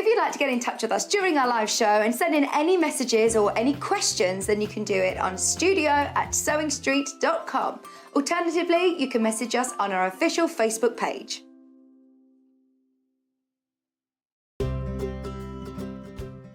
If you'd like to get in touch with us during our live show and send in any messages or any questions, then you can do it on studio@sewingstreet.com. Alternatively, you can message us on our official Facebook page.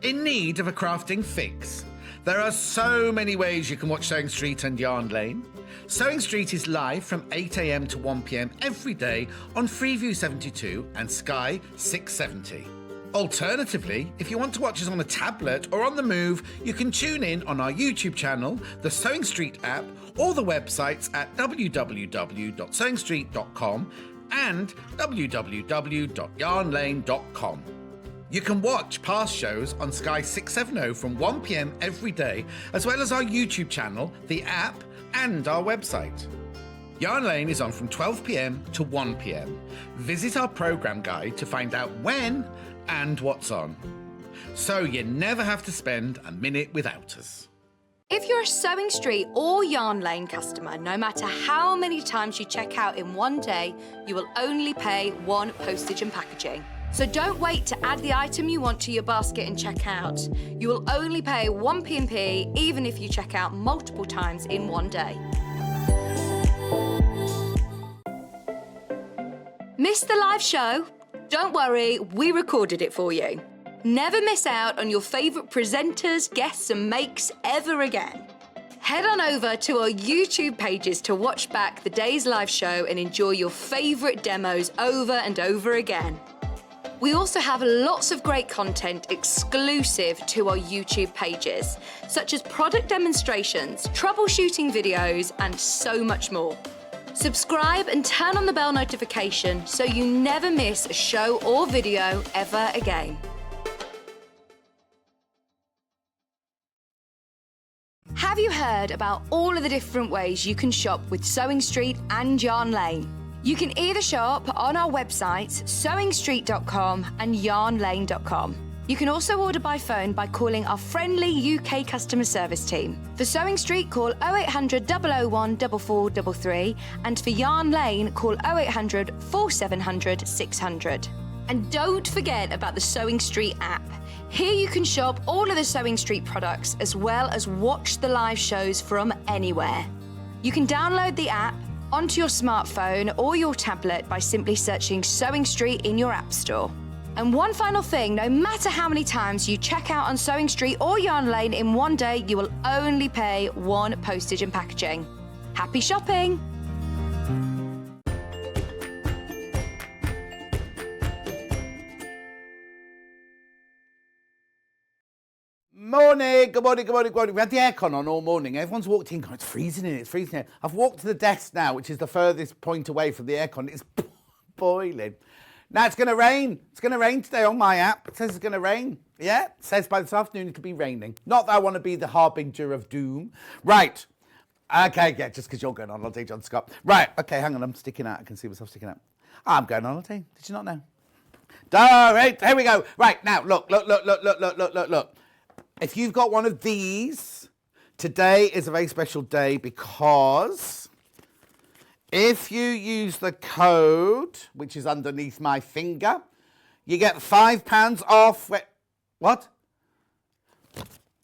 In need of a crafting fix? There are so many ways you can watch Sewing Street and Yarn Lane. Sewing Street is live from 8 a.m. to 1 p.m. every day on Freeview 72 and Sky 670. Alternatively, if you want to watch us on a tablet or on the move, you can tune in on our YouTube channel, the Sewing Street app, or the websites at www.sewingstreet.com and www.yarnlane.com. You can watch past shows on Sky 670 from 1 p.m. every day, as well as our YouTube channel, the app, and our website. Yarn Lane is on from 12 p.m. to 1 p.m. Visit our programme guide to find out when and what's on, so you never have to spend a minute without us. If you're a Sewing Street or Yarn Lane customer, no matter how many times you check out in one day, you will only pay one postage and packaging. So don't wait to add the item you want to your basket and check out. You will only pay one P&P even if you check out multiple times in one day. Missed the live show? Don't worry, we recorded it for you. Never miss out on your favourite presenters, guests and makes ever again. Head on over to our YouTube pages to watch back the day's live show and enjoy your favourite demos over and over again. We also have lots of great content exclusive to our YouTube pages, such as product demonstrations, troubleshooting videos, and so much more. Subscribe and turn on the bell notification so you never miss a show or video ever again. Have you heard about all of the different ways you can shop with Sewing Street and Yarn Lane? You can either shop on our websites, sewingstreet.com and yarnlane.com. You can also order by phone by calling our friendly UK customer service team. For Sewing Street, call 0800 001 4433, and for Yarn Lane, call 0800 4700 600. And don't forget about the Sewing Street app. Here you can shop all of the Sewing Street products as well as watch the live shows from anywhere. You can download the app onto your smartphone or your tablet by simply searching Sewing Street in your app store. And one final thing, no matter how many times you check out on Sewing Street or Yarn Lane in one day, you will only pay one postage and packaging. Happy shopping! Morning, good morning, good morning, good morning. We had the aircon on all morning. Everyone's walked in, it's freezing in, it's freezing in. I've walked to the desk now, which is the furthest point away from the aircon. It's boiling. Now it's going to rain. It's going to rain today on my app. It says it's going to rain. Yeah, it says by this afternoon it'll be raining. Not that I want to be the harbinger of doom. Right. Okay, yeah, just because you're going on holiday, John Scott. Right, okay, hang on, I'm sticking out. I can see myself sticking out. I'm going on holiday. Did you not know? All right, here we go. Right, now, look. If you've got one of these, today is a very special day because if you use the code, which is underneath my finger, you get £5 off. Wait, what?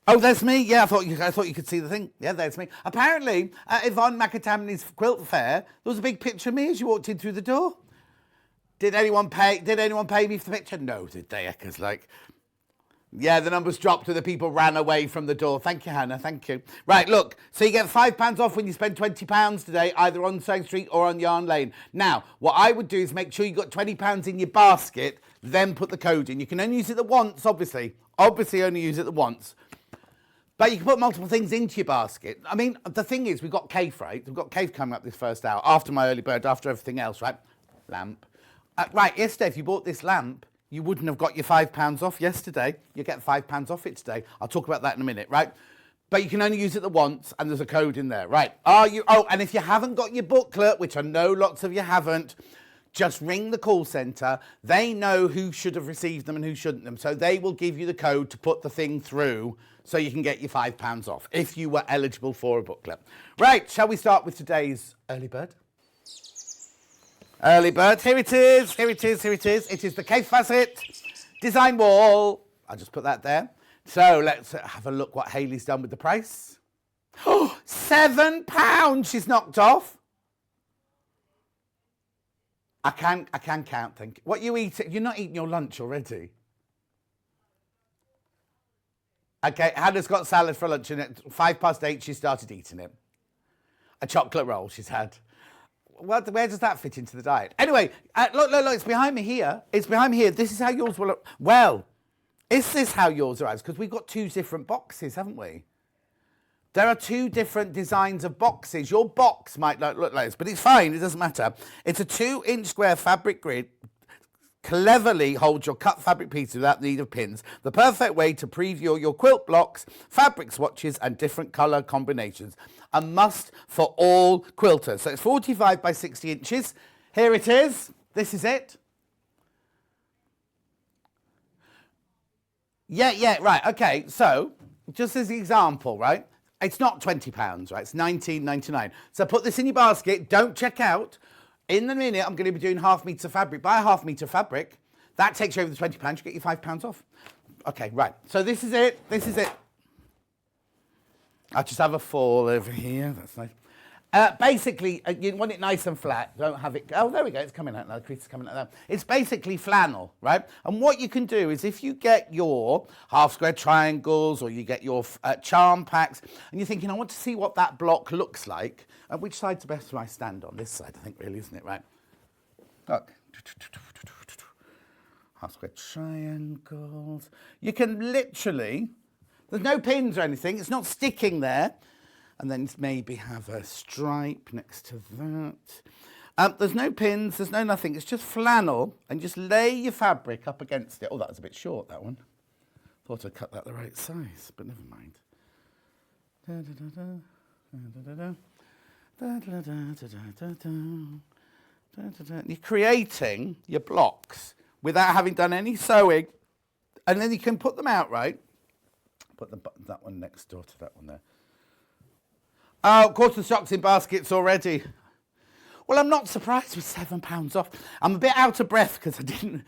Oh, there's me. Yeah, I thought you could see the thing. Yeah, there's me. Apparently, Yvonne McAtamney's quilt fair, there was a big picture of me as you walked in through the door. Did anyone pay me for the picture? No, did they? Because yeah, the numbers dropped and the people ran away from the door. Thank you, Hannah. Thank you. Right, look. So you get £5 off when you spend £20 today, either on Sewing Street or on Yarn Lane. Now, what I would do is make sure you got £20 in your basket, then put the code in. You can only use it the once, obviously. Obviously, only use it the once. But you can put multiple things into your basket. I mean, the thing is, we've got Kaffe, right? We've got Kaffe coming up this first hour, after my early bird, after everything else, right? Lamp. Right, yesterday, if you bought this lamp, you wouldn't have got your £5 off yesterday. You get £5 off it today. I'll talk about that in a minute, right? But you can only use it the once, and there's a code in there, right? And if you haven't got your booklet, which I know lots of you haven't, just ring the call centre. They know who should have received them and who shouldn't them. So they will give you the code to put the thing through so you can get your £5 off if you were eligible for a booklet. Right, shall we start with today's early bird? Early bird, here it is. It is the Kaffe Fassett Design wall. I'll just put that there. So let's have a look what Hayley's done with the price. Oh, £7 she's knocked off. I can count, thank you. What you eating? You're not eating your lunch already. Okay, Hannah's got salad for lunch and at 8:05 she started eating it. A chocolate roll she's had. Well, where does that fit into the diet? Anyway, look, it's behind me here. It's behind me here. This is how yours will look. Well, is this how yours arrives? Because we've got two different boxes, haven't we? There are two different designs of boxes. Your box might not look like this, but it's fine. It doesn't matter. It's a 2-inch square fabric grid. Cleverly hold your cut fabric pieces without the need of pins. The perfect way to preview your quilt blocks, fabric swatches, and different colour combinations. A must for all quilters. So it's 45 by 60 inches. Here it is. This is it. Yeah, right. Okay, so just as an example, right? It's not £20, right? It's $19.99. So put this in your basket. Don't check out. In the minute, I'm going to be doing half metre fabric. Buy a half metre fabric. That takes you over the £20. You get your £5 off. Okay, right. So this is it. This is it. I'll just have a fall over here. That's nice. Basically, you want it nice and flat. Don't have it... Oh, there we go. It's coming out now. The crease is coming out now. It's basically flannel, right? And what you can do is if you get your half-square triangles or you get your charm packs and you're thinking, I want to see what that block looks like, and which side's the best I stand on? This side, I think, really, isn't it? Right. Look. Half-square triangles. You can literally... There's no pins or anything. It's not sticking there. And then maybe have a stripe next to that. There's no pins, there's no nothing. It's just flannel, and just lay your fabric up against it. Oh, that was a bit short, that one. Thought I'd cut that the right size, but never mind. You're creating your blocks without having done any sewing, and then you can put them out, right? Put that one next door to that one there. Oh, quarter stocks in baskets already. Well, I'm not surprised with £7 off. I'm a bit out of breath because I didn't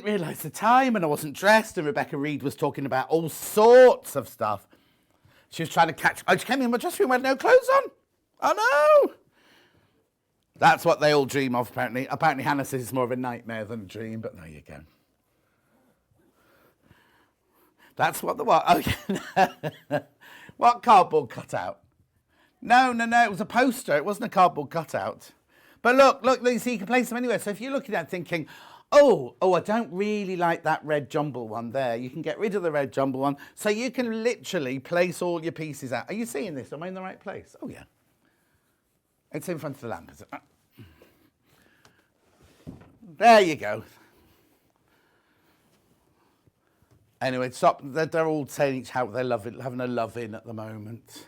realise the time and I wasn't dressed, and Rebecca Reed was talking about all sorts of stuff. She was trying to catch... I just came in my dressing room, I had no clothes on. Oh, no. That's what they all dream of, apparently. Apparently, Hannah says it's more of a nightmare than a dream, but there you go. That's what the what? Oh, what cardboard cutout? No, it was a poster. It wasn't a cardboard cutout. But look, see, you can place them anywhere. So if you're looking at it thinking, oh, I don't really like that red jumble one there, you can get rid of the red jumble one. So you can literally place all your pieces out. Are you seeing this? Am I in the right place? Oh, yeah. It's in front of the lamp, is it? There you go. Anyway, stop. They're all saying each how they're having a love-in at the moment.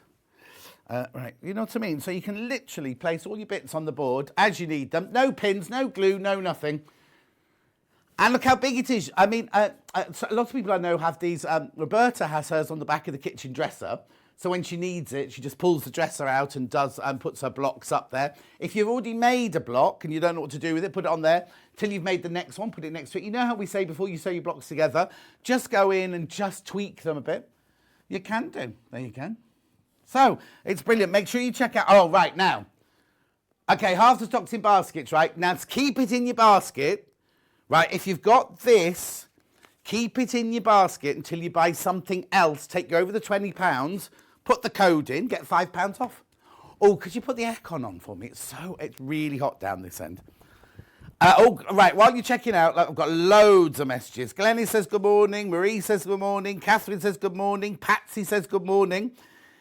Right, you know what I mean? So you can literally place all your bits on the board as you need them. No pins, no glue, no nothing. And look how big it is. I mean, so a lot of people I know have these. Roberta has hers on the back of the kitchen dresser. So when she needs it, she just pulls the dresser out and puts her blocks up there. If you've already made a block and you don't know what to do with it, put it on there till you've made the next one, put it next to it. You know how we say before you sew your blocks together, just go in and just tweak them a bit. You can do. There you go. So, it's brilliant. Make sure you check out... Oh, right, now. Okay, half the stock's in baskets, right? Now, to keep it in your basket, right, if you've got this, keep it in your basket until you buy something else. Take you over the £20, put the code in, get £5 off. Oh, could you put the aircon on for me? It's really hot down this end. Right, while you're checking out, I've got loads of messages. Glennie says good morning. Marie says good morning. Catherine says good morning. Patsy says good morning.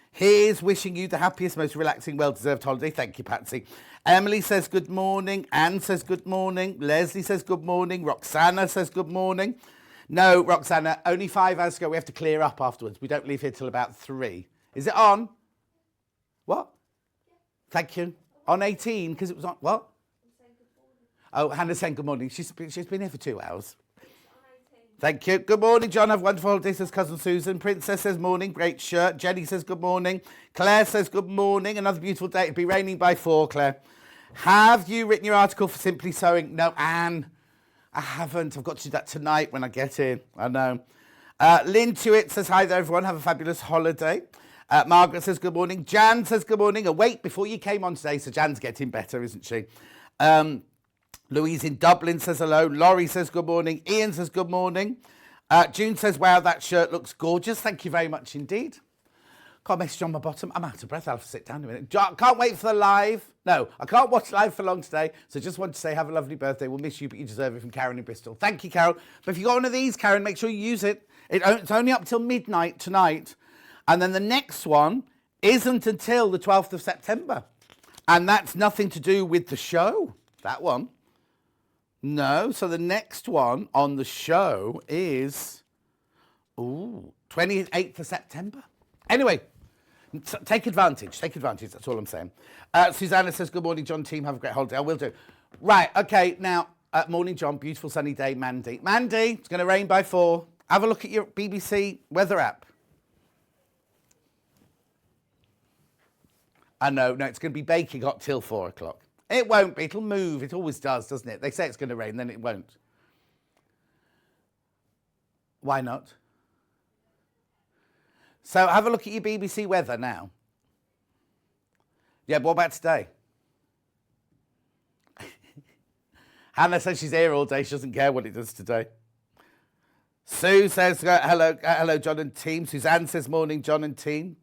Here's wishing you the happiest, most relaxing, well-deserved holiday. Thank you, Patsy. Emily says good morning. Anne says good morning. Leslie says good morning. Roxana says good morning. No, Roxana, only 5 hours ago. We have to clear up afterwards. We don't leave here till about 3. Is it on? What? Thank you. On 18, because it was on... What? Oh, Hannah's saying good morning. She's been here for 2 hours. Thank you. Good morning, John. Have a wonderful holiday, says Cousin Susan. Princess says morning. Great shirt. Jenny says good morning. Claire says good morning. Another beautiful day. It'll be raining by 4, Claire. Have you written your article for Simply Sewing? No, Anne I haven't. I've got to do that tonight when I get in. I know. Lynn Tuitt says, hi there, everyone. Have a fabulous holiday. Margaret says, good morning. Jan says, good morning. Awake before you came on today, so Jan's getting better, isn't she? Louise in Dublin says hello. Laurie says, good morning. Ian says, good morning. June says, wow, that shirt looks gorgeous. Thank you very much indeed. Got a message on my bottom. I'm out of breath. I'll have to sit down a minute. Can't wait for the live. No, I can't watch live for long today. So just want to say have a lovely birthday. We'll miss you, but you deserve it, from Karen in Bristol. Thank you, Carol. But if you got one of these, Karen, make sure you use it. It's only up till midnight tonight. And then the next one isn't until the 12th of September. And that's nothing to do with the show. That one. No. So the next one on the show is 28th of September. Anyway. Take advantage. Take advantage. That's all I'm saying. Susanna says, good morning, John team. Have a great holiday. I will do. Right. Okay. Now, morning, John. Beautiful sunny day. Mandy. Mandy, it's going to rain by 4. Have a look at your BBC weather app. I know. No, it's going to be baking hot till 4 o'clock. It won't be. It'll move. It always does, doesn't it? They say it's going to rain, then it won't. Why not? So have a look at your BBC weather now. Yeah, but what about today? Hannah says she's here all day. She doesn't care what it does today. Sue says, hello, John and team. Suzanne says, morning, John and team.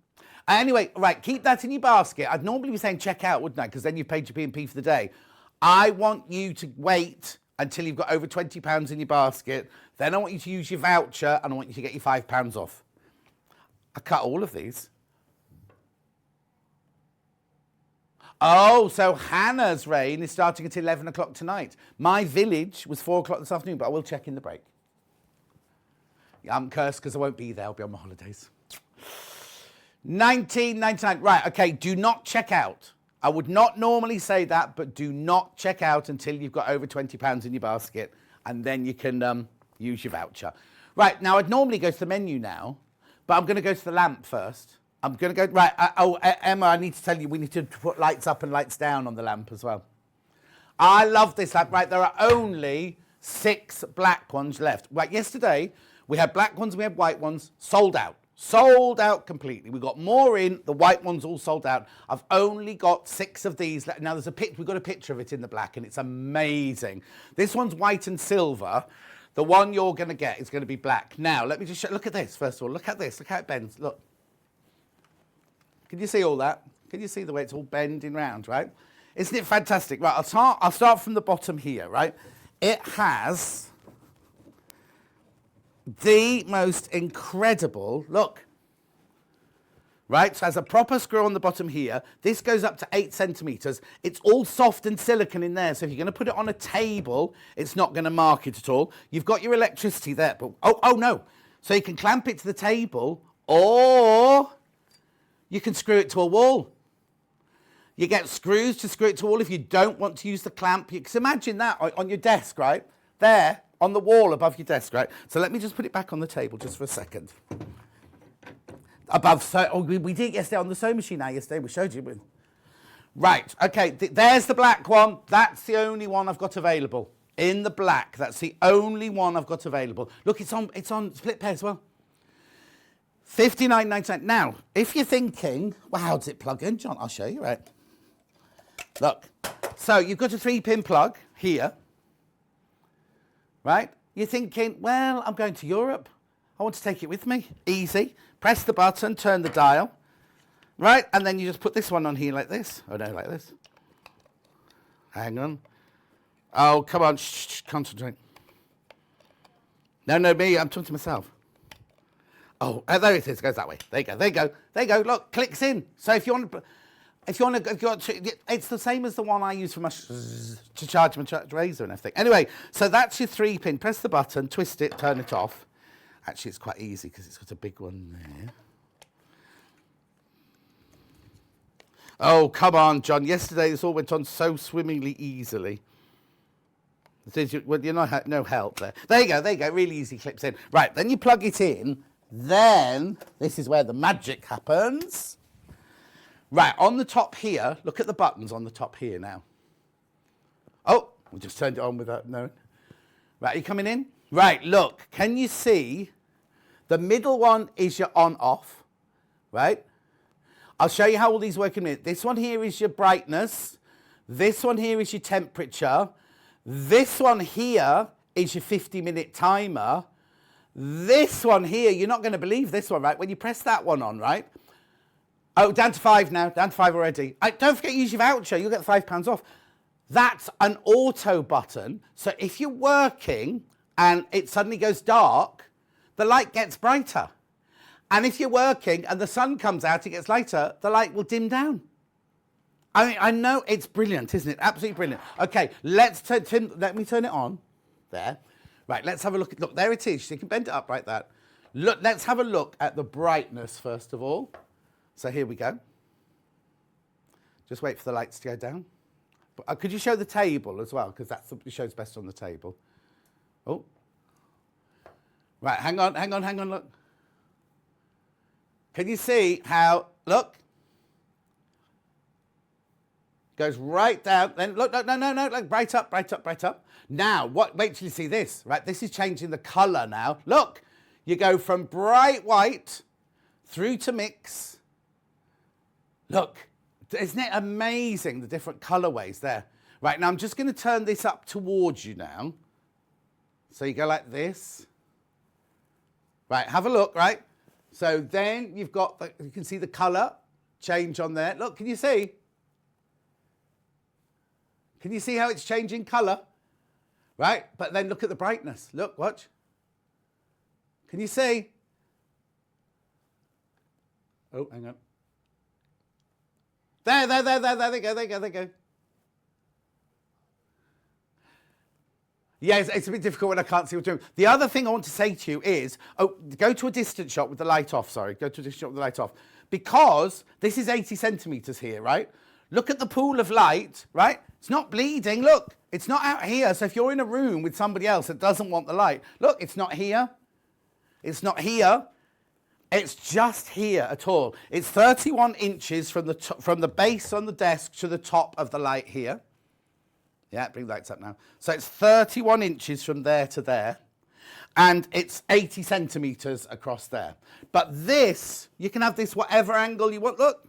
Anyway, right, keep that in your basket. I'd normally be saying check out, wouldn't I? Because then you've paid your P&P for the day. I want you to wait until you've got over £20 in your basket. Then I want you to use your voucher and I want you to get your £5 off. I cut all of these. Oh, so Hannah's rain is starting at 11 o'clock tonight. My village was 4 o'clock this afternoon, but I will check in the break. I'm cursed because I won't be there. I'll be on my holidays. 19.99. Right, okay, do not check out. I would not normally say that, but do not check out until you've got over £20 in your basket, and then you can use your voucher. Right, now I'd normally go to the menu now, but I'm going to go to the lamp first. I'm going to go... Right, Emma, I need to tell you, we need to put lights up and lights down on the lamp as well. I love this lamp. Right, there are only 6 black ones left. Right, yesterday, we had black ones and we had white ones, sold out. Sold out completely. We got more in, the white ones all sold out. I've only got 6 of these left. Now, there's a we've got a picture of it in the black, and it's amazing. This one's white and silver. The one you're going to get is going to be black. Now, let me just show. Look at this, first of all. Look at this. Look how it bends. Look. Can you see all that? Can you see the way it's all bending round, right? Isn't it fantastic? Right, I'll start from the bottom here, right? It has the most incredible, look. Right, so it has a proper screw on the bottom here. This goes up to 8 centimetres. It's all soft and silicone in there, so if you're going to put it on a table, it's not going to mark it at all. You've got your electricity there, but oh no. So you can clamp it to the table, or you can screw it to a wall. You get screws to screw it to a wall if you don't want to use the clamp. Because imagine that on your desk, right? There, on the wall above your desk, right? So let me just put it back on the table just for a second. We did it yesterday on the sewing machine now. Yesterday we showed you. Right, okay, there's the black one. That's the only one I've got available. In the black, that's the only one I've got available. Look, it's on split pay as well. $59.99. Now, if you're thinking, well, how does it plug in, John? I'll show you, right? Look, so you've got a 3-pin plug here, right? You're thinking, well, I'm going to Europe. I want to take it with me. Easy. Press the button, turn the dial, right? And then you just put this one on here like this. Oh, no, like this. Hang on. Oh, come on. Shh, concentrate. No, me. I'm talking to myself. Oh, there it is. It goes that way. There you go. Look, clicks in. So if you want to, it's the same as the one I use for my to charge my razor and everything. Anyway, so that's your 3-pin. Press the button, twist it, turn it off. Actually, it's quite easy because it's got a big one there. Oh, come on, John. Yesterday, this all went on so swimmingly easily. Well, you're not no help there. There you go. Really easy, clips in. Right, then you plug it in. Then, this is where the magic happens. Right, on the top here, look at the buttons on the top here now. Oh, we just turned it on without knowing. Right, are you coming in? Right, look, can you see the middle one is your on-off, right? I'll show you how all these work in a minute. This one here is your brightness. This one here is your temperature. This one here is your 50-minute timer. This one here, you're not going to believe this one, right? When you press that one on, right? Oh, down to 5 now. Down to 5 already. Don't forget to use your voucher. You'll get the £5 off. That's an auto button. So if you're working and it suddenly goes dark, the light gets brighter. And if you're working and the sun comes out, it gets lighter, the light will dim down. I mean, I know it's brilliant, isn't it? Absolutely brilliant. Okay, let me turn it on. There. Right, let's have a look. Look, there it is. You can bend it up like that. Look, let's have a look at the brightness first of all. So here we go. Just wait for the lights to go down. But, could you show the table as well? Because that shows best on the table. Oh. Right, hang on, look. Can you see how, look. Goes right down, then look, no, look, bright up. Now, wait till you see this, right? This is changing the colour now. Look, you go from bright white through to mix. Look, isn't it amazing, the different colourways there? Right, now I'm just going to turn this up towards you now. So you go like this. Right, have a look, right? So then you've got, you can see the colour change on there. Look, can you see? Can you see how it's changing colour? Right, but then look at the brightness. Look, watch. Can you see? Oh, hang on. There they go. Yeah, it's a bit difficult when I can't see what you're doing. The other thing I want to say to you is, go to a distant shot with the light off, sorry. Go to a distant shot with the light off. Because this is 80 centimetres here, right? Look at the pool of light, right? It's not bleeding, look. It's not out here. So if you're in a room with somebody else that doesn't want the light, look, it's not here. It's not here. It's just here at all. It's 31 inches from the base on the desk to the top of the light here. Yeah, bring the lights up now. So it's 31 inches from there to there. And it's 80 centimetres across there. But this, you can have this whatever angle you want. Look.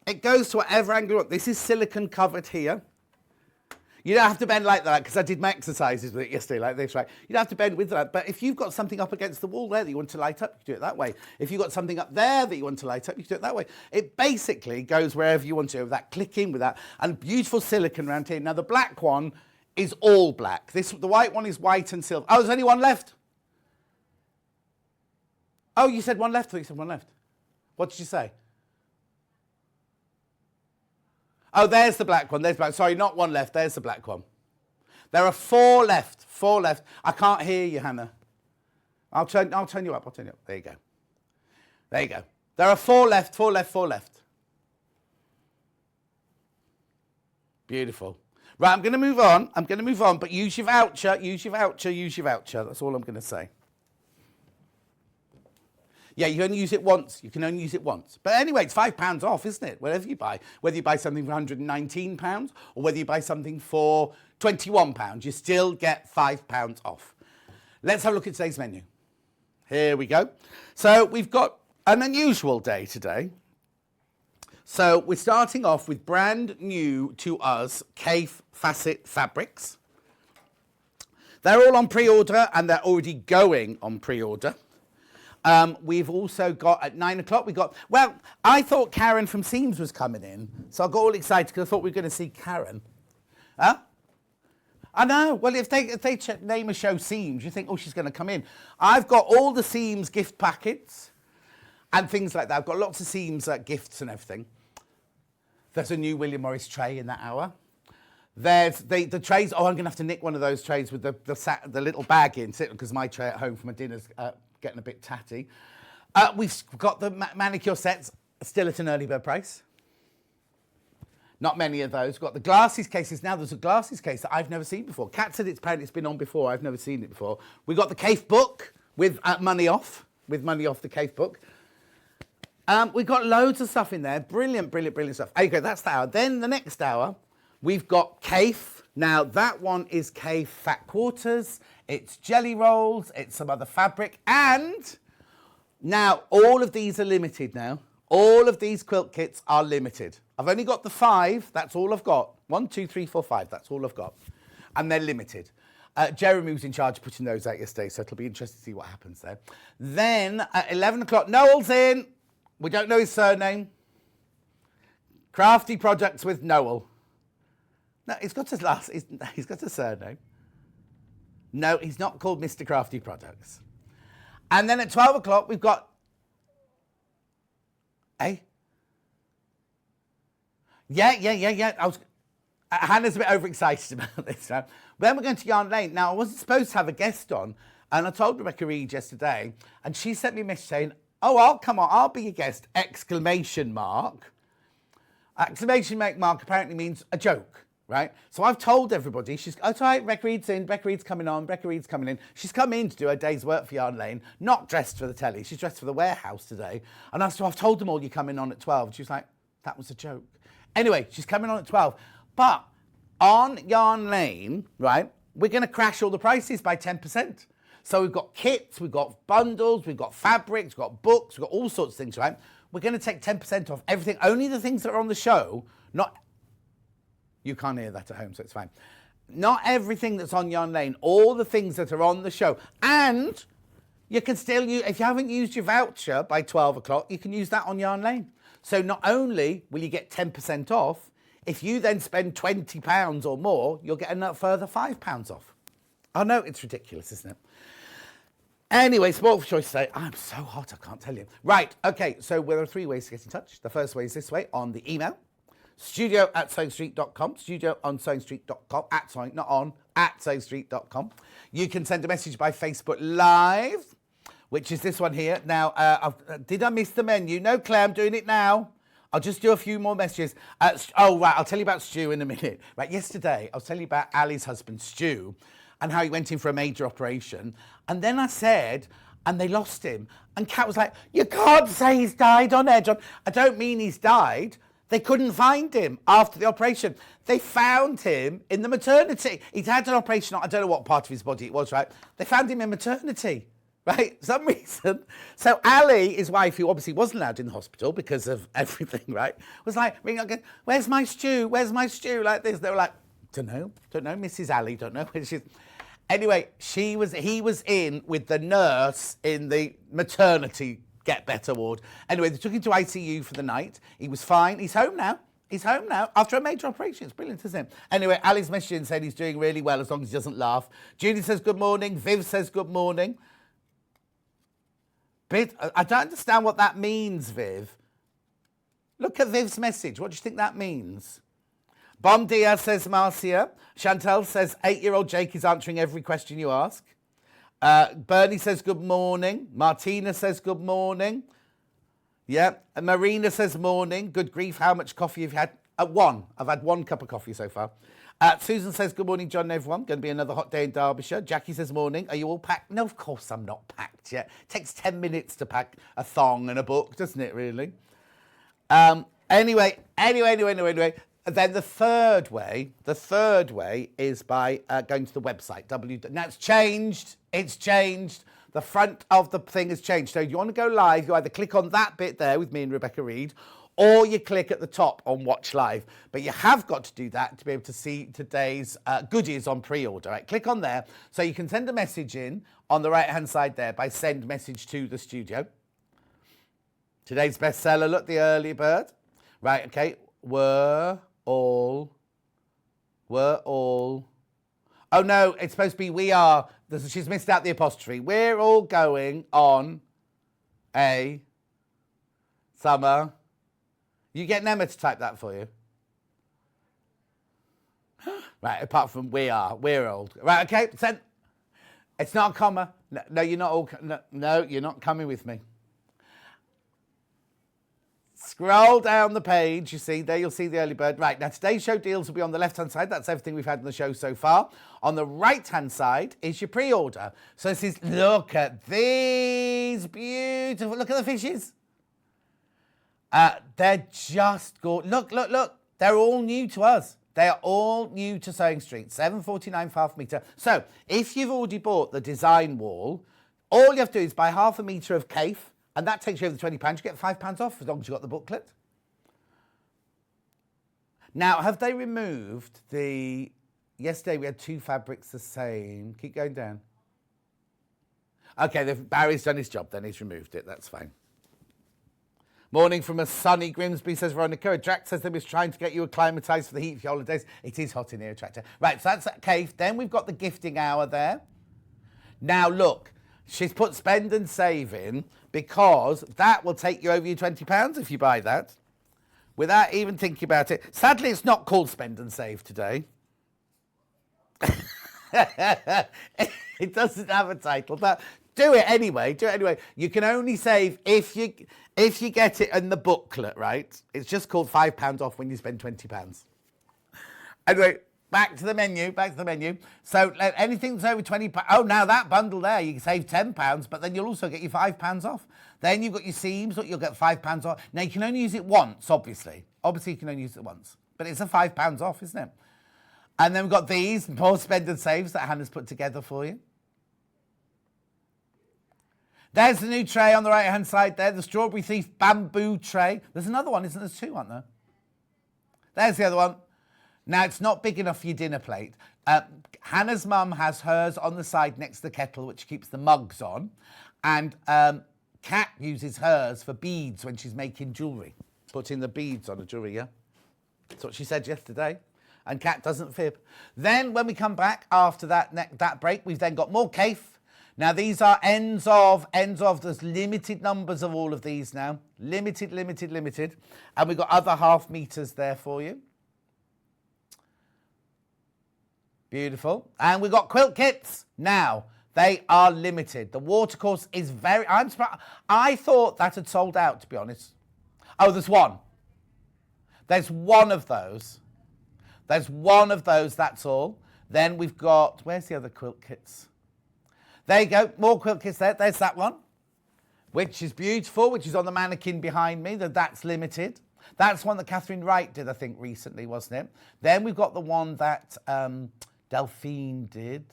It goes to whatever angle you want. This is silicone covered here. You don't have to bend like that, because I did my exercises with it yesterday like this, right? You don't have to bend with that. But if you've got something up against the wall there that you want to light up, you do it that way. If you've got something up there that you want to light up, you do it that way. It basically goes wherever you want to, with that clicking, with that. And beautiful silicone around here. Now, the black one is all black. The white one is white and silver. Oh, there's only one left. Oh, you said one left? I thought you said one left. What did you say? Oh, there's the black one. There's black. Sorry, not one left. There's the black one. There are 4 left. 4 left. I can't hear you, Hannah. I'll turn you up. I'll turn you up. There you go. There you go. There are 4 left. 4 left. 4 left. Beautiful. Right, I'm going to move on. But use your voucher. Use your voucher. That's all I'm going to say. Yeah, you only use it once. You can only use it once. But anyway, it's £5 off, isn't it? Whatever you buy. Whether you buy something for £119 or whether you buy something for £21, you still get £5 off. Let's have a look at today's menu. Here we go. So we've got an unusual day today. So we're starting off with brand new to us Kaffe Fassett fabrics. They're all on pre-order and they're already going on pre-order. We've also got at 9 o'clock, I thought Karen from Seams was coming in. So I got all excited because I thought we were going to see Karen. Huh? I know. Well, if they name a show Seams, you think, oh, she's going to come in. I've got all the Seams gift packets and things like that. I've got lots of Seams gifts and everything. There's a new William Morris tray in that hour. There's the trays. Oh, I'm going to have to nick one of those trays with the little bag in, because my tray at home for my dinner's getting a bit tatty. We've got the manicure sets still at an early bird price. Not many of those. We've got the glasses cases. Now there's a glasses case that I've never seen before. Kat said it's been on before. I've never seen it before. We've got the Kaffe book with money off the Kaffe book. We've got loads of stuff in there. Brilliant stuff. Okay, that's the hour. Then the next hour, we've got Kaffe Now, that one is Kaffe Fat Quarters. It's jelly rolls. It's some other fabric. And now, all of these are limited now. All of these quilt kits are limited. I've only got the 5. That's all I've got. 1, 2, 3, 4, 5. That's all I've got. And they're limited. Jeremy was in charge of putting those out yesterday, so it'll be interesting to see what happens there. Then at 11 o'clock, Noel's in. We don't know his surname. Crafty Products with Noel. No, he's got a surname. No, he's not called Mr. Crafty Products. And then at 12 o'clock, we've got... Hey? Yeah. Hannah's a bit overexcited about this. Right? Then we're going to Yarn Lane. Now, I wasn't supposed to have a guest on, and I told Rebecca Reed yesterday, and she sent me a message saying, oh, I'll come on, I'll be your guest, exclamation mark. Exclamation mark apparently means a joke, right? So I've told everybody, oh, it's all right, Rebecca Reed's in, Rebecca Reed's coming on, Rebecca Reed's coming in. She's come in to do her day's work for Yarn Lane, not dressed for the telly, she's dressed for the warehouse today. And I've told them all you're coming on at 12. And she was like, that was a joke. Anyway, she's coming on at 12. But on Yarn Lane, right, we're going to crash all the prices by 10%. So we've got kits, we've got bundles, we've got fabrics, we've got books, we've got all sorts of things, right? We're going to take 10% off everything, only the things that are on the show, not... You can't hear that at home, so it's fine. Not everything that's on Yarn Lane, all the things that are on the show. And you can still use, if you haven't used your voucher by 12 o'clock, you can use that on Yarn Lane. So not only will you get 10% off, if you then spend £20 or more, you'll get a further £5 off. I know, it's ridiculous, isn't it? Anyway, Sport for Choice today. I'm so hot, I can't tell you. Right, okay, so there are 3 ways to get in touch. The first way is this way, on the email. studio@sewingstreet.com, studio on sewingstreet.com, at sewingstreet.com. You can send a message by Facebook Live, which is this one here. Now, did I miss the menu? No, Claire, I'm doing it now. I'll just do a few more messages. Right, I'll tell you about Stu in a minute. Right, yesterday, I was telling you about Ali's husband, Stu, and how he went in for a major operation. And then I said, and they lost him. And Kat was like, you can't say he's died on air, John. I don't mean he's died. They couldn't find him after the operation. They found him in the maternity. He'd had an operation, I don't know what part of his body it was, right? They found him in maternity, right? For some reason. So Ali, his wife, who obviously wasn't allowed in the hospital because of everything, right? Was like, where's my stew? Where's my stew? Like this. They were like, don't know, Mrs. Ali, don't know where she's. Anyway, he was in with the nurse in the maternity get better ward. Anyway, they took him to ICU for the night. He was fine. He's home now. After a major operation. It's brilliant, isn't it? Anyway, Ali's messaging saying he's doing really well as long as he doesn't laugh. Judy says good morning. Viv says good morning. I don't understand what that means, Viv. Look at Viv's message. What do you think that means? Bom dia, says Marcia. Chantel says 8-year-old Jake is answering every question you ask. Bernie says good morning. Martina says good morning. Yeah. And Marina says morning. Good grief, how much coffee have you had? One. I've had 1 cup of coffee so far. Susan says good morning, John and everyone. Going to be another hot day in Derbyshire. Jackie says morning. Are you all packed? No, of course I'm not packed yet. It takes 10 minutes to pack a thong and a book, doesn't it, really? Anyway. Then the third way is by going to the website. Now it's changed. The front of the thing has changed. So if you want to go live, you either click on that bit there with me and Rebecca Reed, or you click at the top on Watch Live. But you have got to do that to be able to see today's goodies on pre-order. Right? Click on there. So you can send a message in on the right-hand side there by send message to the studio. Today's bestseller, look, the early bird. Right, okay. We're all. Oh no, it's supposed to be we are. She's missed out the apostrophe. We're all going on a summer. You get Emma to type that for you. Right, apart from we're old. Right, okay, send. It's not a comma. No, you're not all. No, you're not coming with me. Scroll down the page, you see, there you'll see the early bird. Right, now today's show deals will be on the left-hand side. That's everything we've had in the show so far. On the right-hand side is your pre-order. So this is, look at these beautiful, look at the fishes. They're just gorgeous. Look. They're all new to us. They are all new to Sewing Street, $7.49 for half a metre. So if you've already bought the design wall, all you have to do is buy half a metre of Kaffe, and that takes you over the £20. You get £5 off as long as you've got the booklet. Now, have they removed the... Yesterday we had 2 fabrics the same. Keep going down. Okay, Barry's done his job then. He's removed it. That's fine. Morning from a sunny Grimsby, says Veronica. Drac says they was trying to get you acclimatised for the heat for your holidays. It is hot in here, Tractor. Right, so that's that Kaffe. Then we've got the gifting hour there. Now, look, she's put spend and save in because that will take you over your £20 if you buy that without even thinking about it. Sadly, it's not called spend and save today. It doesn't have a title, but do it anyway. Do it anyway. You can only save if you get it in the booklet, right? It's just called £5 off when you spend £20. Anyway, back to the menu. So anything that's over £20. Oh, now that bundle there, you can save £10, but then you'll also get your £5 off. Then you've got your seams, you'll get £5 off. Now you can only use it once, obviously. Obviously, you can only use it once, but it's a £5 off, isn't it? And then we've got these more spend and saves that Hannah's put together for you. There's the new tray on the right-hand side there, the Strawberry Thief bamboo tray. There's another one, isn't there? There's 2, aren't there? There's the other one. Now, it's not big enough for your dinner plate. Hannah's mum has hers on the side next to the kettle, which keeps the mugs on. And Kat uses hers for beads when she's making jewellery. Putting the beads on the jewellery, yeah? That's what she said yesterday. And Kat doesn't fib. Then when we come back after that break, we've then got more Kaffe. Now these are ends of. There's limited numbers of all of these now. Limited. And we've got other half meters there for you. Beautiful. And we've got quilt kits. Now, they are limited. The watercourse is I'm surprised. I thought that had sold out, to be honest. Oh, there's one. There's one of those. That's all. Then we've got, where's the other quilt kits? There you go, more quilt kits there. There's that one, which is beautiful, which is on the mannequin behind me. That's limited. That's one that Catherine Wright did, I think, recently, wasn't it? Then we've got the one that Delphine did.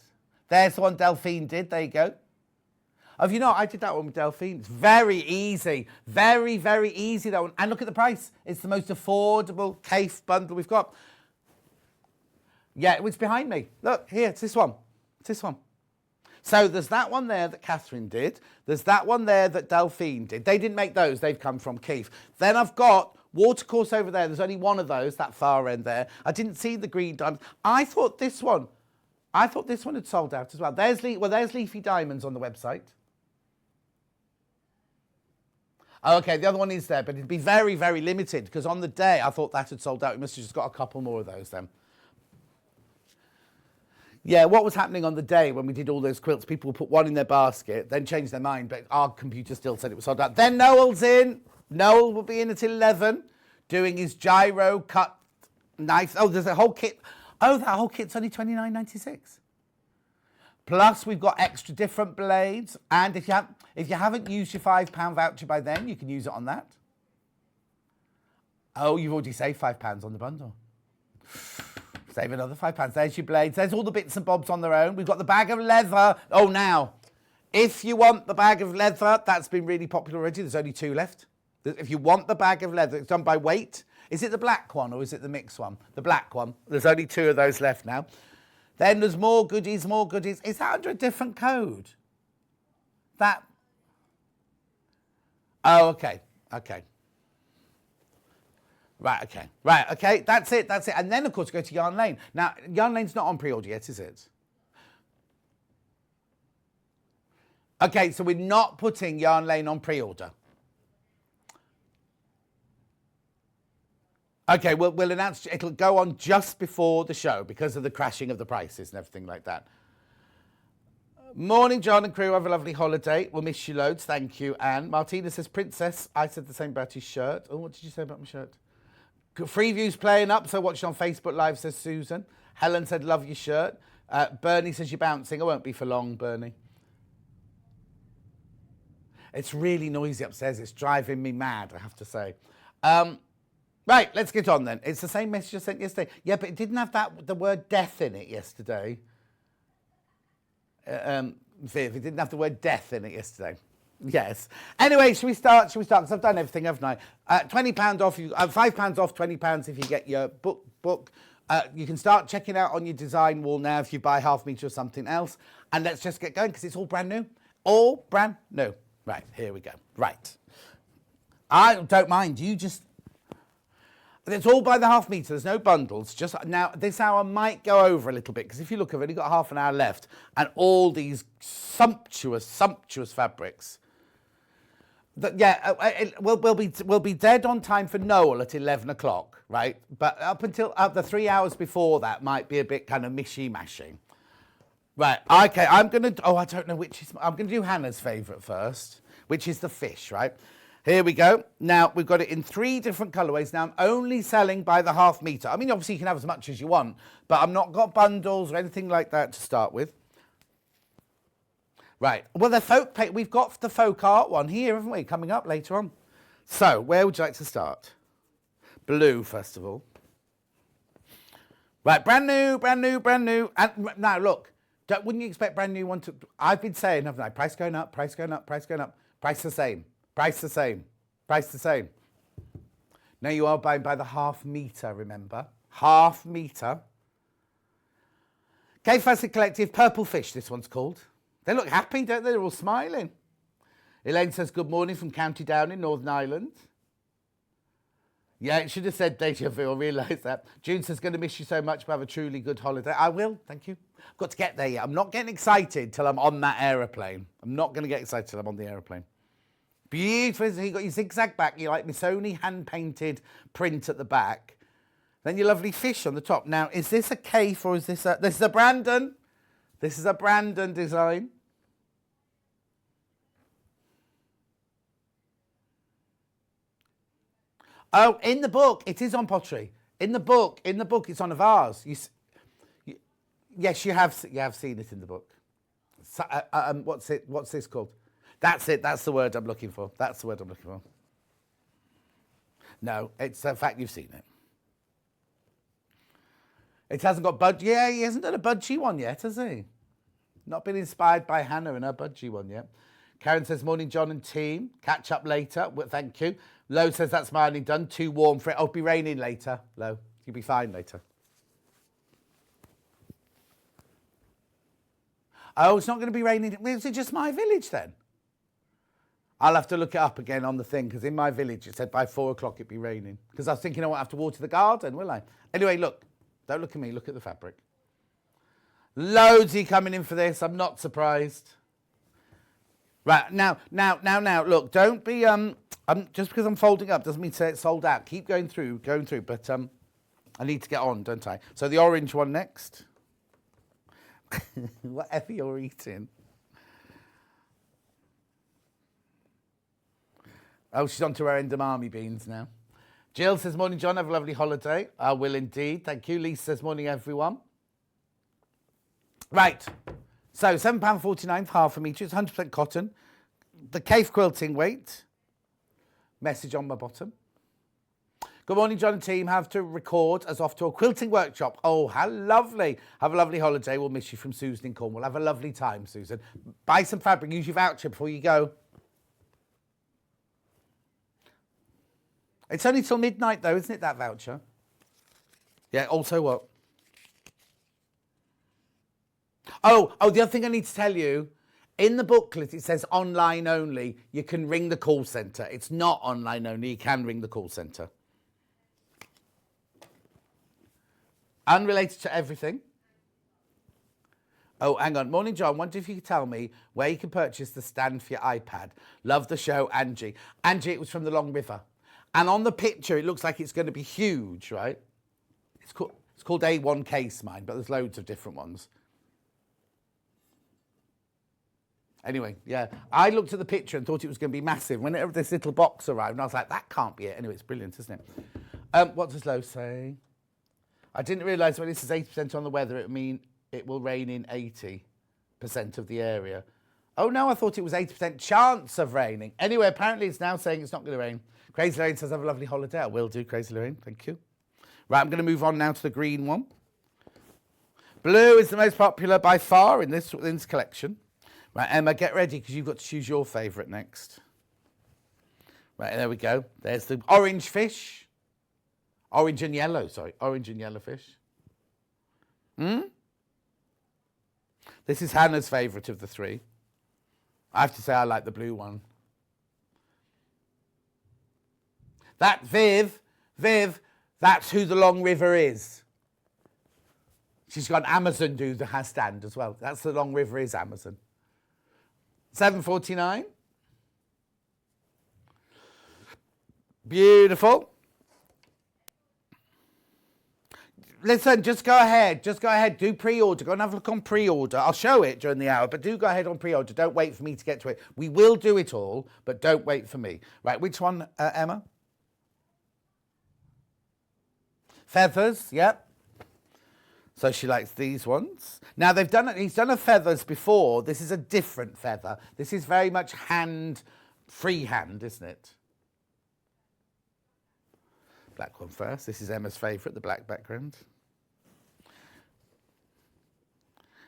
There's the one Delphine did. There you go. Oh, you know, I did that one with Delphine. It's very easy. Very, very easy, that one. And look at the price. It's the most affordable Kaffe bundle we've got. Yeah, it's behind me. Look, here, it's this one. So there's that one there that Catherine did. There's that one there that Delphine did. They didn't make those. They've come from Kaffe. Then I've got watercourse over there. There's only one of those, that far end there. I didn't see the green diamonds. I thought this one had sold out as well. There's Leafy Diamonds on the website. Okay, the other one is there, but it'd be very, very limited because on the day I thought that had sold out. We must have just got a couple more of those then. Yeah, what was happening on the day when we did all those quilts, people would put one in their basket, then change their mind, but our computer still said it was sold out. Then Noel's in. Noel will be in at 11, doing his gyro cut knife. Oh, there's a whole kit. Oh, that whole kit's only $29.96. Plus, we've got extra different blades. And if you haven't used your £5 voucher by then, you can use it on that. Oh, you've already saved £5 on the bundle. Save another £5. There's your blades. There's all the bits and bobs on their own. We've got the bag of leather. Oh, now, if you want the bag of leather, that's been really popular already. There's only 2 left. If you want the bag of leather, it's done by weight. Is it the black one or is it the mixed one? The black one. There's only 2 of those left now. Then there's more goodies. Is that under a different code? That. Oh, okay. Right, okay. That's it. And then, of course, go to Yarn Lane. Now, Yarn Lane's not on pre-order yet, is it? Okay, so we're not putting Yarn Lane on pre-order. Okay, we'll announce, it'll go on just before the show because of the crashing of the prices and everything like that. Morning, John and crew. Have a lovely holiday. We'll miss you loads. Thank you, Anne. Martina says, Princess. I said the same about his shirt. Oh, what did you say about my shirt? Freeview's playing up, so watch it on Facebook Live, says Susan. Helen said, love your shirt. Bernie says, you're bouncing. I won't be for long, Bernie. It's really noisy upstairs. It's driving me mad, I have to say. Right, let's get on then. It's the same message I sent yesterday. Yeah, but it didn't have the word death in it yesterday. Viv, it didn't have the word death in it yesterday. Yes. Anyway, should we start? Because I've done everything, haven't I? £20 off, £5 off, £20 if you get your book. You can start checking out on your design wall now if you buy half metre or something else. And let's just get going because it's all brand new. All brand new. Right, here we go. Right. I don't mind. You just... It's all by the half metre. There's no bundles. Just now, this hour might go over a little bit because if you look, I've only got half an hour left, and all these sumptuous fabrics. We'll be dead on time for Noel at 11 o'clock, right? But up until the 3 hours before that might be a bit kind of mishy-mashy. Right. Okay. I don't know which is. I'm going to do Hannah's favourite first, which is the fish, right? Here we go. Now, we've got it in 3 different colourways. Now, I'm only selling by the half metre. I mean, obviously, you can have as much as you want, but I've not got bundles or anything like that to start with. Right. Well, we've got the folk art one here, haven't we, coming up later on. So, where would you like to start? Blue, first of all. Right, brand new. And now, look, wouldn't you expect brand new one to... I've been saying, haven't I? Price going up. Price the same. Price the same. Now you are buying by the half metre, remember? Half metre. Kaffe Fassett Collective, Purple Fish, this one's called. They look happy, don't they? They're all smiling. Elaine says, good morning from County Down in Northern Ireland. Yeah, it should have said deja vu, I realise that. June says, going to miss you so much, but have a truly good holiday. I will, thank you. I've got to get there yet. I'm not getting excited till I'm on that aeroplane. I'm not going to get excited till I'm on the aeroplane. Beautiful. So you got your zigzag back, your like Missoni hand-painted print at the back. Then your lovely fish on the top. Now, is this a Kaffe or is this a... This is a Brandon. This is a Brandon design. Oh, in the book, it is on pottery. In the book, it's on a vase. Yes, you have seen it in the book. So, what's this called? That's it. That's the word I'm looking for. No, it's a fact you've seen it. It hasn't got budgie. Yeah, he hasn't done a budgie one yet, has he? Not been inspired by Hannah and her budgie one yet. Karen says, morning, John and team. Catch up later. Well, thank you. Lo says, that's mine done. Too warm for it. Oh, it'll be raining later, Lo. You'll be fine later. Oh, it's not going to be raining. Is it just my village then? I'll have to look it up again on the thing, because in my village it said by 4 o'clock it'd be raining. Because I was thinking I won't have to water the garden, will I? Anyway, look. Don't look at me. Look at the fabric. Loadsy coming in for this. I'm not surprised. Right, now, look, don't be... just because I'm folding up doesn't mean to say it's sold out. Keep going through, but I need to get on, don't I? So the orange one next. Whatever you're eating. Oh, she's on to her edamame beans now. Jill says, morning, John. Have a lovely holiday. I will indeed. Thank you. Lisa says, morning, everyone. Right. So, £7.49 for half a metre. It's 100% cotton. The Kaffe quilting weight. Message on my bottom. Good morning, John and team. Have to record as off to a quilting workshop. Oh, how lovely. Have a lovely holiday. We'll miss you from Susan in Cornwall. Have a lovely time, Susan. Buy some fabric. Use your voucher before you go. It's only till midnight, though, isn't it, that voucher? Yeah, also what? Oh, the other thing I need to tell you, in the booklet, it says online only. You can ring the call centre. It's not online only. You can ring the call centre. Unrelated to everything. Oh, hang on. Morning, John. Wonder if you could tell me where you can purchase the stand for your iPad. Love the show, Angie. Angie, it was from the Long River. And on the picture, it looks like it's going to be huge, right? It's called A1 Case, mine, but there's loads of different ones. Anyway, yeah, I looked at the picture and thought it was going to be massive. When this little box arrived, and I was like, that can't be it. Anyway, it's brilliant, isn't it? What does Lo say? I didn't realise when it says 80% on the weather, it mean it will rain in 80% of the area. Oh, no, I thought it was 80% chance of raining. Anyway, apparently it's now saying it's not going to rain. Crazy Lorraine says, have a lovely holiday. I will do, Crazy Lorraine. Thank you. Right, I'm going to move on now to the green one. Blue is the most popular by far in this collection. Right, Emma, get ready because you've got to choose your favourite next. Right, there we go. There's the orange fish. Orange and yellow, sorry. Orange and yellow fish. This is Hannah's favourite of the three. I have to say I like the blue one. That Viv, that's who the Long River is. She's got Amazon do the stand as well. That's the Long River is Amazon. 7.49. Beautiful. Listen, just go ahead. Do pre-order. Go and have a look on pre-order. I'll show it during the hour, but do go ahead on pre-order. Don't wait for me to get to it. We will do it all, but don't wait for me. Right, which one, Emma? Feathers, yep. So she likes these ones. Now he's done a feathers before. This is a different feather. This is very much freehand, isn't it? Black one first. This is Emma's favourite, the black background.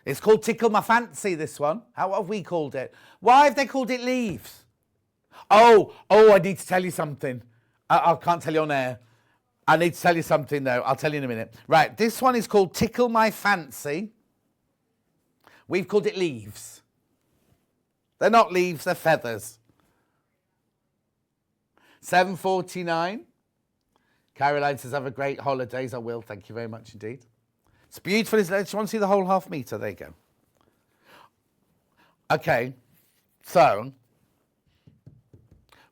It's called Tickle My Fancy, this one. How have we called it? Why have they called it leaves? Oh, I need to tell you something. I can't tell you on air. I need to tell you something, though. I'll tell you in a minute. Right, this one is called Tickle My Fancy. We've called it leaves. They're not leaves, they're feathers. 7.49. Caroline says, have a great holidays. I will. Thank you very much indeed. It's beautiful. Do you want to see the whole half metre? There you go. Okay. So,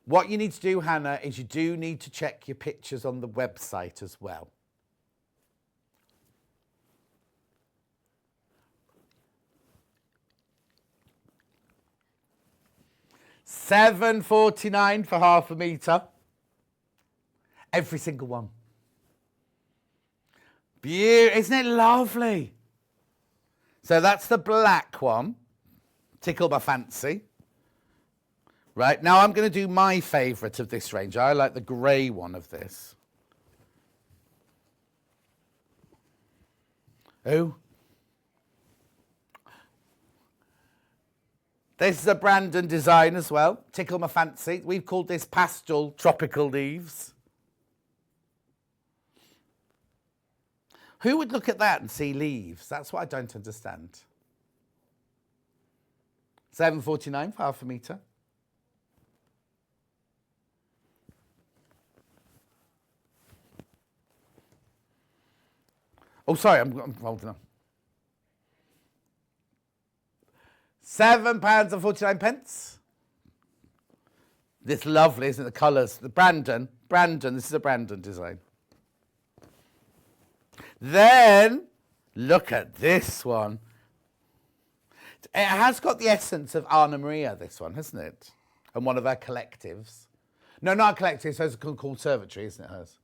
what you need to do, Hannah, is you do need to check your pictures on the website as well. $7.49 for half a metre. Every single one. Isn't it lovely? So that's the black one. Tickle My Fancy. Right, now I'm going to do my favourite of this range. I like the grey one of this. Oh. This is a Brandon design as well. Tickle My Fancy. We've called this Pastel Tropical Leaves. Who would look at that and see leaves? That's what I don't understand. 7.49 for half a metre. Oh, sorry, I'm holding on. £7.49. This lovely, isn't it? The colours. The Brandon, this is a Brandon design. Then, look at this one. It has got the essence of Anna Maria, this one, hasn't it? And one of her collectives. No, not a collective, so it's a conservatory, isn't it, hers?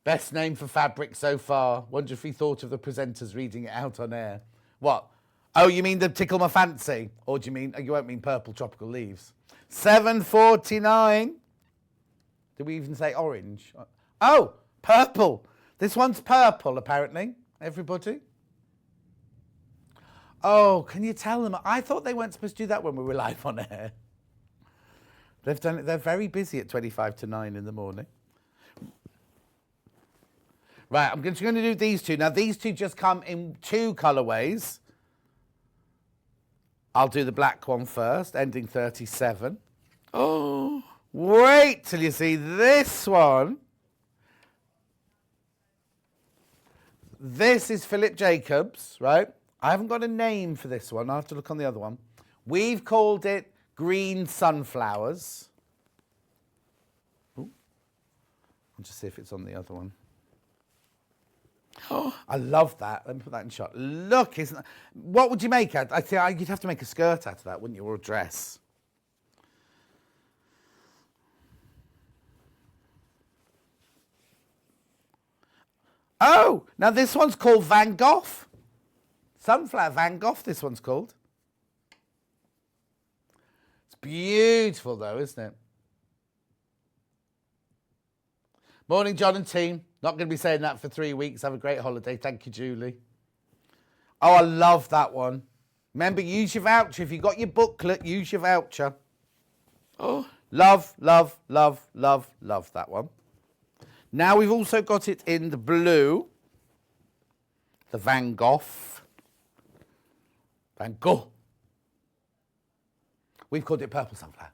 Best name for fabric so far. Wonder if he thought of the presenters reading it out on air. What? Oh, you mean the Tickle My Fancy? Or do you mean, you won't mean Purple Tropical Leaves? 7.49. Did we even say orange? Oh, purple. This one's purple, apparently. Everybody? Oh, can you tell them? I thought they weren't supposed to do that when we were live on air. They've done it. They're very busy at 25 to 9 in the morning. Right, I'm just going to do these two. Now, these two just come in two colourways. I'll do the black one first, ending 37. Oh, wait till you see this one. This is Philip Jacobs, right? I haven't got a name for this one. I'll have to look on the other one. We've called it Green Sunflowers. Ooh. I'll just see if it's on the other one. Oh, I love that. Let me put that in shot. Look, isn't that... What would you make out? I think you'd have to make a skirt out of that, wouldn't you, or a dress? Oh, now this one's called Van Gogh. Sunflower Van Gogh, this one's called. beautiful though, isn't it? Morning, John and team. Not going to be saying that for 3 weeks. Have a great holiday. Thank you, Julie. Oh, I love that one. Remember, use your voucher. If you got your booklet, use your voucher. Oh, love, love, love, love, love that one. Now we've also got it in the blue. The Van Gogh. Van Gogh. We've called it purple sunflower.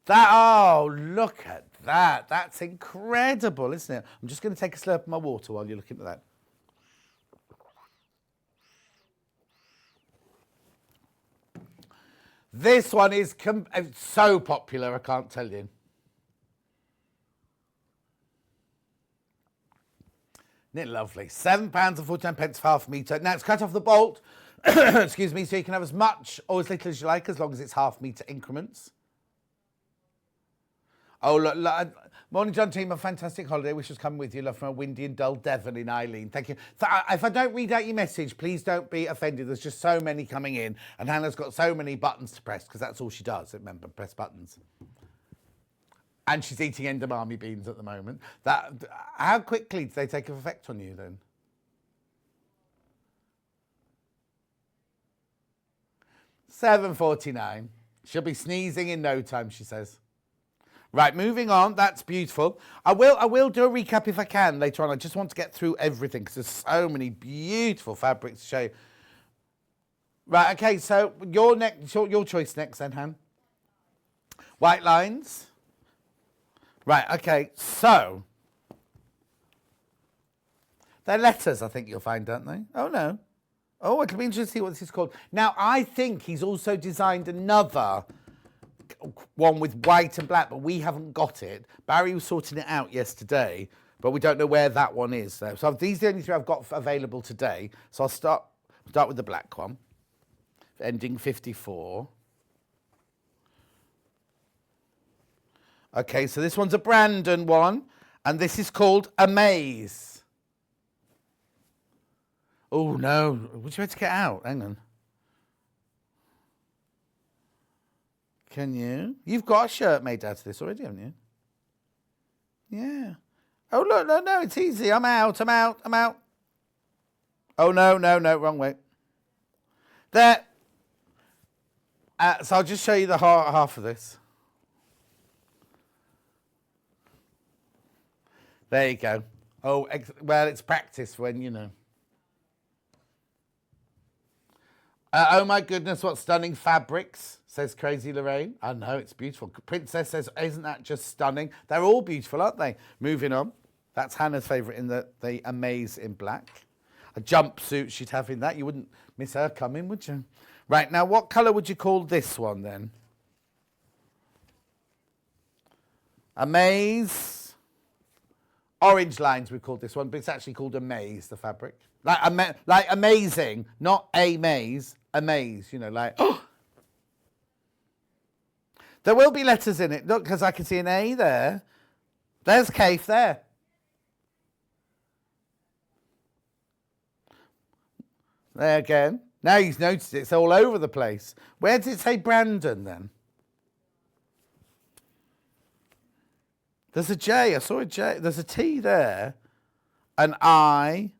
That, oh, look at that. That's incredible, isn't it? I'm just going to take a slurp of my water while you're looking at that. This one is so popular, I can't tell you. Isn't it lovely? £7.49 for half a metre. Now it's cut off the bolt, excuse me, so you can have as much or as little as you like, as long as it's half metre increments. Oh, look, morning, John team, a fantastic holiday. Wish was coming with you. Love from a windy and dull Devon in Eileen. Thank you. If I don't read out your message, please don't be offended. There's just so many coming in, and Hannah's got so many buttons to press, because that's all she does, remember, press buttons. And she's eating edamame beans at the moment. How quickly do they take effect on you, then? £7.49. She'll be sneezing in no time, she says. Right, moving on. That's beautiful. I will do a recap if I can later on. I just want to get through everything because there's so many beautiful fabrics to show you. Right, okay, so your choice next then, Han. White lines. Right, okay, so they're letters, I think you'll find, aren't they? Oh, no. Oh, it'll be interesting to see what this is called. Now, I think he's also designed another one with white and black, but we haven't got it. Barry was sorting it out yesterday, but we don't know where that one is. So these are the only three I've got available today. So I'll start with the black one, ending 54. Okay, so this one's a Brandon one, and this is called Amaze. Oh, no. Would you have to get out? Hang on. Can you? You've got a shirt made out of this already, haven't you? Yeah. Oh, look, no, it's easy. I'm out. Oh, no, wrong way. There. So I'll just show you the half of this. There you go. Oh, well, it's practice when, you know. Oh, my goodness, what stunning fabrics, says Crazy Lorraine. I know, it's beautiful. Princess says, isn't that just stunning? They're all beautiful, aren't they? Moving on. That's Hannah's favourite in the Amaze in black. A jumpsuit she'd have in that. You wouldn't miss her coming, would you? Right, now, what colour would you call this one, then? Amaze. Orange lines, we called this one, but it's actually called Amaze, the fabric. Like amazing, not a maze, amaze, you know, like, oh! There will be letters in it. Look, because I can see an A there. There's Kaffe there. There again. Now you've noticed it's all over the place. Where does it say Brandon, then? There's a J. I saw a J. There's a T there. An I.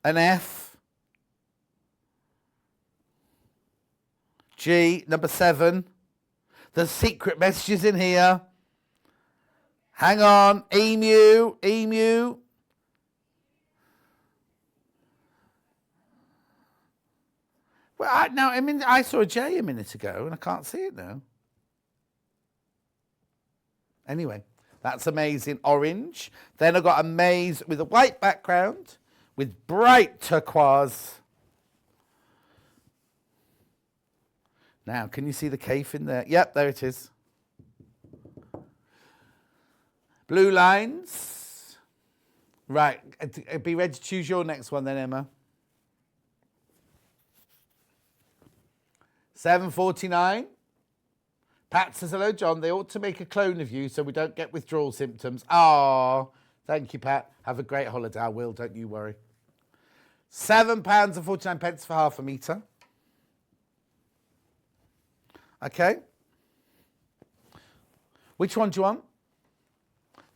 An F. G. Number 7. There's secret messages in here. Hang on. Emu. Well, I saw a J a minute ago and I can't see it now. Anyway, that's amazing. Orange. Then I've got a maze with a white background with bright turquoise. Now, can you see the Kaffe in there? Yep, there it is. Blue lines. Right, be ready to choose your next one then, Emma. $7.49. Pat says, hello, John. They ought to make a clone of you so we don't get withdrawal symptoms. Oh, thank you, Pat. Have a great holiday. I will, don't you worry. £7.49 for half a metre. Okay. Which one do you want?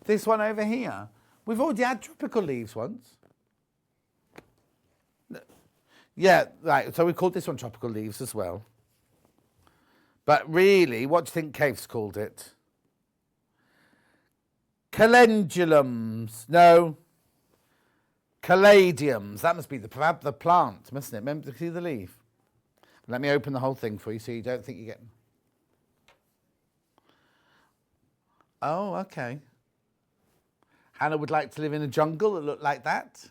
This one over here. We've already had tropical leaves once. Yeah, right. So we called this one tropical leaves as well. But really, what do you think Kate's called it? Calendulums. No. Caladiums. That must be the plant, mustn't it? Remember to see the leaf? Let me open the whole thing for you so you don't think you're getting... Oh, okay. Hannah would like to live in a jungle that looked like that.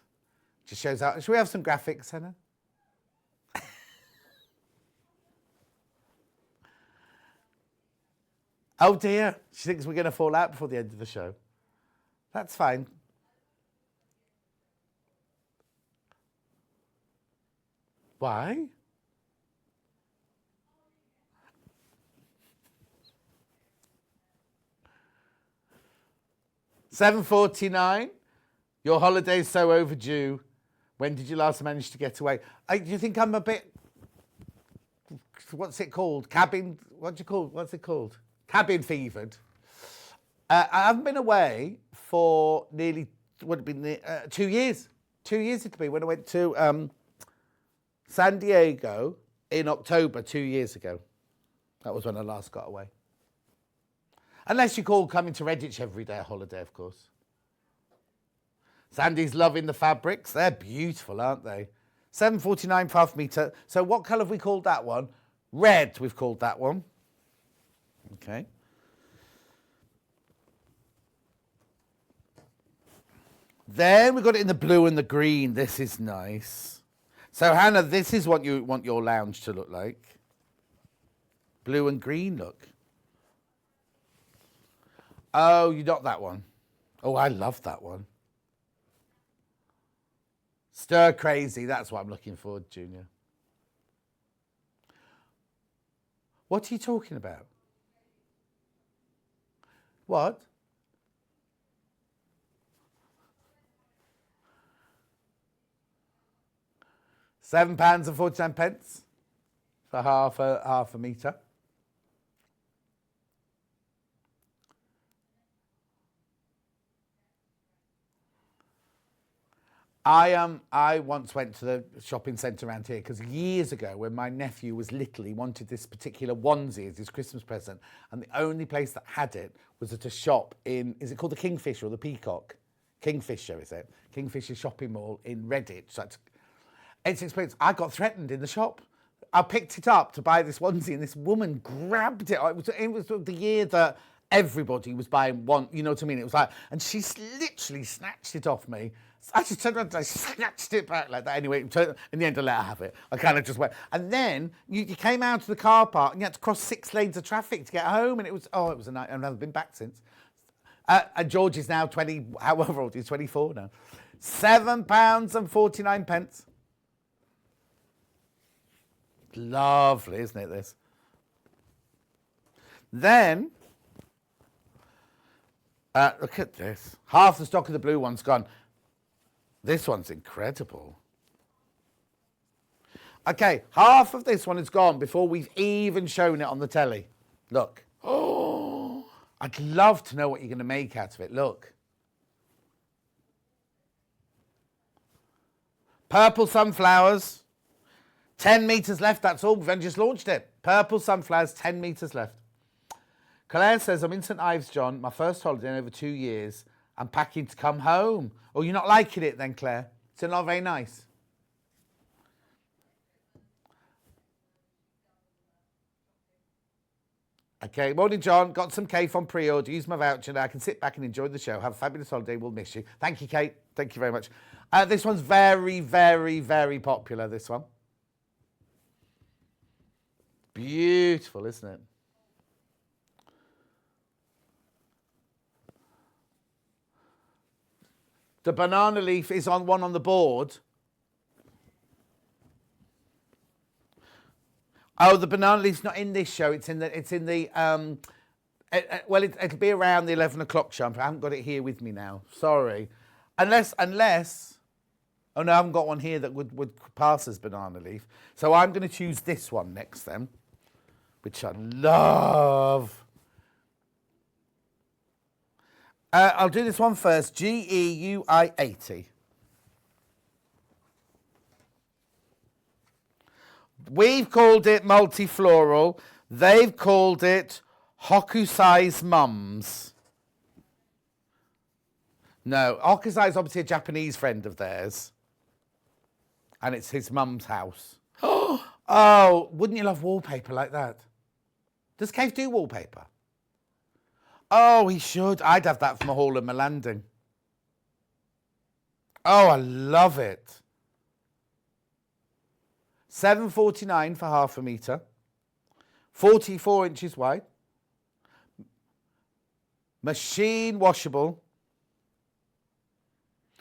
Just shows out. Should we have some graphics, Hannah? Oh dear, she thinks we're going to fall out before the end of the show. That's fine. Why? $7.49. Your holiday's so overdue. When did you last manage to get away? Do you think I'm a bit... What's it called? What's it called? Cabin fevered. I haven't been away for nearly, 2 years. 2 years it'll be when I went to San Diego in October 2 years ago. That was when I last got away. Unless you call coming to Redditch every day a holiday, of course. Sandy's loving the fabrics. They're beautiful, aren't they? $7.49 per half metre. So what colour have we called that one? Red, we've called that one. Okay. Then we've got it in the blue and the green. This is nice. So, Hannah, this is what you want your lounge to look like. Blue and green, look. Oh, you got that one. Oh, I love that one. Stir crazy. That's what I'm looking for, Junior. What are you talking about? What? £7.49 for half a metre. I once went to the shopping centre around here because years ago, when my nephew was little, he wanted this particular onesie as his Christmas present, and the only place that had it was at a shop in, is it called the Kingfisher or the Peacock? Kingfisher, is it? Kingfisher shopping mall in Redditch. That's, it's an experience. I got threatened in the shop. I picked it up to buy this onesie, and this woman grabbed it. It was the year that everybody was buying one, you know what I mean? It was like, and she literally snatched it off me. I just turned around and I snatched it back like that. Anyway, in the end, I let her have it. I kind of just went. And then you came out to the car park and you had to cross 6 lanes of traffic to get home. And it was a night. I've never been back since. And George is now 20, however old, he's 24 now. £7.49. Lovely, isn't it, this? Then, look at this. Half the stock of the blue one's gone. This one's incredible. Okay, half of this one is gone before we've even shown it on the telly. Look. Oh, I'd love to know what you're going to make out of it. Look. Purple sunflowers. 10 metres left, that's all. We've only just launched it. Purple sunflowers, 10 metres left. Claire says, I'm in St Ives, John. My first holiday in over 2 years. I'm packing to come home. Oh, you're not liking it then, Claire? It's not very nice. Okay, morning, John. Got some Kaffe on pre-order. Use my voucher now. I can sit back and enjoy the show. Have a fabulous holiday. We'll miss you. Thank you, Kate. Thank you very much. This one's very, very, very popular, this one. Beautiful, isn't it? The banana leaf is on one on the board. Oh, the banana leaf's not in this show. It's in the. Well, it'll be around the 11 o'clock show. I haven't got it here with me now. Sorry, unless. Oh no, I haven't got one here that would pass as banana leaf. So I'm going to choose this one next then, which I love. I'll do this one first. GEUI 80. We've called it multi-floral. They've called it Hokusai's Mums. No, Hokusai is obviously a Japanese friend of theirs. And it's his mum's house. Oh, wouldn't you love wallpaper like that? Does Cave do wallpaper? Oh, he should. I'd have that for my hall and my landing. Oh, I love it. $7.49 for half a metre. 44 inches wide. Machine washable.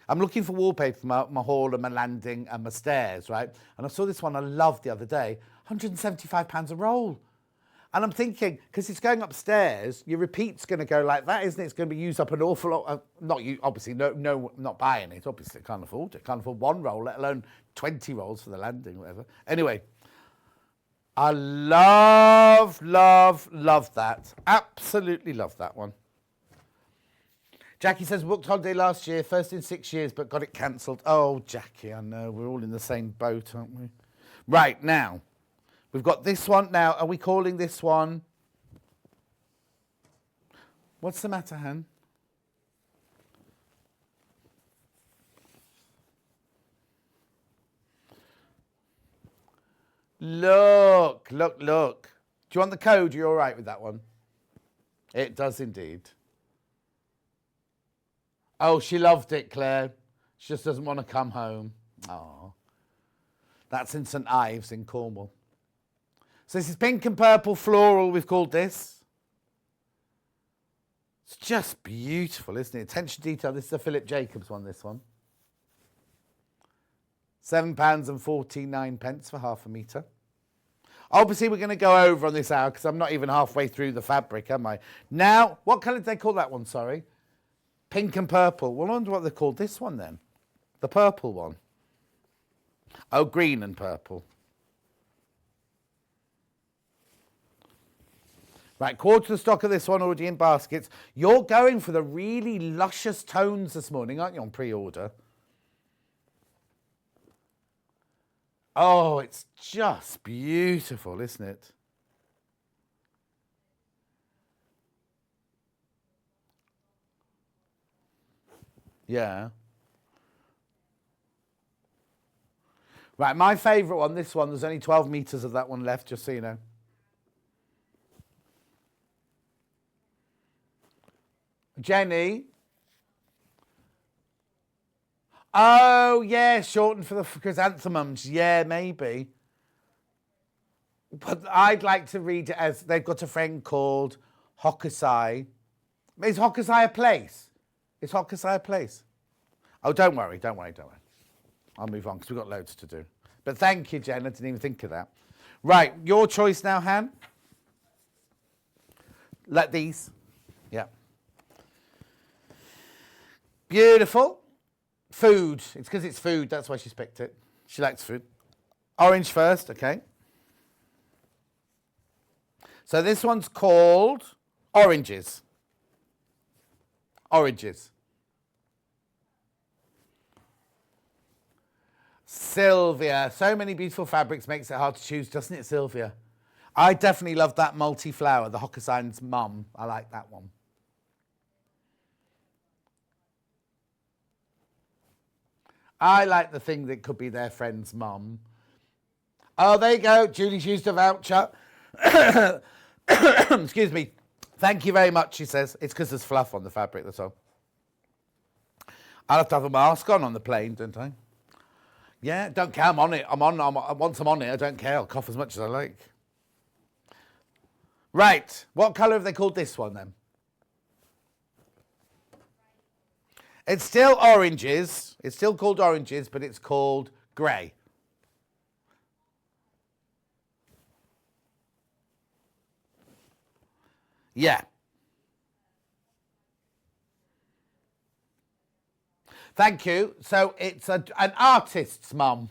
I'm looking for wallpaper for my hall and my landing and my stairs, right? And I saw this one I loved the other day. £175 a roll. And I'm thinking, because it's going upstairs, your repeat's going to go like that, isn't it? It's going to be used up an awful lot. Not you, obviously, no, not buying it. Obviously, can't afford it. Can't afford one roll, let alone 20 rolls for the landing, whatever. Anyway, I love that. Absolutely love that one. Jackie says, booked holiday last year, first in 6 years, but got it cancelled. Oh, Jackie, I know. We're all in the same boat, aren't we? Right, now. We've got this one now. Are we calling this one? What's the matter, Han? Look. Do you want the code? You're all right with that one? It does indeed. Oh, she loved it, Claire. She just doesn't want to come home. Oh, that's in St Ives in Cornwall. So this is pink and purple floral, we've called this. It's just beautiful, isn't it? Attention to detail. This is a Philip Jacobs one, this one. £7.49 for half a metre. Obviously, we're going to go over on this hour because I'm not even halfway through the fabric, am I? Now, what colour did they call that one, sorry? Pink and purple. Well, I wonder what they called this one then. The purple one. Oh, green and purple. Right, quarter the stock of this one already in baskets. You're going for the really luscious tones this morning, aren't you, on pre-order? Oh, it's just beautiful, isn't it? Yeah. Right, my favourite one, this one, there's only 12 metres of that one left, just so you know. Jenny. Oh, yeah, shortened for the chrysanthemums. Yeah, maybe. But I'd like to read it as they've got a friend called Hokusai. Is Hokusai a place? Is Hokusai a place? Oh, don't worry. I'll move on because we've got loads to do. But thank you, Jen. I didn't even think of that. Right, your choice now, Han. Let these. Yeah. Beautiful. Food. It's because it's food. That's why she's picked it. She likes food. Orange first, okay. So this one's called Oranges. Oranges. Sylvia. So many beautiful fabrics makes it hard to choose, doesn't it, Sylvia? I definitely love that multi-flower, the Hokusai's mum. I like that one. I like the thing that could be their friend's mum. Oh, there you go. Julie's used a voucher. Excuse me. Thank you very much, she says. It's because there's fluff on the fabric, that's all. I'll have to have a mask on the plane, don't I? Yeah, don't care. I'm on it. Once I'm on it, I don't care. I'll cough as much as I like. Right. What colour have they called this one, then? It's still oranges. It's still called oranges, but it's called grey. Yeah. Thank you. So it's an artist's mum.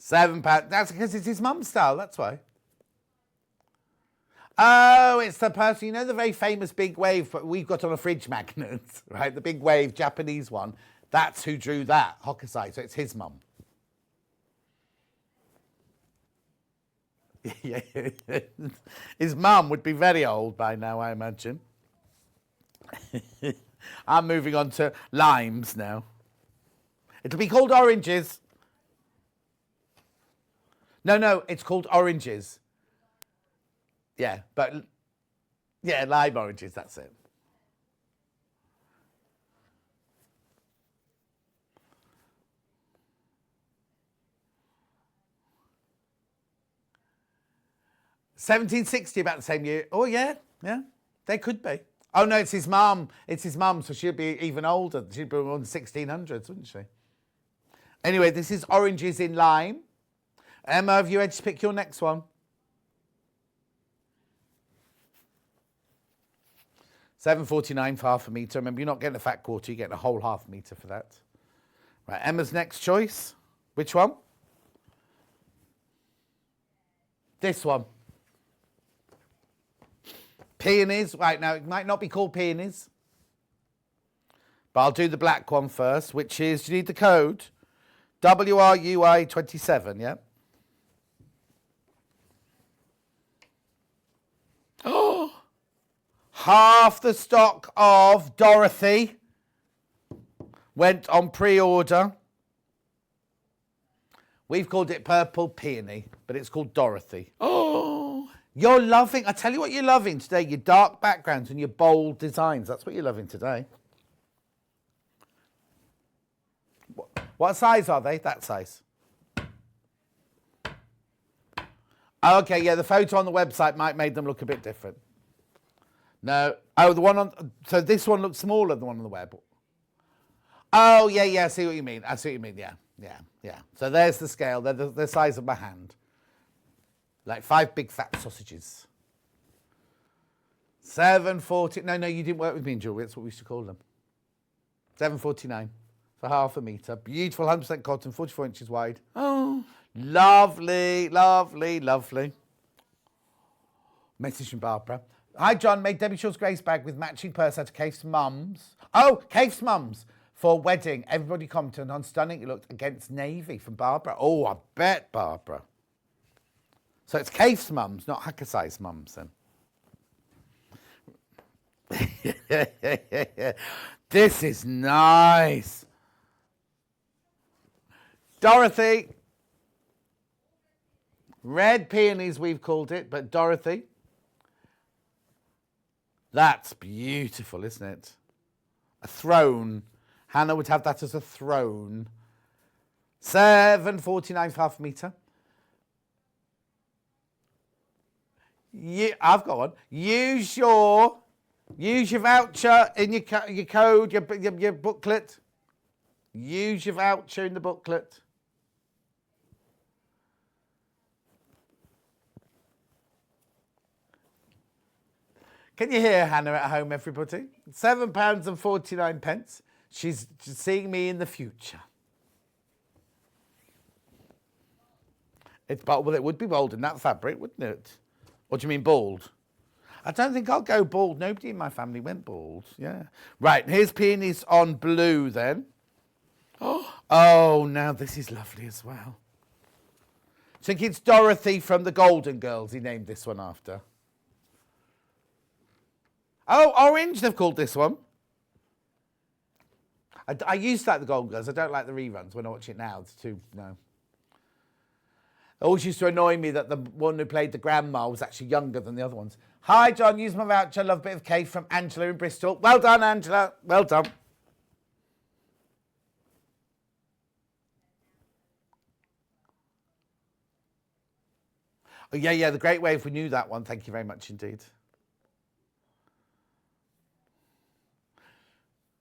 £7. That's because it's his mum's style, that's why. Oh, it's the person, you know the very famous big wave we've got on a fridge magnet, right? The big wave, Japanese one. That's who drew that, Hokusai, so it's his mum. His mum would be very old by now, I imagine. I'm moving on to limes now. It'll be called oranges. No, it's called oranges. Yeah, but yeah, lime oranges, that's it. $17.60, about the same year. Oh yeah, they could be. Oh no, it's his mum. It's his mum, so she'll be even older. She'd be around the 1600s, wouldn't she? Anyway, this is oranges in lime. Emma, have you had to pick your next one? $7.49 for half a metre. Remember, you're not getting a fat quarter, you're getting a whole half metre for that. Right, Emma's next choice. Which one? This one. Peonies. Right, now it might not be called peonies, but I'll do the black one first, which is, do you need the code? WRUI27, yeah? Oh! Half the stock of Dorothy went on pre-order. We've called it Purple Peony, but it's called Dorothy. Oh, you're loving, I tell you what you're loving today, your dark backgrounds and your bold designs. That's what you're loving today. What size are they? That size. Okay, yeah, the photo on the website might make them look a bit different. No. Oh, the one on... So this one looks smaller than the one on the web. Oh, yeah, I see what you mean. Yeah. So there's the scale. They're the size of my hand. Like 5 big fat sausages. $7.40... No, you didn't work with me in jewellery. That's what we used to call them. $7.49 for half a metre. Beautiful 100% cotton, 44 inches wide. Oh, lovely. Message from Barbara. Hi, John. Made Debbie Shaw's Grace bag with matching purse out of Kaif's mum's. Oh, Kaif's mum's for wedding. Everybody commented on stunning it looked against navy from Barbara. Oh, I bet, Barbara. So it's Kaif's mum's, not Hakusai's mum's then. This is nice. Dorothy. Red peonies, we've called it, but Dorothy. That's beautiful, isn't it? A throne. Hannah would have that as a throne. $7.49 for half a metre. Yeah, I've got one. Use your voucher in your code, your booklet. Use your voucher in the booklet. Can you hear Hannah at home, everybody? £7.49. She's seeing me in the future. Well, it would be bold in that fabric, wouldn't it? What do you mean bald? I don't think I'll go bald. Nobody in my family went bald. Yeah. Right, here's peonies on blue then. Oh, now this is lovely as well. I think it's Dorothy from the Golden Girls he named this one after. Oh, orange, they've called this one. I used to like the Golden Girls. I don't like the reruns when I watch it now. It's too, no. It always used to annoy me that the one who played the grandma was actually younger than the other ones. Hi, John, use my voucher. Love a bit of cake from Angela in Bristol. Well done, Angela. Well done. Oh, yeah, the Great Wave. We knew that one. Thank you very much indeed.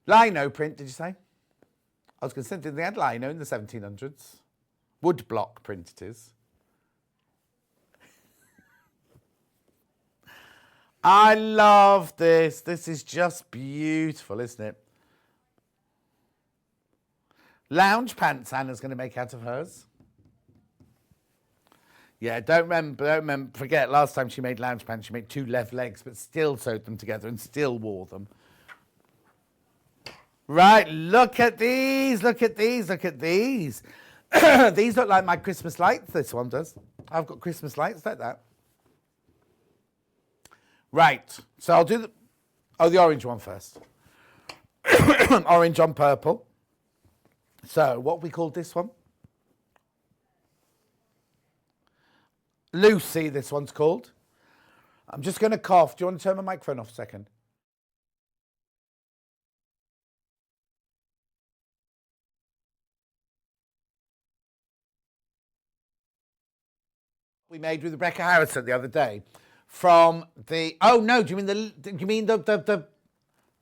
Lino print, did you say? I was going to say, did they had lino in the 1700s? Wood block print it is. I love this. This is just beautiful, isn't it? Lounge pants Anna's going to make out of hers. Yeah, don't remember. Forget last time she made lounge pants, she made 2 left legs, but still sewed them together and still wore them. Right, look at these, look at these, look at these. These look like my Christmas lights, this one does. I've got Christmas lights like that. Right, so I'll do the orange one first. Orange on purple. So, what we called this one? Lucy, this one's called. I'm just going to cough. Do you want to turn my microphone off a second? We made with Rebecca Harrison the other day from the... Oh, no, do you mean the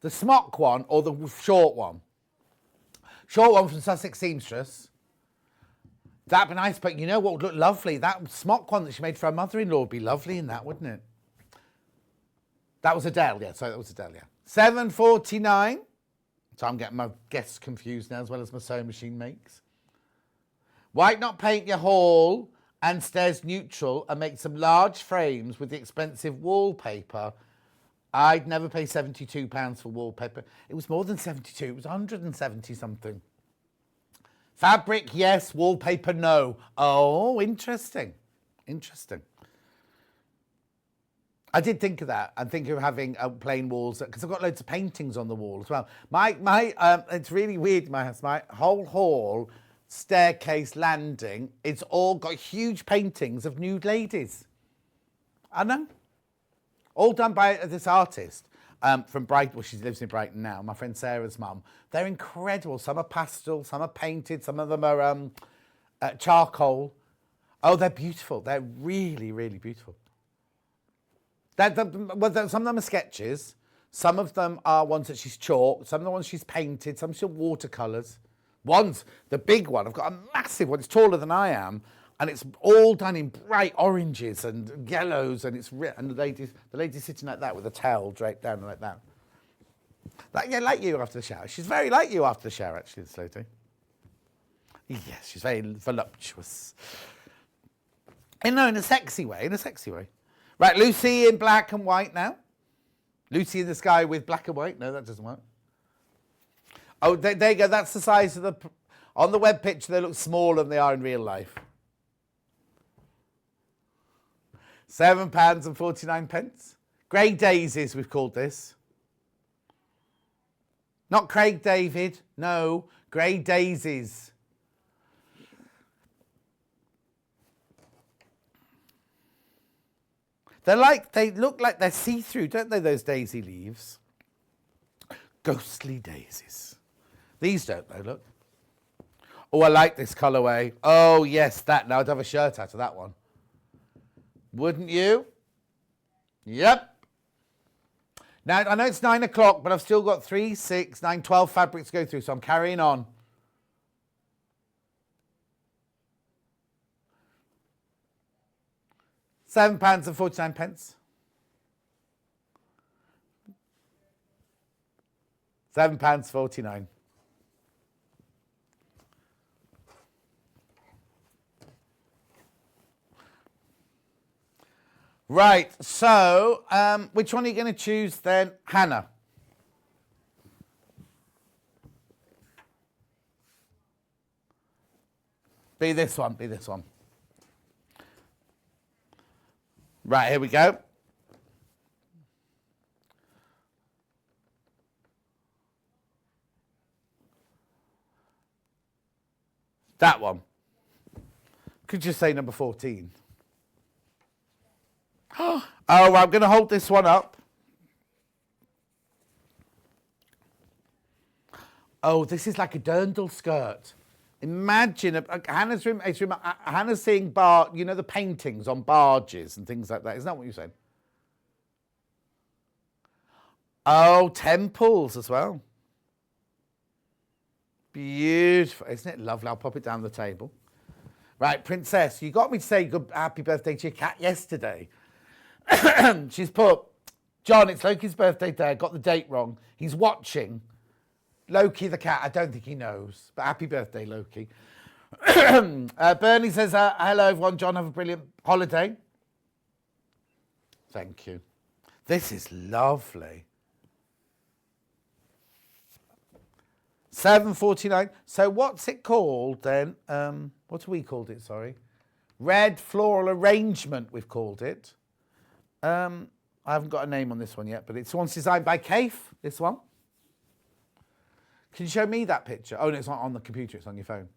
smock one or the short one? Short one from Sussex Seamstress. That'd be nice, but you know what would look lovely? That smock one that she made for her mother-in-law would be lovely in that, wouldn't it? That was Adele, yeah. Sorry, that was Adele, yeah. £7.49. So I'm getting my guests confused now as well as my sewing machine makes. Why not paint your hall and stairs neutral and make some large frames with the expensive wallpaper? I'd never pay £72 for wallpaper. It was more than 72, it was 170 something. Fabric, yes. Wallpaper, no. Oh, interesting. Interesting. I did think of that. I'm thinking of having plain walls because I've got loads of paintings on the wall as well. It's really weird. My house, my whole hall, staircase, landing, it's all got huge paintings of nude ladies. I know. All done by this artist. From Brighton, well, she lives in Brighton now, my friend Sarah's mum. They're incredible. Some are pastel, some are painted, some of them are charcoal. Oh, they're beautiful. They're really, really beautiful. Some of them are sketches. Some of them are ones that she's chalked. Some of the ones she's painted. Some she's watercolours. One's the big one. I've got a massive one. It's taller than I am. And it's all done in bright oranges and yellows, and and the lady's sitting like that with a towel draped down like that. Like you after the shower. She's very like you after the shower, actually, this lady. Yes, she's very voluptuous. And no, in a sexy way, Right, Lucy in black and white now. Lucy in the sky with black and white. No, that doesn't work. Oh, there you go. That's the size of the... On the web picture, they look smaller than they are in real life. £7.49. Grey Daisies, we've called this. Not Craig David, no, Grey Daisies. They look like they're see-through, don't they, those daisy leaves? Ghostly daisies. These don't, though, look. Oh, I like this colourway. Oh, yes, that. Now I'd have a shirt out of that one. Wouldn't you? Yep. Now, I know it's 9 o'clock, but I've still got 3, 6, 9, 12 fabrics to go through, so I'm carrying on. £7.49. £7.49. Right, so which one are you going to choose then? Hannah. Be this one, be this one. Right, here we go. That one. Could just say number 14. Oh, I'm going to hold this one up. Oh, this is like a dirndl skirt. Imagine, Hannah's seeing the paintings on barges and things like that. Isn't that what you're saying? Oh, temples as well. Beautiful. Isn't it lovely? I'll pop it down the table. Right, Princess, you got me to say happy birthday to your cat yesterday. She's put, John, it's Loki's birthday today. Got the date wrong. He's watching. Loki the cat, I don't think he knows. But happy birthday, Loki. Bernie says, hello everyone, John, have a brilliant holiday. Thank you. This is lovely. $7.49. So what's it called then? What have we called it, sorry? Red Floral Arrangement, we've called it. I haven't got a name on this one yet, but it's one's designed by Kaffe, this one. Can you show me that picture? Oh, no, it's not on the computer, it's on your phone.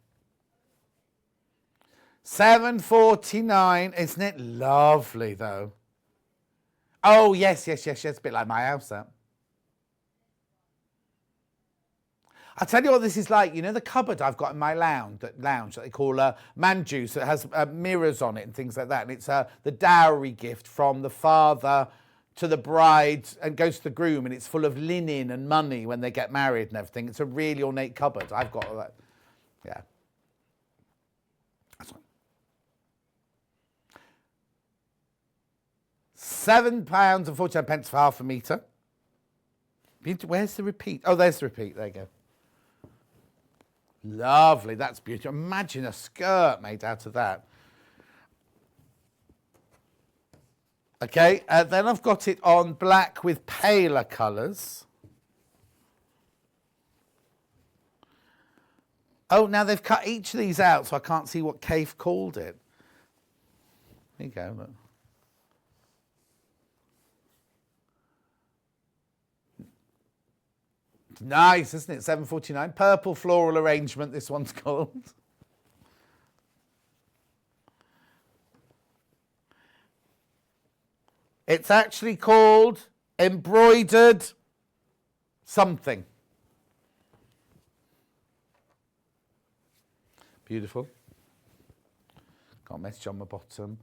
$7.49. Isn't it lovely, though? Oh, yes. A bit like my house, that. I'll tell you what this is like. You know the cupboard I've got in my lounge that they call man juice. It has mirrors on it and things like that. And it's the dowry gift from the father to the bride and goes to the groom. And it's full of linen and money when they get married and everything. It's a really ornate cupboard. I've got all that. Yeah. That's one. £7.49 for half a metre. Where's the repeat? Oh, there's the repeat. There you go. Lovely, that's beautiful. Imagine a skirt made out of that. Okay, then I've got it on black with paler colours. Oh, now they've cut each of these out, so I can't see what Kaffe called it. There you go, look. Nice, isn't it? $7.49. Purple floral arrangement, this one's called. It's actually called embroidered something. Beautiful. Got a message on my bottom.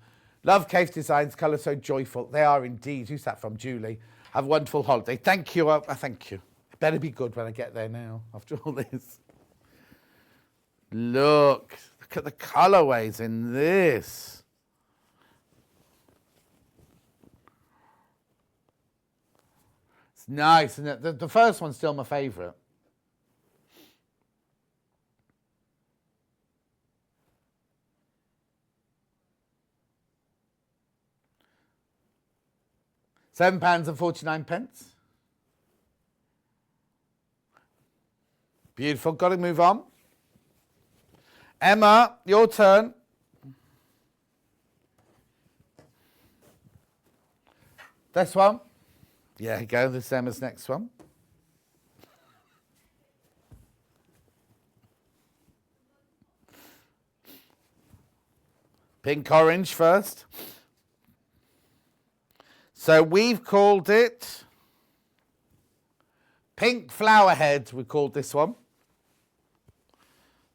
Love Kaffe designs, colour so joyful. They are indeed. Who's that from? Julie. Have a wonderful holiday. Thank you. Thank you. Better be good when I get there now, after all this. Look at the colourways in this. It's nice, isn't it? The first one's still my favourite. £7.49. Beautiful. Got to move on. Emma, your turn. This one. Yeah, you go. This is Emma's next one. Pink orange first. So we've called it Pink Flower Head, we called this one.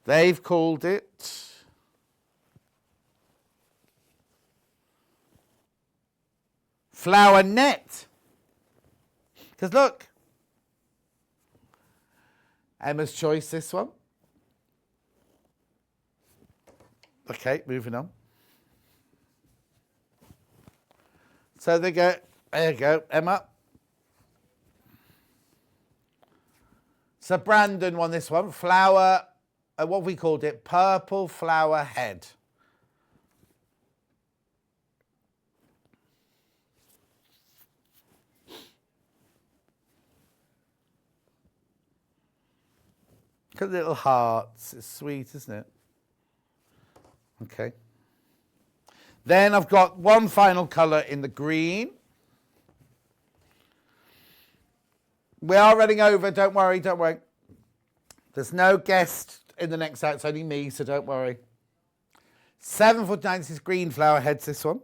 They've called it Flower Net. Because look, Emma's choice, this one. Okay, moving on. So they go, there you go, Emma. So Brandon won this one. Flower, what have we called it? Purple Flower Head. Look at the little hearts. It's sweet, isn't it? Okay. Then I've got one final colour in the green. We are running over, don't worry, don't worry. There's no guest in the next hour, it's only me, so don't worry. £7.49, this is green flower heads, this one.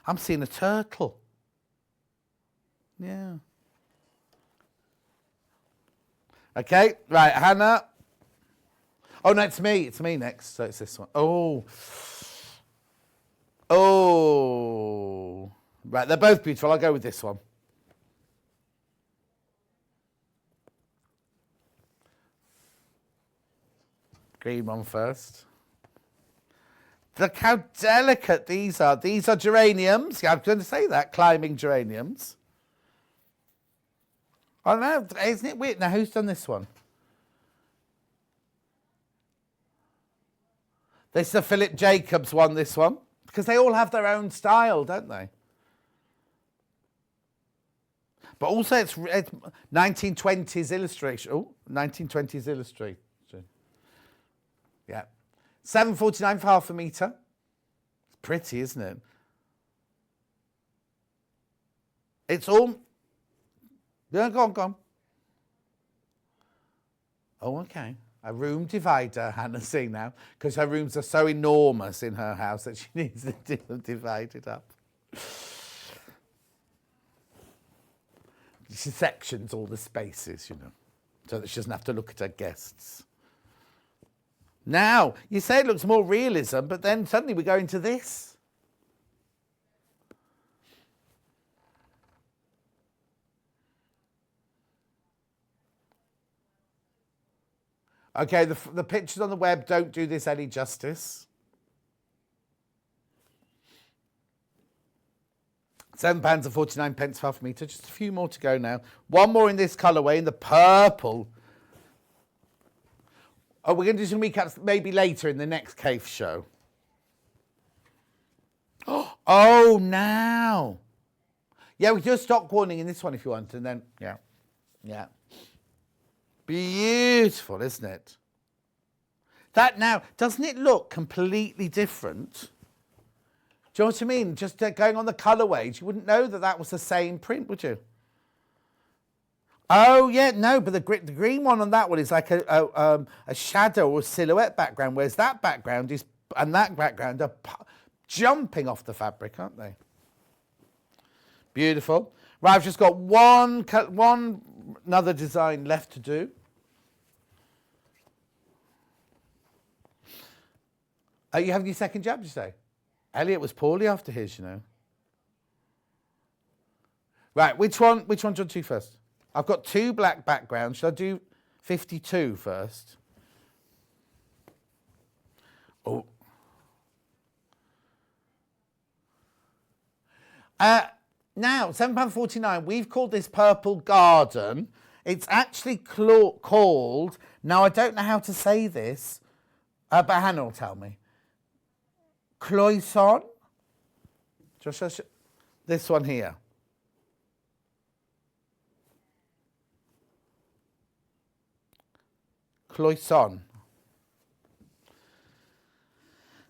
I'm seeing a turtle. Yeah. Okay, right, Hannah. Oh, no, it's me next, so it's this one. Oh. Oh. Right, they're both beautiful. I'll go with this one. Green one first. Look how delicate these are. These are geraniums. Yeah, I'm going to say that, climbing geraniums. Oh, no, isn't it weird? Now, who's done this one? This is a Philip Jacobs one, this one. Because they all have their own style, don't they? But also it's 1920s illustration. Oh, 1920s illustration. Yeah. $7.49 for half a metre. It's pretty, isn't it? It's all... Yeah, go on. Oh, okay. A room divider, Hannah's seeing now, because her rooms are so enormous in her house that she needs to divide it up. She sections all the spaces, you know, so that she doesn't have to look at her guests. Now, you say it looks more realism, but then suddenly we go into this. Okay, the pictures on the web don't do this any justice. £7.49 for half a metre. Just a few more to go now. One more in this colourway, in the purple. Oh, we're going to do some recaps maybe later in the next cave show. Oh, now. Yeah, we do a stock warning in this one if you want. And then, yeah. Beautiful, isn't it? That now, doesn't it look completely different? Do you know what I mean? Just going on the colourways, you wouldn't know that was the same print, would you? Oh, yeah, no, but the green one on that one is like a shadow or silhouette background, whereas that background and that background are jumping off the fabric, aren't they? Beautiful. Right, I've just got another design left to do. Are you having your second jab, did you say? Elliot was poorly after his, you know. Right, which one do you want to do first? I've got 2 black backgrounds. Should I do 52 first? Oh. Now, £7.49, we've called this Purple Garden. It's actually called, now I don't know how to say this, but Hannah will tell me. Cloisonne. This one here. Cloisonne.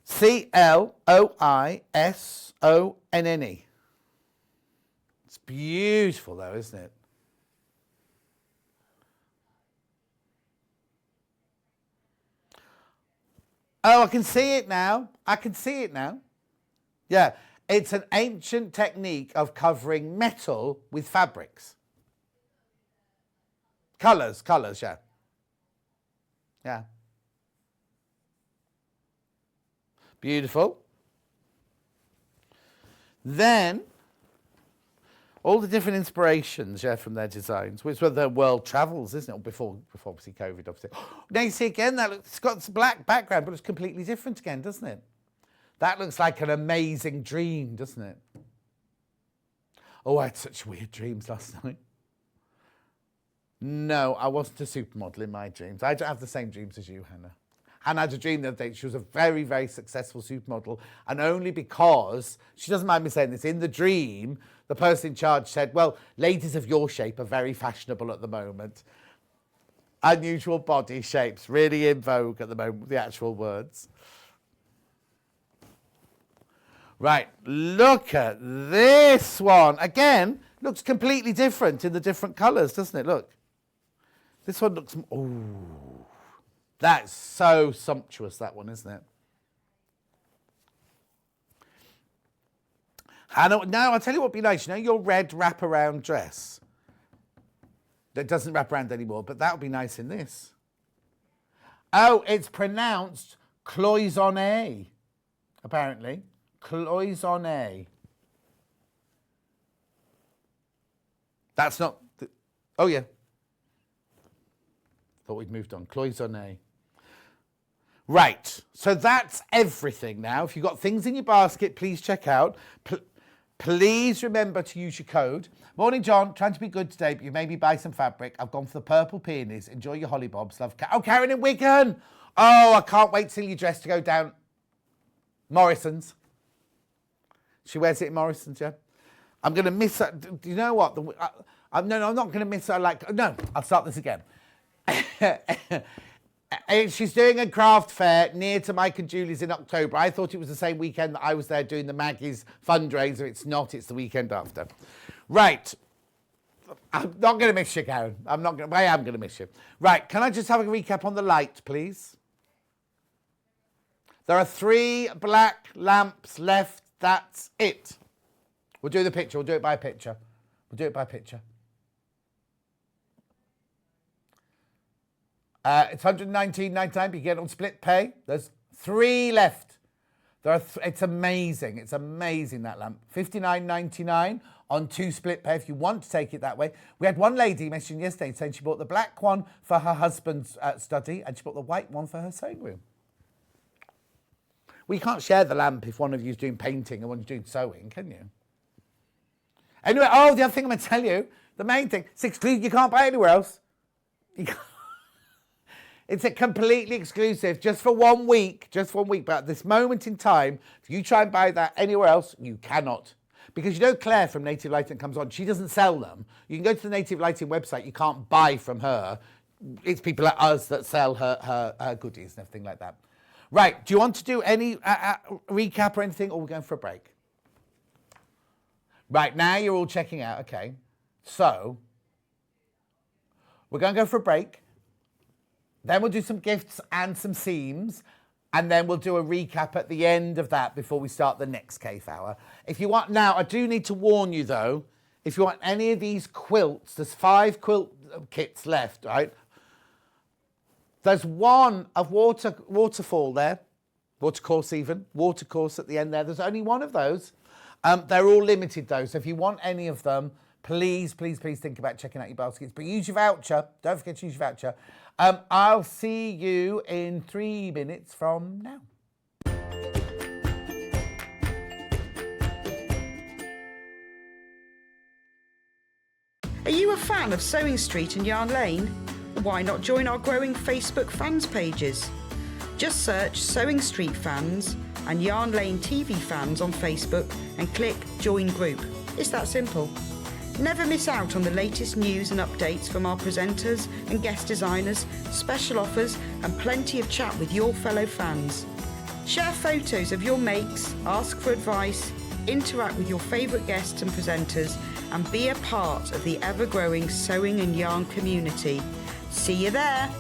Cloisonne. It's beautiful though, isn't it? Oh, I can see it now. Yeah, it's an ancient technique of covering metal with fabrics. Colours, yeah. Yeah. Beautiful. Then, all the different inspirations, from their designs, which were their world travels, isn't it? Before obviously COVID, obviously. Now you see again, it's got this black background, but it's completely different again, doesn't it? That looks like an amazing dream, doesn't it? Oh, I had such weird dreams last night. No, I wasn't a supermodel in my dreams. I don't have the same dreams as you, Hannah. Hannah had a dream the other day. She was a very, very successful supermodel, and only because, she doesn't mind me saying this, in the dream, the person in charge said, well, ladies of your shape are very fashionable at the moment. Unusual body shapes, really in vogue at the moment, the actual words. Right, look at this one. Again, looks completely different in the different colours, doesn't it? Look. This one looks... Ooh. That's so sumptuous, that one, isn't it? Hannah, now I'll tell you what would be nice. You know your red wraparound dress? That doesn't wrap around anymore, but that would be nice in this. Oh, it's pronounced cloisonne, apparently. Cloisonne. That's not... Oh, yeah. Thought we'd moved on. Cloisonne. Right. So that's everything now. If you've got things in your basket, please check out. Please remember to use your code. Morning, John. Trying to be good today, but you made me buy some fabric. I've gone for the purple peonies. Enjoy your hollybobs. Love, Karen in Wigan. Oh, I can't wait till you're dressed to go down. Morrison's. She wears it in Morrison's, yeah. I'm going to miss her. Do you know what? No, I'm not going to miss her. No, I'll start this again. She's doing a craft fair near to Mike and Julie's in October. I thought it was the same weekend that I was there doing the Maggie's fundraiser. It's not. It's the weekend after. Right. I'm not going to miss you, Karen. I am going to miss you. Right. Can I just have a recap on the light, please? There are 3 black lamps left. That's it. We'll do the picture. We'll do it by picture. It's $119.99, but you get it on split pay. There's 3 left. It's amazing. It's amazing, that lamp. $59.99 on 2 split pay if you want to take it that way. We had one lady mentioned yesterday saying she bought the black one for her husband's study and she bought the white one for her sewing room. We can't share the lamp if one of you is doing painting and one is doing sewing, can you? Anyway, the other thing I'm going to tell you, the main thing, it's exclusive. You can't buy it anywhere else. It's a completely exclusive, just for 1 week, But at this moment in time, if you try and buy that anywhere else, you cannot. Because you know Claire from Native Lighting comes on, she doesn't sell them. You can go to the Native Lighting website, you can't buy from her. It's people like us that sell her goodies and everything like that. Right, do you want to do any recap or anything, or we're going for a break? Right, now you're all checking out, okay. So, we're going to go for a break. Then we'll do some gifts and some seams. And then we'll do a recap at the end of that before we start the next Kaffe Hour. If you want, now, I do need to warn you, though, if you want any of these quilts, there's 5 quilt kits left, right? There's one of waterfall there, watercourse even, watercourse at the end there. There's only one of those. They're all limited, though, so if you want any of them, please, please, please think about checking out your baskets. But use your voucher. Don't forget to use your voucher. I'll see you in 3 minutes from now. Are you a fan of Sewing Street and Yarn Lane? Why not join our growing Facebook fans pages? Just search Sewing Street Fans and Yarn Lane TV Fans on Facebook and click Join Group. It's that simple. Never miss out on the latest news and updates from our presenters and guest designers, special offers and plenty of chat with your fellow fans. Share photos of your makes, ask for advice, interact with your favourite guests and presenters and be a part of the ever-growing sewing and yarn community. See you there!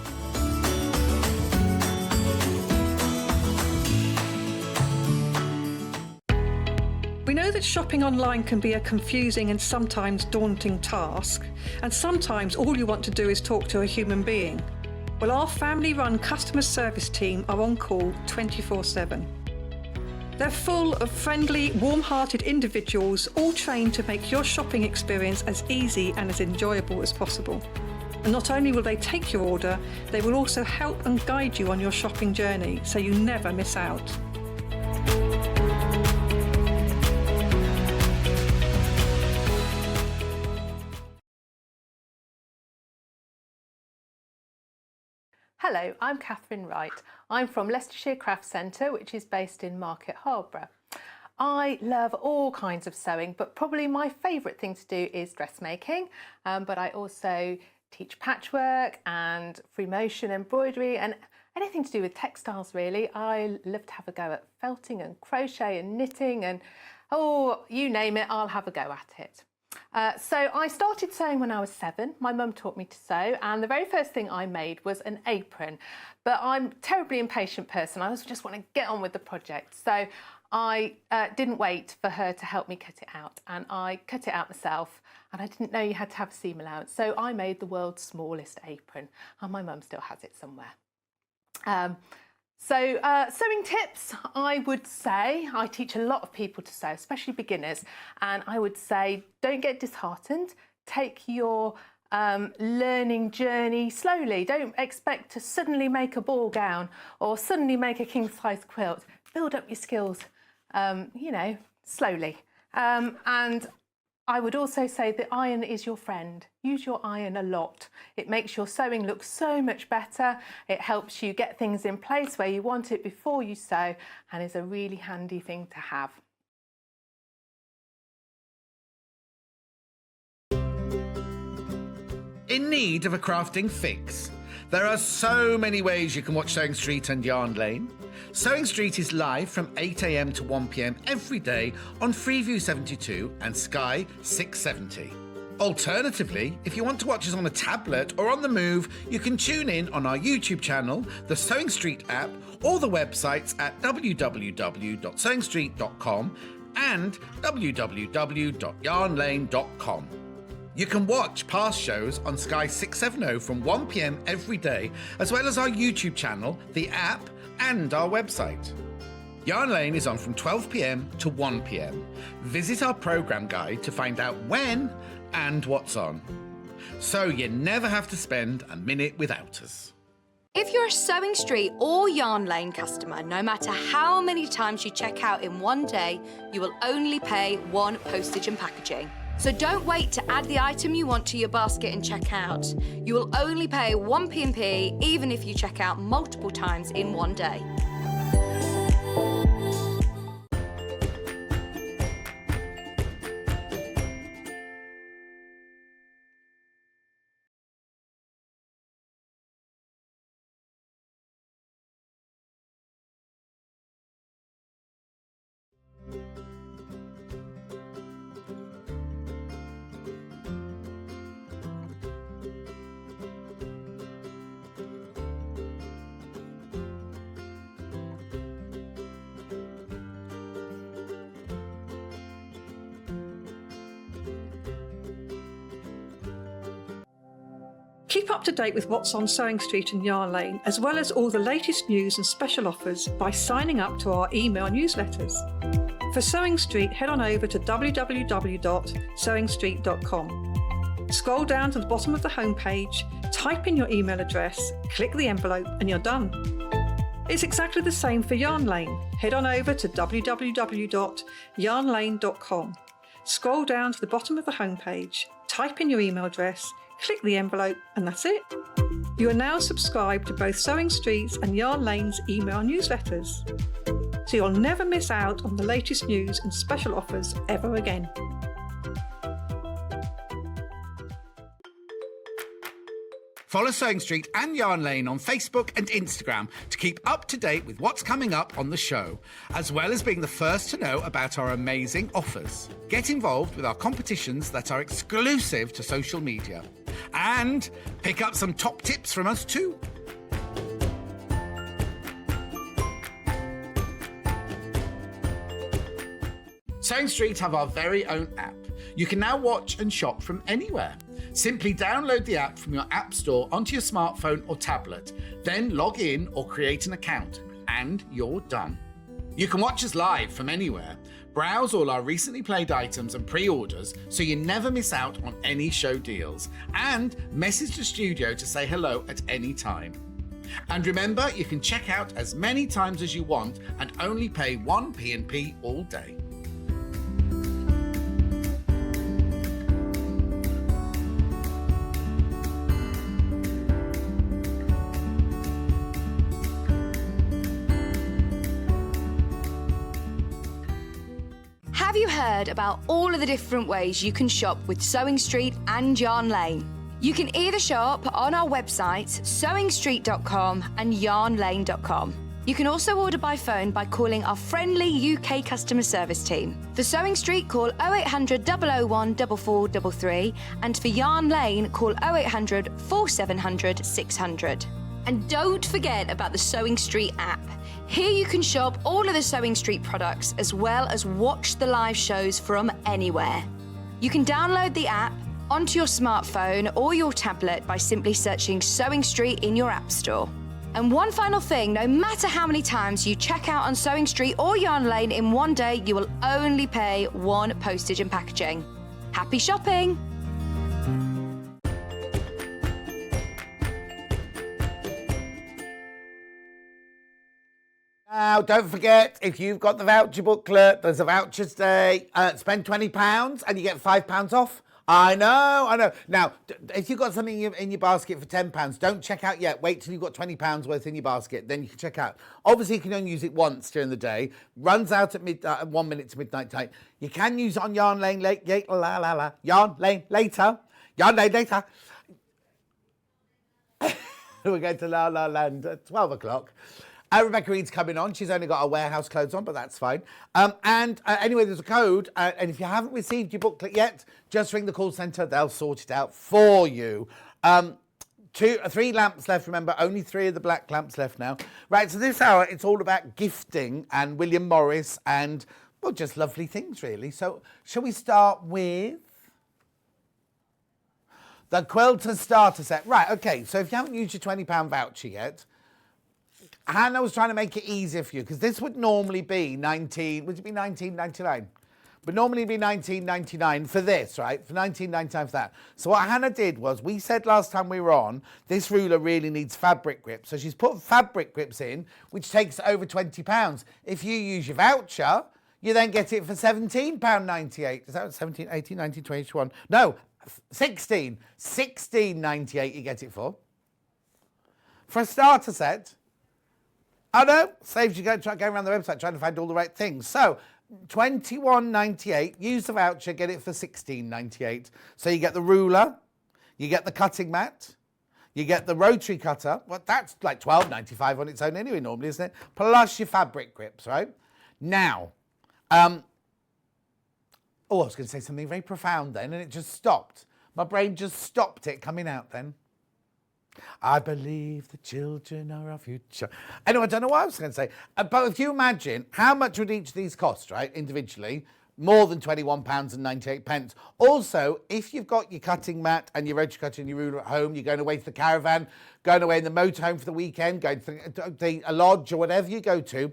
We know that shopping online can be a confusing and sometimes daunting task, and sometimes all you want to do is talk to a human being. Well, our family-run customer service team are on call 24/7. They're full of friendly, warm-hearted individuals, all trained to make your shopping experience as easy and as enjoyable as possible. And not only will they take your order, they will also help and guide you on your shopping journey, so you never miss out. Hello, I'm Catherine Wright. I'm from Leicestershire Craft Centre, which is based in Market Harborough. I love all kinds of sewing, but probably my favourite thing to do is dressmaking. But I also teach patchwork and free motion embroidery and anything to do with textiles, really. I love to have a go at felting and crochet and knitting and, oh, you name it, I'll have a go at it. So I started sewing when I was 7. My mum taught me to sew, and the very first thing I made was an apron. But I'm a terribly impatient person. I also just want to get on with the project. So I didn't wait for her to help me cut it out, and I cut it out myself, and I didn't know you had to have a seam allowance. So I made the world's smallest apron, and my mum still has it somewhere. Sewing tips, I would say, I teach a lot of people to sew, especially beginners, and I would say don't get disheartened, take your learning journey slowly. Don't expect to suddenly make a ball gown or suddenly make a king-size quilt. Build up your skills, slowly. And I would also say the iron is your friend. Use your iron a lot. It makes your sewing look so much better. It helps you get things in place where you want it before you sew, and is a really handy thing to have. In need of a crafting fix? There are so many ways you can watch Sewing Street and Yarn Lane. Sewing Street is live from 8 a.m. to 1 p.m. every day on Freeview 72 and Sky 670. Alternatively, if you want to watch us on a tablet or on the move, you can tune in on our YouTube channel, the Sewing Street app, or the websites at www.sewingstreet.com and www.yarnlane.com. You can watch past shows on Sky 670 from 1 p.m. every day, as well as our YouTube channel, the app, and our website. Yarn Lane is on from 12 p.m. to 1 p.m. Visit our programme guide to find out when and what's on, so you never have to spend a minute without us. If you're a Sewing Street or Yarn Lane customer, no matter how many times you check out in one day, you will only pay one postage and packaging. So don't wait to add the item you want to your basket and check out. You will only pay one P&P even if you check out multiple times in one day. Keep up to date with what's on Sewing Street and Yarn Lane, as well as all the latest news and special offers by signing up to our email newsletters. For Sewing Street, head on over to www.sewingstreet.com. Scroll down to the bottom of the homepage, type in your email address, click the envelope, and you're done. It's exactly the same for Yarn Lane. Head on over to www.yarnlane.com. Scroll down to the bottom of the homepage, type in your email address, click the envelope, and that's it. You are now subscribed to both Sewing Street's and Yarn Lane's email newsletters, so you'll never miss out on the latest news and special offers ever again. Follow Sewing Street and Yarn Lane on Facebook and Instagram to keep up to date with what's coming up on the show, as well as being the first to know about our amazing offers. Get involved with our competitions that are exclusive to social media. And pick up some top tips from us too. Sewing Street have our very own app. You can now watch and shop from anywhere. Simply download the app from your app store onto your smartphone or tablet, then log in or create an account, and you're done. You can watch us live from anywhere, browse all our recently played items and pre-orders so you never miss out on any show deals, and message the studio to say hello at any time. And remember, you can check out as many times as you want and only pay one P&P all day. Have you heard about all of the different ways you can shop with Sewing Street and Yarn Lane? You can either shop on our websites, sewingstreet.com and yarnlane.com. You can also order by phone by calling our friendly UK customer service team. For Sewing Street, call 0800 001 4433, and for Yarn Lane, call 0800 4700 600. And don't forget about the Sewing Street app. Here you can shop all of the Sewing Street products as well as watch the live shows from anywhere. You can download the app onto your smartphone or your tablet by simply searching Sewing Street in your app store. And one final thing, no matter how many times you check out on Sewing Street or Yarn Lane in one day, you will only pay one postage and packaging. Happy shopping! Now, don't forget, if you've got the voucher booklet, there's a voucher today. Spend £20 and you get £5 off. I know. Now, if you've got something in your basket for £10, don't check out yet. Wait till you've got £20 worth in your basket, then you can check out. Obviously, you can only use it once during the day. Runs out at 1 minute to midnight time. You can use it on Yarn Lane Yarn Lane later. Yarn Lane later. We're going to La La Land at 12 o'clock. Rebecca Reed's coming on. She's only got her warehouse clothes on, but that's fine. Anyway, there's a code. And if you haven't received your booklet yet, just ring the call centre. They'll sort it out for you. 3 lamps left, remember. Only 3 of the black lamps left now. Right, so this hour, it's all about gifting and William Morris and, well, just lovely things, really. So shall we start with the quilter starter set? Right, OK, so if you haven't used your £20 voucher yet, Hannah was trying to make it easier for you because this would normally be £19.99? But normally be £19.99 for this, right? For £19.99 for that. So what Hannah did was, we said last time we were on, this ruler really needs fabric grips. So she's put fabric grips in, which takes over £20. If you use your voucher, you then get it for £17.98. Is that 17, 18, 19, 20, 21? No, 16. £16.98 you get it for. For a starter set. I know, saves you going around the website trying to find all the right things. So, $21.98, use the voucher, get it for $16.98. So you get the ruler, you get the cutting mat, you get the rotary cutter. Well, that's like $12.95 on its own anyway, normally, isn't it? Plus your fabric grips, right? Now, I was going to say something very profound then, and it just stopped. My brain just stopped it coming out then. I believe the children are our future. Anyway, I don't know what I was going to say. But if you imagine, how much would each of these cost, right, individually? More than £21.98. Also, if you've got your cutting mat and your rotary cutter and your ruler at home, you're going away to the caravan, going away in the motorhome for the weekend, going to a lodge or whatever you go to,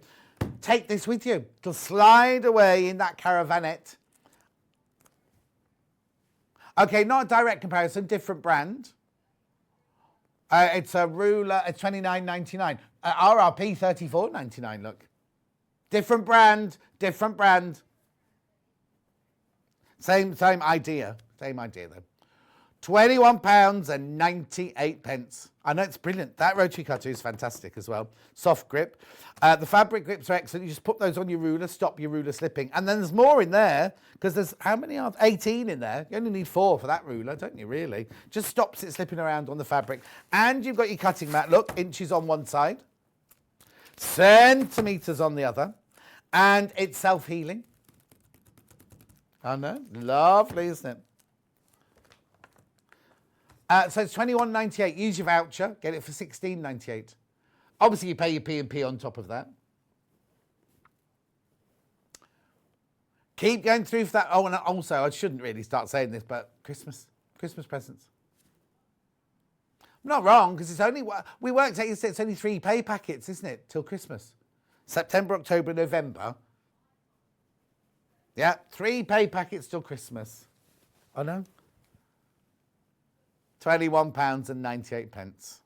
take this with you. It'll slide away in that caravanette. Okay, not a direct comparison, different brand. It's a ruler, it's $29.99. RRP $34.99, look. Different brand. Same idea though. £21.98. I know it's brilliant. That rotary cutter is fantastic as well. Soft grip. The fabric grips are excellent. You just put those on your ruler, stop your ruler slipping. And then there's more in there, because there's, how many are there? 18 in there. You only need 4 for that ruler, don't you, really? Just stops it slipping around on the fabric. And you've got your cutting mat. Look, inches on one side, centimetres on the other. And it's self-healing. I know. Lovely, isn't it? So it's $21.98. Use your voucher. Get it for $16.98. Obviously, you pay your P&P on top of that. Keep going through for that. Oh, and also, I shouldn't really start saying this, but Christmas presents. I'm not wrong, because it's only, we worked out yesterday, it's only 3 pay packets, isn't it, till Christmas? September, October, November. Yeah, 3 pay packets till Christmas. I know. £21.98.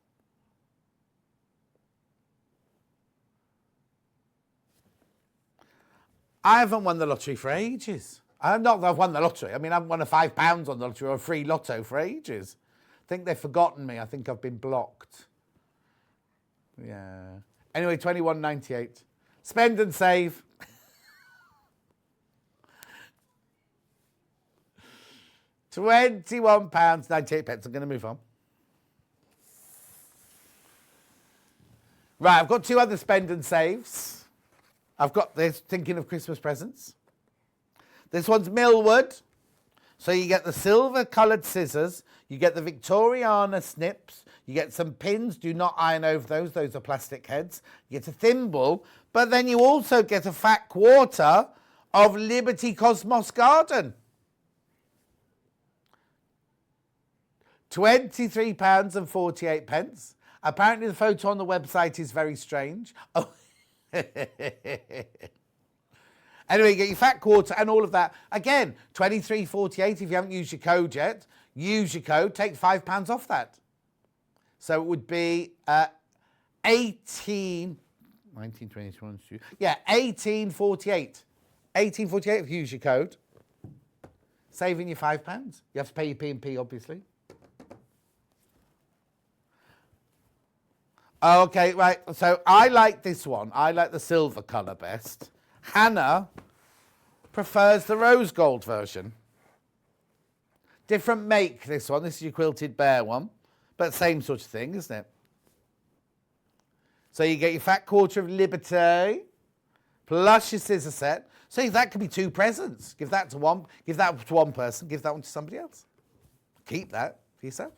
I haven't won the lottery for ages. Not that I've won the lottery. I mean, I haven't won a £5 on the lottery or a free lotto for ages. I think they've forgotten me. I think I've been blocked. Yeah. Anyway, £21.98. Spend and save. £21.98. I'm going to move on. Right, I've got 2 other spend and saves. I've got this, thinking of Christmas presents. This one's Millwood. So you get the silver coloured scissors, you get the Victoriana snips, you get some pins, do not iron over those are plastic heads. You get a thimble, but then you also get a fat quarter of Liberty Cosmos Garden. £23.48. Apparently the photo on the website is very strange. Oh. Anyway, you get your fat quarter and all of that. Again, $23.48 if you haven't used your code yet. Use your code, take £5 off that. So it would be 18, 1921. Yeah, 1848. 1848 if you use your code. Saving you £5. You have to pay your P&P, obviously. Okay, right. So I like this one. I like the silver colour best. Hannah prefers the rose gold version. Different make, this one. This is your quilted bear one. But same sort of thing, isn't it? So you get your fat quarter of Liberté, plus your scissor set. So that could be 2 presents. Give that to one person, give that one to somebody else. Keep that for yourself.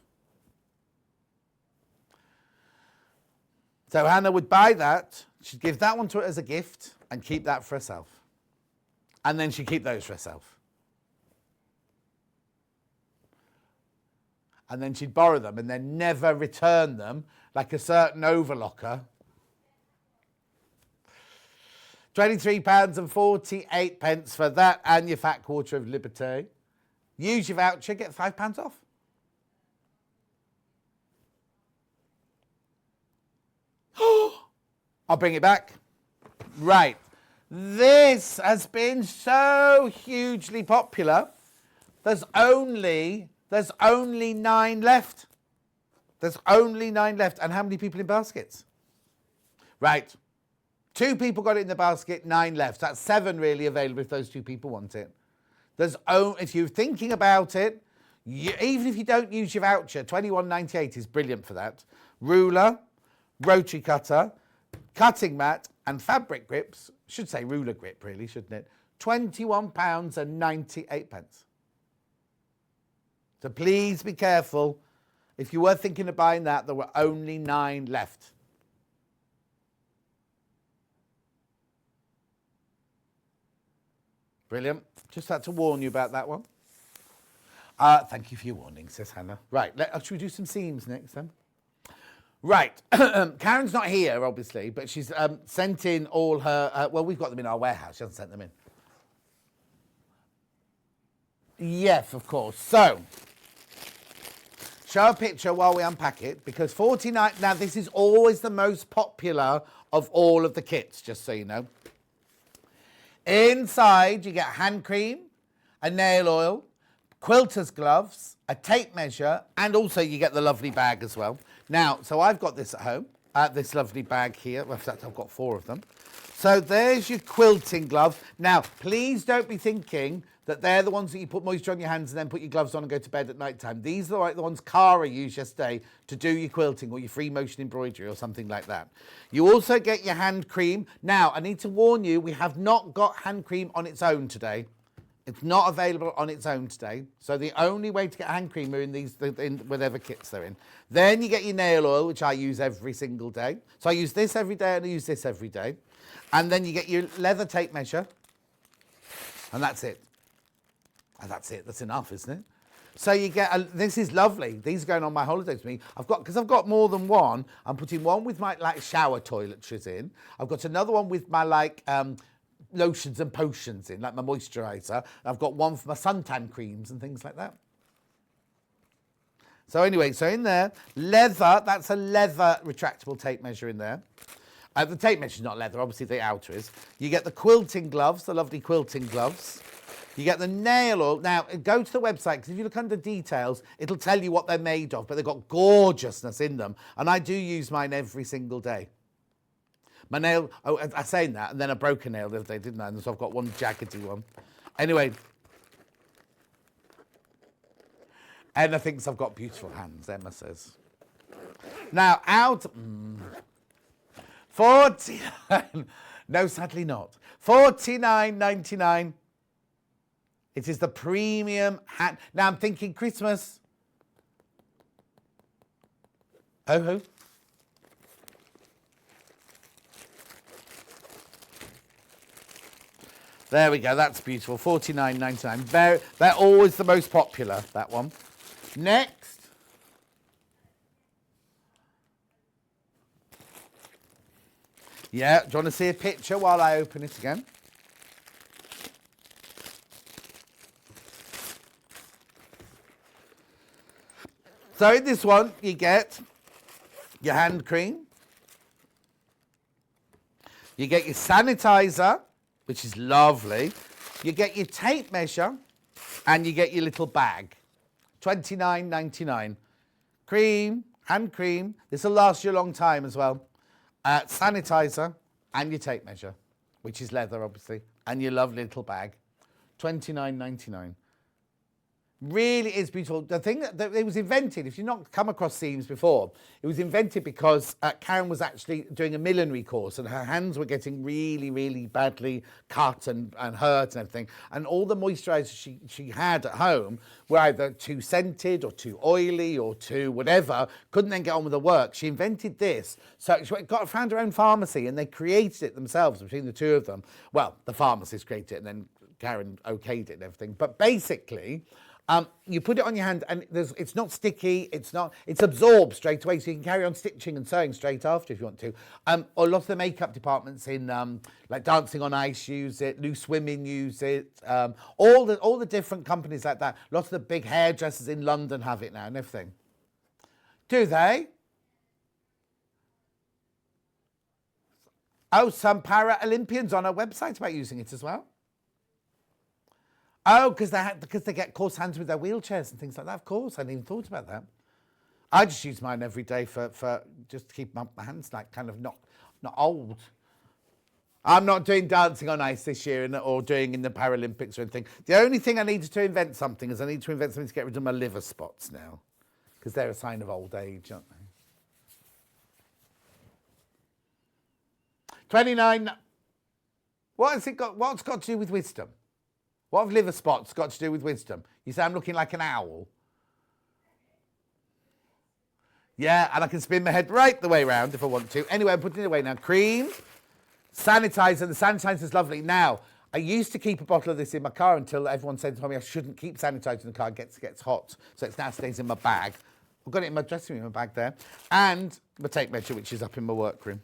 So Hannah would buy that, she'd give that one to her as a gift and keep that for herself. And then she'd keep those for herself. And then she'd borrow them and then never return them like a certain overlocker. £23.48 for that and your fat quarter of Liberté. Use your voucher, get £5 off. I'll bring it back. Right. This has been so hugely popular. There's only 9 left. There's only 9 left. And how many people in baskets? Right. 2 people got it in the basket, 9 left. That's 7 really available if those 2 people want it. If you're thinking about it, even if you don't use your voucher, £21.98 is brilliant for that. Ruler, rotary cutter, cutting mat and fabric grips, should say ruler grip really, shouldn't it? £21.98. So please be careful. If you were thinking of buying that, there were only 9 left. Brilliant. Just had to warn you about that one. Thank you for your warning, says Hannah. Right, should we do some seams next then? Right, Karen's not here, obviously, but she's sent in all her... well, we've got them in our warehouse. She hasn't sent them in. Yes, of course. So, show a picture while we unpack it, because 49... Now, this is always the most popular of all of the kits, just so you know. Inside, you get hand cream, a nail oil, quilter's gloves, a tape measure, and also you get the lovely bag as well. Now, so I've got this at home, this lovely bag here. Well, in fact, I've got 4 of them. So there's your quilting glove. Now, please don't be thinking that they're the ones that you put moisture on your hands and then put your gloves on and go to bed at night time. These are like the ones Cara used yesterday to do your quilting or your free motion embroidery or something like that. You also get your hand cream. Now, I need to warn you, we have not got hand cream on its own today. It's not available on its own today. So the only way to get hand cream are in these, in whatever kits they're in. Then you get your nail oil, which I use every single day. So I use this every day and I use this every day. And then you get your leather tape measure. And that's it. And that's it. That's enough, isn't it? So you get, this is lovely. These are going on my holidays with me. Because I've got more than one. I'm putting one with my like shower toiletries in. I've got another one with my like lotions and potions in, like my moisturiser. I've got one for my suntan creams and things like that. So anyway, so in there, leather, that's a leather retractable tape measure in there. The tape measure is not leather, obviously the outer is. You get the quilting gloves, the lovely quilting gloves. You get the nail oil. Now, go to the website, because if you look under details, it'll tell you what they're made of, but they've got gorgeousness in them. And I do use mine every single day. My nail, oh, I saying that, and then I broke a nail the other day, didn't I? And so I've got one jaggedy one. Anyway. Emma thinks I've got beautiful hands, Emma says. Now, out... 49... No, sadly not. $49.99. It is the premium hand. Now I'm thinking Christmas. Ho. There we go. That's beautiful. $49.99. They're always the most popular, that one. Next. Yeah, do you want to see a picture while I open it again? So in this one, you get your hand cream. You get your sanitizer, which is lovely. You get your tape measure, and you get your little bag. $29.99. Cream, hand cream. This will last you a long time as well. Sanitizer and your tape measure, which is leather, obviously, and your lovely little bag. $29.99. Really is beautiful. The thing that it was invented, if you've not come across seams before, it was invented because Karen was actually doing a millinery course and her hands were getting really, really badly cut and hurt and everything. And all the moisturisers she had at home were either too scented or too oily or too whatever, couldn't then get on with the work. She invented this. So she found her own pharmacy and they created it themselves between the two of them. Well, the pharmacist created it and then Karen okayed it and everything. But basically, you put it on your hand and it's not sticky, it's absorbed straight away, so you can carry on stitching and sewing straight after if you want to. A lot of the makeup departments in like Dancing on Ice use it, Loose Women use it, all the different companies like that. Lots of the big hairdressers in London have it now and everything. Do they? Oh, some para-Olympians on our website about using it as well. Oh, because they get coarse hands with their wheelchairs and things like that. Of course, I hadn't even thought about that. I just use mine every day for just to keep my hands like kind of not old. I'm not doing Dancing on Ice this year or doing in the Paralympics or anything. The only thing I needed to invent something is I need to invent something to get rid of my liver spots now, because they're a sign of old age, aren't they? 29. What's got to do with wisdom? What have liver spots got to do with wisdom? You say I'm looking like an owl. Yeah, and I can spin my head right the way around if I want to. Anyway, I'm putting it away now. Cream, sanitizer. The sanitizer's lovely. Now, I used to keep a bottle of this in my car until everyone said to me I shouldn't keep sanitizer in the car. It gets hot. So it now stays in my bag. I've got it in my dressing room, my bag there. And my tape measure, which is up in my workroom.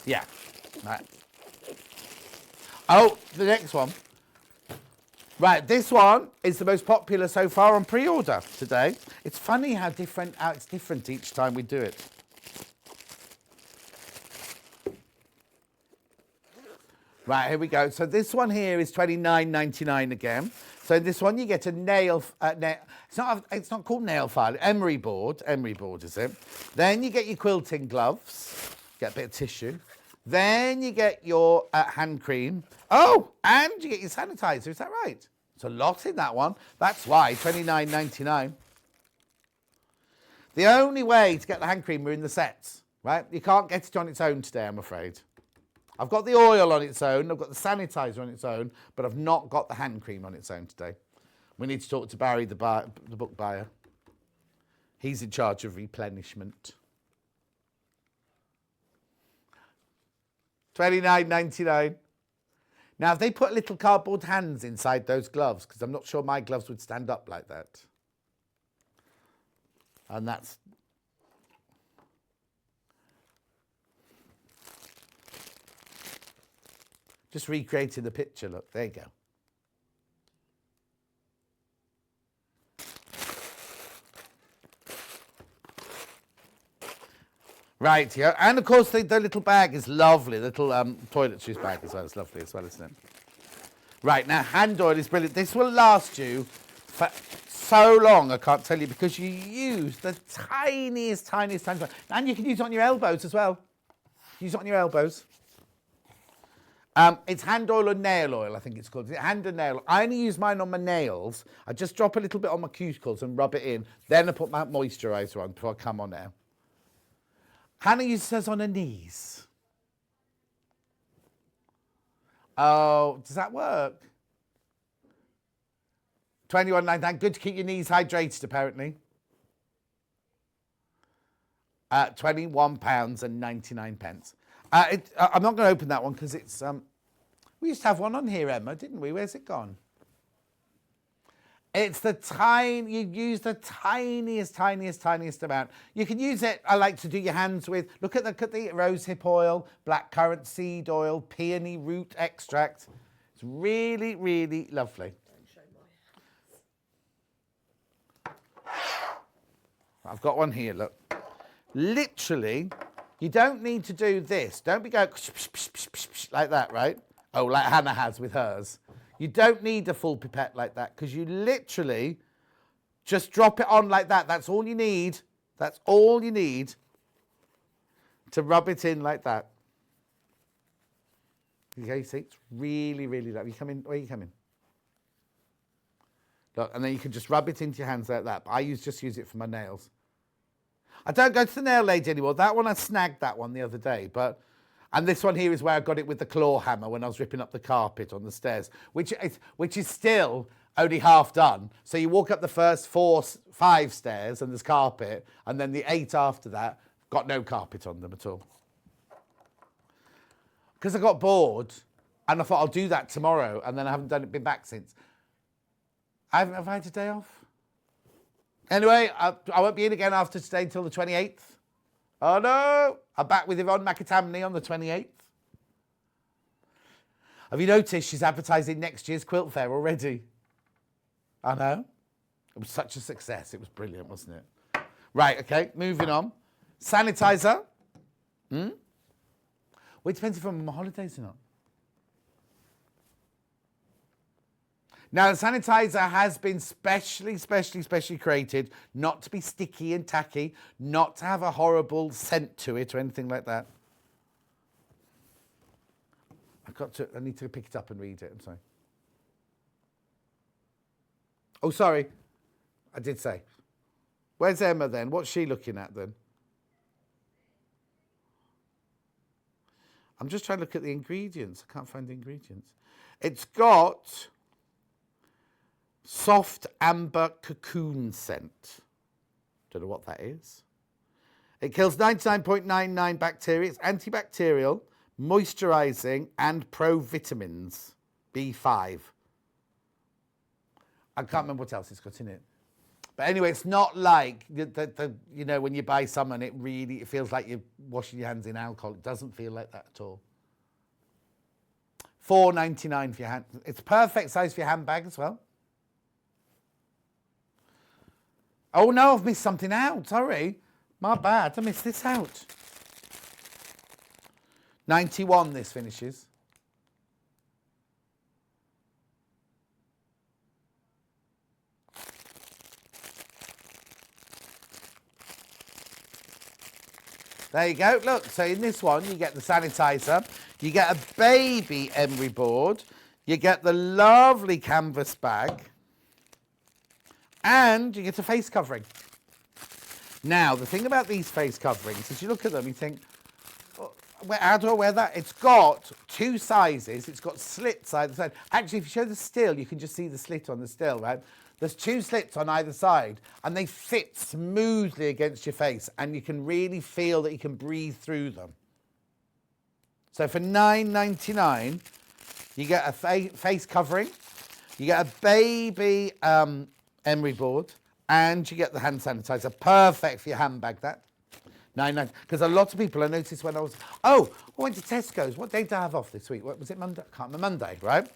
Yeah. Right. Oh, the next one. Right, this one is the most popular so far on pre-order today. It's funny how it's different each time we do it. Right, here we go. So this one here is $29.99 again. So in this one you get a nail. It's not called nail file. Emery board. Emery board is it? Then you get your quilting gloves. Get a bit of tissue. Then you get your hand cream. Oh, and you get your sanitizer. Is that right? It's a lot in that one. That's why, $29.99. The only way to get the hand cream are in the sets, right? You can't get it on its own today, I'm afraid. I've got the oil on its own. I've got the sanitizer on its own, but I've not got the hand cream on its own today. We need to talk to Barry, the book buyer. He's in charge of replenishment. $29.99. Now, if they put little cardboard hands inside those gloves, because I'm not sure my gloves would stand up like that. And that's... just recreating the picture, look, there you go. Right, yeah, and of course the little bag is lovely. The little toiletries bag as well is lovely as well, isn't it? Right, now hand oil is brilliant. This will last you for so long, I can't tell you, because you use the tiniest. And you can use it on your elbows as well. Use it on your elbows. It's hand oil or nail oil, I think it's called. Hand and nail. I only use mine on my nails. I just drop a little bit on my cuticles and rub it in. Then I put my moisturiser on before I come on air. Hannah uses hers on her knees. Oh, does that work? $21.99. Good to keep your knees hydrated, apparently. £21.99. I'm not going to open that one because it's... we used to have one on here, Emma, didn't we? Where's it gone? It's you use the tiniest amount. You can use it, I like to do your hands with. Look at the rosehip oil, blackcurrant seed oil, peony root extract. It's really, really lovely. Don't show my hands. I've got one here, look. literally, you don't need to do this. Don't be going like that, right? Oh, like Hannah has with hers. You don't need a full pipette like that because you literally just drop it on like that. That's all you need. That's all you need to rub it in like that. Okay, see, it's really, really low. You come in, where are you coming? Look, and then you can just rub it into your hands like that. But I just use it for my nails. I don't go to the nail lady anymore. That one, I snagged that one the other day. And this one here is where I got it with the claw hammer when I was ripping up the carpet on the stairs, which is still only half done. So you walk up the first 5 stairs and there's carpet, and then the 8 after that, got no carpet on them at all. Because I got bored and I thought I'll do that tomorrow, and then I haven't been back since. Have I had a day off? Anyway, I won't be in again after today until the 28th. Oh no, I'm back with Yvonne McAtamney on the 28th. Have you noticed she's advertising next year's quilt fair already? I know. It was such a success. It was brilliant, wasn't it? Right, okay, moving on. Sanitizer. Well, it depends if I'm on holidays or not. Now, the sanitizer has been specially created not to be sticky and tacky, not to have a horrible scent to it or anything like that. I need to pick it up and read it, I'm sorry. Oh, sorry, I did say. Where's Emma then? What's she looking at then? I'm just trying to look at the ingredients. I can't find the ingredients. It's got soft amber cocoon scent. Don't know what that is. It kills 99.99 bacteria. It's antibacterial, moisturising, and pro-vitamins. B5. I can't remember what else it's got in it. But anyway, it's not like, you know, when you buy some and it feels like you're washing your hands in alcohol. It doesn't feel like that at all. $4.99 for your hand. It's perfect size for your handbag as well. Oh no, I've missed something out. Sorry. My bad. I missed this out. 91 this finishes. There you go. Look, so in this one, you get the sanitizer, you get a baby emery board, you get the lovely canvas bag, and you get a face covering. Now, the thing about these face coverings is you look at them, you think, how do I wear that? It's got 2 sizes. It's got slits either side. Actually, if you show the still, you can just see the slit on the still, right? There's 2 slits on either side, and they fit smoothly against your face, and you can really feel that you can breathe through them. So for $9.99, you get a face covering, you get a baby emery board, and you get the hand sanitizer. Perfect for your handbag, that. $9.99. Because a lot of people, I noticed when I went to Tesco's. What day did I have off this week? What was it, Monday? I can't remember, Monday, right?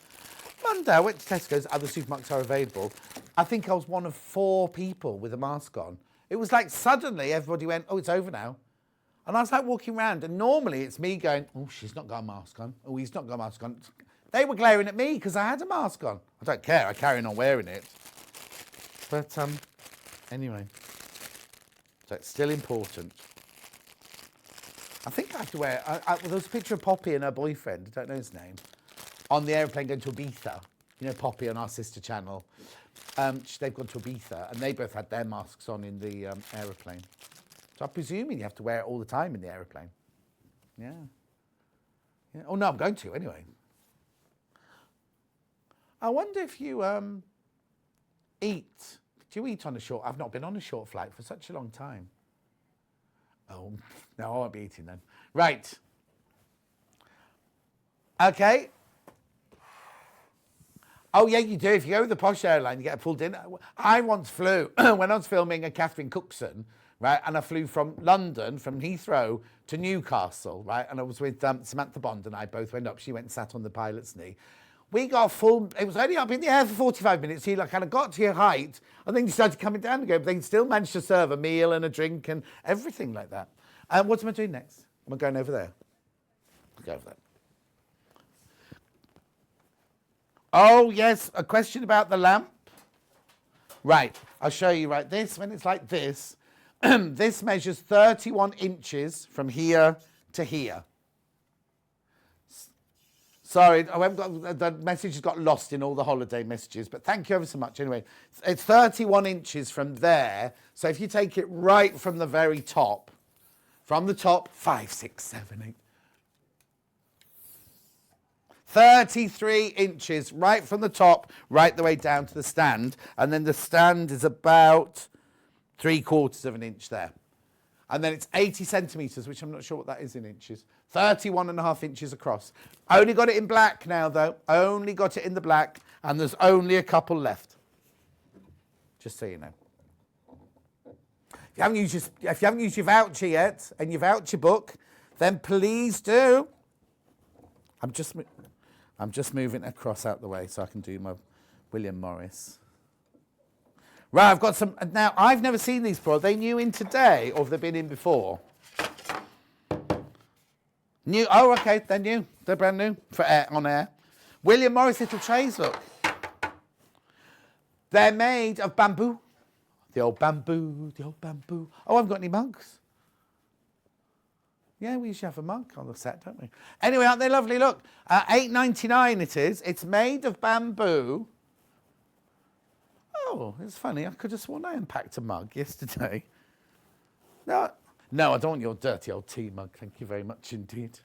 Monday, I went to Tesco's. Other supermarkets are available. I think I was one of 4 people with a mask on. It was like suddenly everybody went, oh, it's over now. And I was like walking around, and normally it's me going, oh, she's not got a mask on. Oh, he's not got a mask on. They were glaring at me because I had a mask on. I don't care. I carry on wearing it. But anyway, so it's still important. I think I have to wear, there was a picture of Poppy and her boyfriend, I don't know his name, on the aeroplane going to Ibiza. You know, Poppy on our sister channel. They've gone to Ibiza, and they both had their masks on in the aeroplane. So I'm presuming you have to wear it all the time in the aeroplane. Yeah. Oh, no, I'm going to anyway. I wonder if you eat. Do you eat on a short? I've not been on a short flight for such a long time. Oh, no, I won't be eating then. Right. Okay. Oh, yeah, you do. If you go with the posh airline, you get a full dinner. I once flew, when I was filming a Catherine Cookson, right, and I flew from London, from Heathrow to Newcastle, right, and I was with Samantha Bond, and I both went up. She went and sat on the pilot's knee. we got full, it was only up in the air for 45 minutes. You like kind of got to your height and then you started coming down again. But they still managed to serve a meal and a drink and everything like that. What am I doing next? Am I going over there? I'll go over there. Oh, yes, a question about the lamp. Right, I'll show you, right, this, when it's like this, this measures 31 inches from here to here. Sorry, I haven't got, the message has got lost in all the holiday messages, but thank you ever so much. Anyway, it's 31 inches from there, so if you take it right from the very top, from the top, 5, 6, 7, 8, 33 inches right from the top, right the way down to the stand. And then the stand is about 3/4 of an inch there. And then it's 80 centimetres, which I'm not sure what that is in inches. 31.5 inches across. Only got it in black now, though. Only got it in the black. And there's only a couple left. Just so you know. If you haven't used your voucher yet, and your voucher book, then please do. I'm just moving across out the way so I can do my William Morris. Right, I've got some. Now, I've never seen these before. Are they new in today or have they been in before? New. Oh, okay, they're new. They're brand new for air, on air. William Morris little trays, look. They're made of bamboo. The old bamboo, the old bamboo. Oh, I haven't got any mugs. Yeah, we usually have a mug on the set, don't we? Anyway, aren't they lovely? Look, $8.99 it is. It's made of bamboo. Oh, it's funny. I could have sworn I unpacked a mug yesterday. No, I don't want your dirty old tea mug. Thank you very much indeed.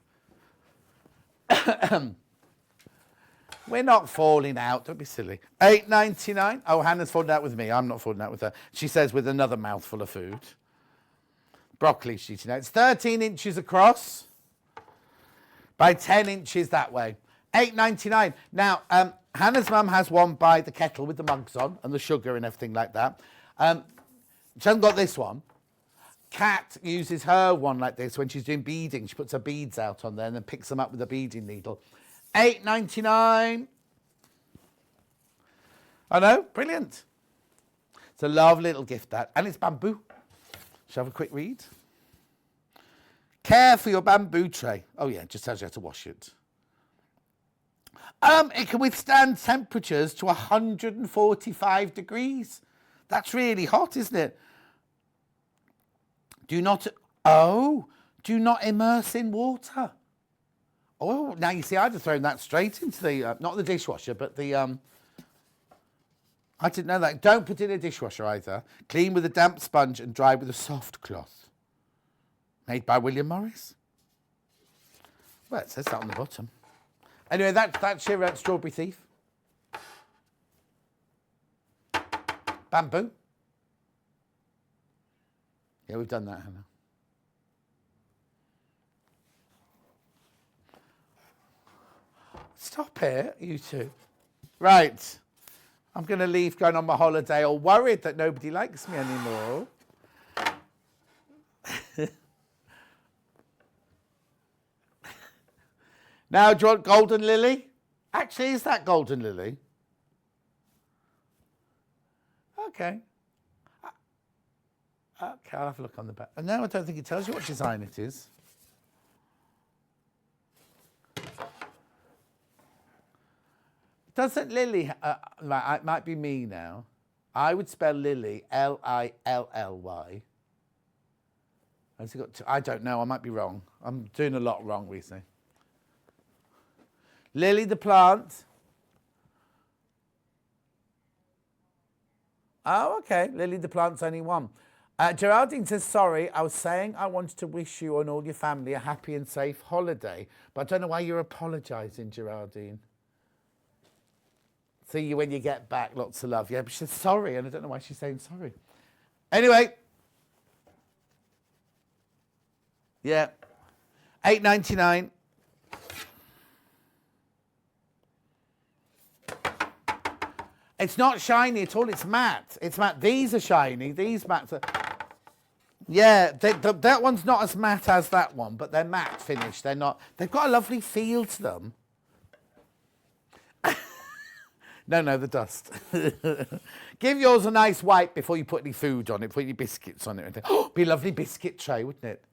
We're not falling out. Don't be silly. $8.99. Oh, Hannah's falling out with me. I'm not falling out with her. She says with another mouthful of food. Broccoli sheet. It's 13 inches across by 10 inches that way. $8.99. Now, Hannah's mum has one by the kettle with the mugs on and the sugar and everything like that. She hasn't got this one. Kat uses her one like this when she's doing beading. She puts her beads out on there and then picks them up with a beading needle. $8.99. I know, brilliant. It's a lovely little gift, that. And it's bamboo. Shall I have a quick read? Care for your bamboo tray. Oh, yeah, just tells you how to wash it. It can withstand temperatures to 145 degrees. That's really hot, isn't it? Do not immerse in water. Oh, now you see, I'd have thrown that straight into the, not the dishwasher, but the, I didn't know that. Don't put it in a dishwasher either. Clean with a damp sponge and dry with a soft cloth. Made by William Morris. Well, it says that on the bottom. Anyway, that's your strawberry thief. Bamboo. Yeah, we've done that, Hannah. Stop it, you two. Right. I'm going to leave going on my holiday all worried that nobody likes me anymore. Now, do you want golden lily? Actually, is that golden lily? Okay. Okay, I'll have a look on the back. No, I don't think it tells you what design it is. Doesn't Lily, it might be me now. I would spell Lily, Lilly. Has it got two? I don't know, I might be wrong. I'm doing a lot wrong recently. Lily the plant. Oh, okay, Lily the plant's only one. Geraldine says, sorry, I was saying I wanted to wish you and all your family a happy and safe holiday. But I don't know why you're apologising, Geraldine. See you when you get back, lots of love. Yeah, but she said sorry, and I don't know why she's saying sorry. Anyway. Yeah. $8.99. It's not shiny at all, it's matte. It's matte. These are shiny, these mattes are... Yeah, that one's not as matte as that one, but they're matte finish. They're not... They've got a lovely feel to them. No, the dust. Give yours a nice wipe before you put any food on it, put any biscuits on it. Oh, be a lovely biscuit tray, wouldn't it?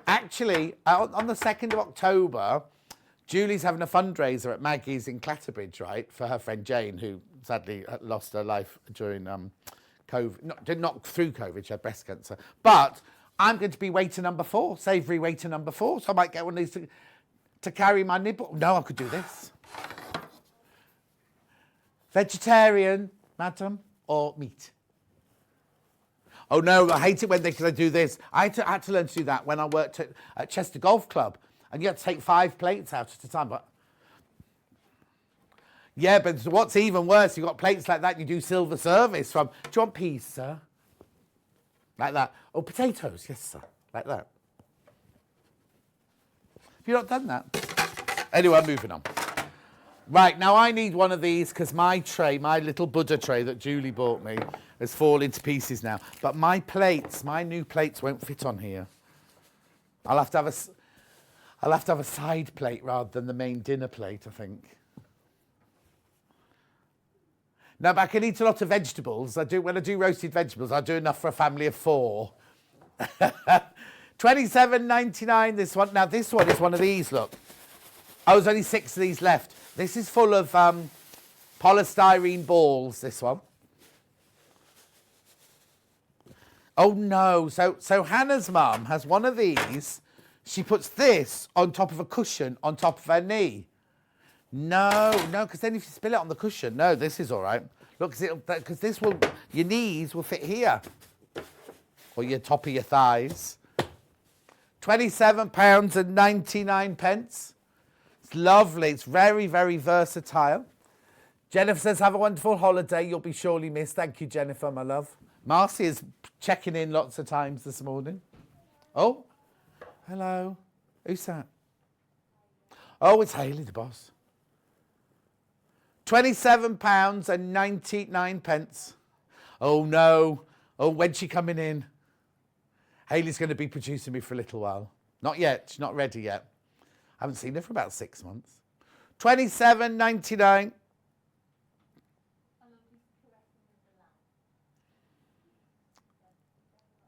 Actually, on the 2nd of October, Julie's having a fundraiser at Maggie's in Clatterbridge, right, for her friend Jane, who sadly lost her life during COVID. Not through COVID, she had breast cancer. But I'm going to be waiter number 4, savoury waiter number 4, so I might get one of these to carry my nibble. No, I could do this. Vegetarian, madam, or meat? Oh no, I hate it when they do this. I had to learn to do that when I worked at Chester Golf Club, and you had to take 5 plates out at a time. But yeah, but what's even worse, you've got plates like that, you do silver service from, do you want peas, sir? Like that. Oh, potatoes, yes, sir. Like that. Have you not done that? Anyway, I'm moving on. Right, now I need one of these because my tray, my little Buddha tray that Julie bought me, has fallen to pieces now. But my plates, my new plates won't fit on here. I'll have to have a side plate rather than the main dinner plate, I think. No, but I can eat a lot of vegetables. When I do roasted vegetables, I do enough for a family of 4. $27.99 this one. Now this one is one of these, look. Oh, there's only 6 of these left. This is full of polystyrene balls, this one. Oh no, so Hannah's mum has one of these. She puts this on top of a cushion on top of her knee. No, because then if you spill it on the cushion, no, this is all right. Look, because this will, your knees will fit here. Or your top of your thighs. £27.99. It's lovely. It's very, very versatile. Jennifer says, have a wonderful holiday. You'll be surely missed. Thank you, Jennifer, my love. Marcy is checking in lots of times this morning. Oh, hello. Who's that? Oh, it's Hayley, the boss. £27.99. Oh, no. Oh, when's she coming in? Hayley's going to be producing me for a little while. Not yet. She's not ready yet. I haven't seen her for about 6 months. £27.99.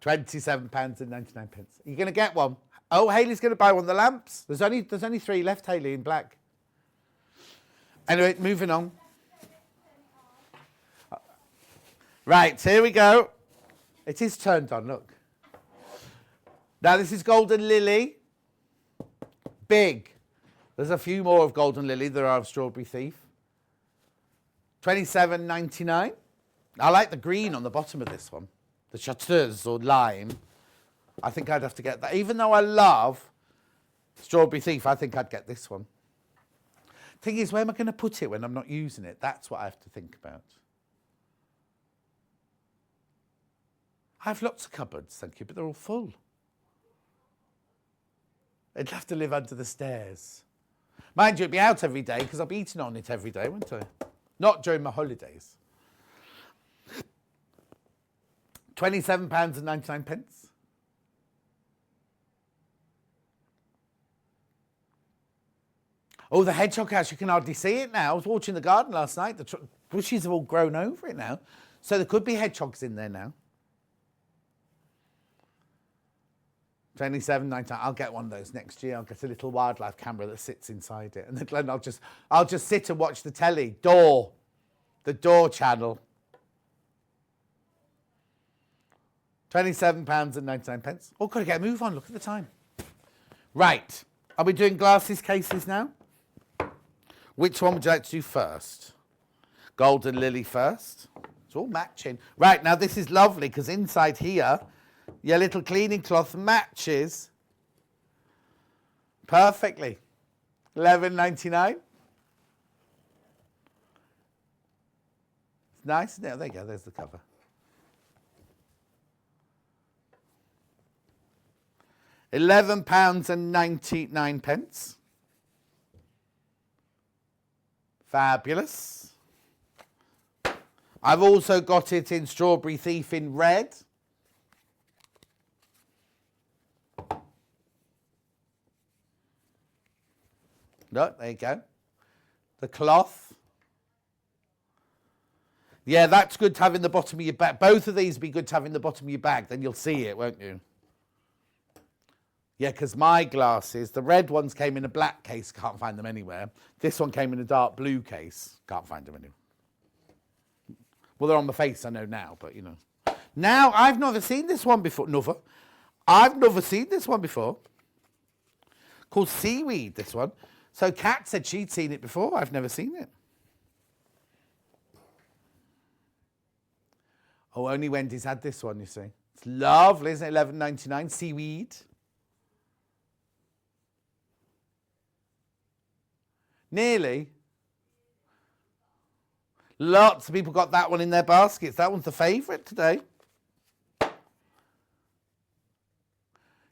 £27.99. Are you going to get one? Oh, Hayley's going to buy one of the lamps. There's only 3 left, Hayley, in black. Anyway, moving on. Right, here we go. It is turned on, look. Now, this is Golden Lily. Big. There's a few more of Golden Lily. There are of Strawberry Thief. £27.99. I like the green on the bottom of this one. The chartreuse or lime. I think I'd have to get that. Even though I love Strawberry Thief, I think I'd get this one. Thing is, where am I going to put it when I'm not using it? That's what I have to think about. I have lots of cupboards, thank you, but they're all full. I'd have to live under the stairs. Mind you, it'd be out every day because I'll be eating on it every day, won't I? Not during my holidays. £27.99. Oh, the hedgehog house, you can hardly see it now. I was watching the garden last night. The bushes have all grown over it now. So there could be hedgehogs in there now. £27.99. I'll get one of those next year. I'll get a little wildlife camera that sits inside it. And then I'll just sit and watch the telly. The Door channel. £27.99. Oh, got to get a move on. Look at the time. Right. Are we doing glasses cases now? Which one would you like to do first? Golden Lily first. It's all matching. Right, now this is lovely because inside here, your little cleaning cloth matches perfectly. $11.99. It's nice, isn't it? There you go, there's the cover. £11.99. Fabulous. I've also got it in Strawberry Thief in red. No, there you go. The cloth. Yeah, that's good to have in the bottom of your bag. Both of these would be good to have in the bottom of your bag. Then you'll see it, won't you? Yeah, because my glasses, the red ones came in a black case. Can't find them anywhere. This one came in a dark blue case. Can't find them anywhere. Well, they're on my face, I know now, but, you know. Now, I've never seen this one before. I've never seen this one before. Called Seaweed, this one. So Kat said she'd seen it before. I've never seen it. Oh, only Wendy's had this one, you see. It's lovely, isn't it? $11.99. Seaweed. Nearly. Lots of people got that one in their baskets. That one's the favourite today.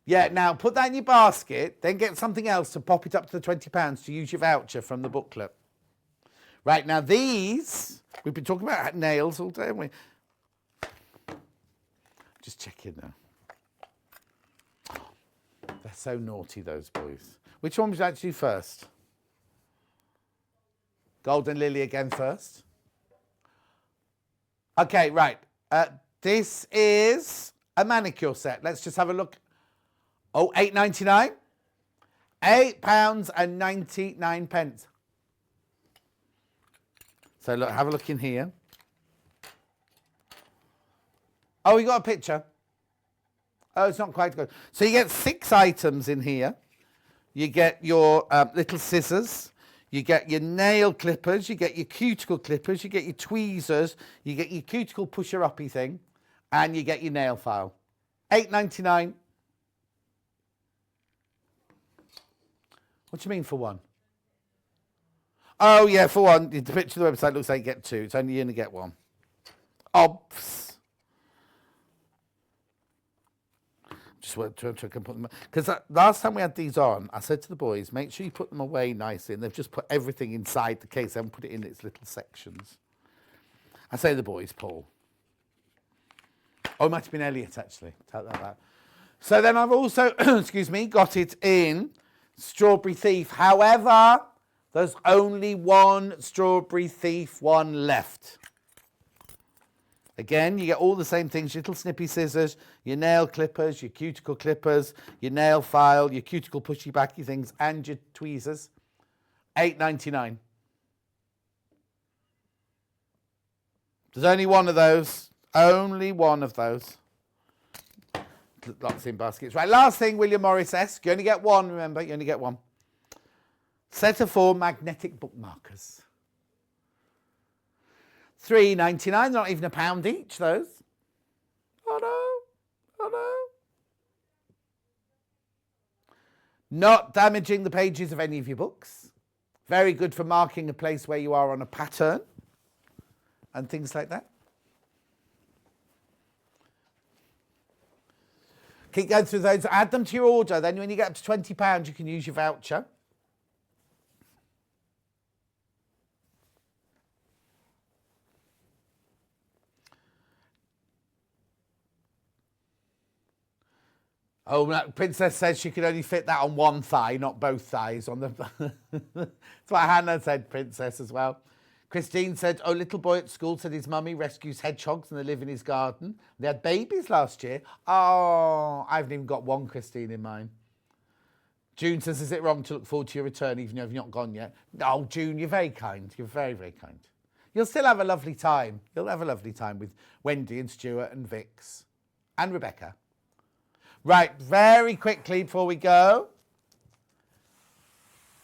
Yeah, now put that in your basket, then get something else to pop it up to the £20 to use your voucher from the booklet. Right, now these, we've been talking about nails all day, haven't we? Just checking now. They're so naughty, those boys. Which one would you like to do first? Golden Lily again first. Okay, right. This is a manicure set. Let's just have a look. Oh, £8.99. £8.99. So look, have a look in here. Oh, we got a picture. Oh, it's not quite good. So you get 6 items in here. You get your little scissors. You get your nail clippers. You get your cuticle clippers. You get your tweezers. You get your cuticle pusher-uppy thing. And you get your nail file. £8.99. What do you mean for one? Oh, yeah, for one. The picture of the website looks like you get 2. It's only you're going to get 1. Obs. Just want to put them... Because last time we had these on, I said to the boys, make sure you put them away nicely. And they've just put everything inside the case. They haven't put it in its little sections. I say the boys, Paul. Oh, it might have been Elliot, actually. Tell that out. So then I've also, excuse me, got it in Strawberry Thief. However, there's only one Strawberry Thief one left. Again, you get all the same things, little snippy scissors, your nail clippers, your cuticle clippers, your nail file, your cuticle pushy-backy things, and your tweezers. £8.99. There's only one of those. Only one of those. Lots in baskets. Right, last thing, William Morris-esque. You only get one, remember, you only get one. Set of 4 magnetic bookmarkers. $3.99, not even £1 each, those. Oh no, oh no. Not damaging the pages of any of your books. Very good for marking a place where you are on a pattern and things like that. Keep going through those. Add them to your order. Then when you get up to £20, you can use your voucher. Oh, Princess says she could only fit that on one thigh, not both thighs. On the That's what Hannah said, Princess, as well. Christine said, oh, little boy at school said his mummy rescues hedgehogs and they live in his garden. They had babies last year. Oh, I haven't even got one Christine in mine. June says, is it wrong to look forward to your return even though you've not gone yet? No, June, you're very kind. You're very, very kind. You'll still have a lovely time. You'll have a lovely time with Wendy and Stuart and Vix and Rebecca. Right, very quickly before we go.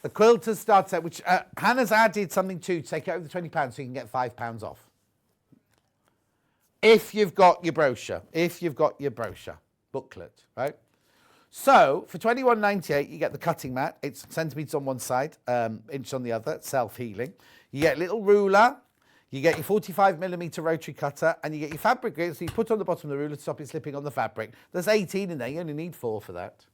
The Quilter's Start Set, which Hannah's added something to take it over the £20 so you can get £5 off. If you've got your brochure. If you've got your brochure booklet, right? So, for $21.98, you get the cutting mat. It's centimetres on one side, inch on the other, self-healing. You get a little ruler. You get your 45mm rotary cutter and you get your fabric grid, so you put on the bottom of the ruler to stop it slipping on the fabric. There's 18 in there, you only need 4 for that.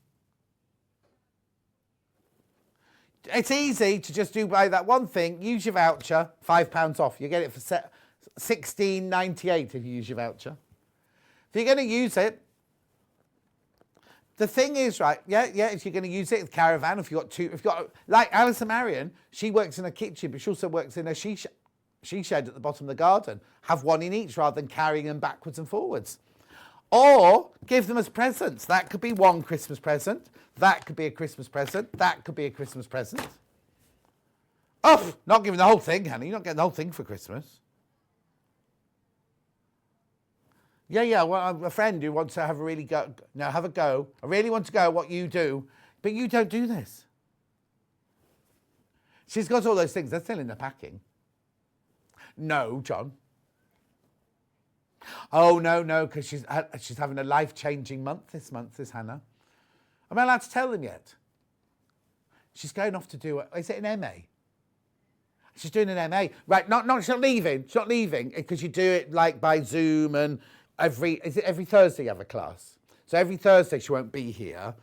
It's easy to just buy that one thing, use your voucher, £5 off. You get it for $16.98 if you use your voucher. If you're going to use it, the thing is, right, if you're going to use it, the caravan, if you've got like Alison Marion, she works in a kitchen, but she also works in a shisha she shed at the bottom of the garden. Have one in each rather than carrying them backwards and forwards. Or give them as presents. That could be one Christmas present. That could be a Christmas present. That could be a Christmas present. Oh, not giving the whole thing, honey. You're not getting the whole thing for Christmas. Yeah, well, a friend who wants to have a really go. No, have a go. I really want to go at what you do, but you don't do this. She's got all those things. They're still in the packing. No, John. Oh, no, because she's having a life-changing month this month, is Hannah. Am I allowed to tell them yet? She's going off to do, is it an MA? She's doing an MA. Right, she's not leaving. She's not leaving because you do it like by Zoom and every Thursday you have a class. So every Thursday she won't be here.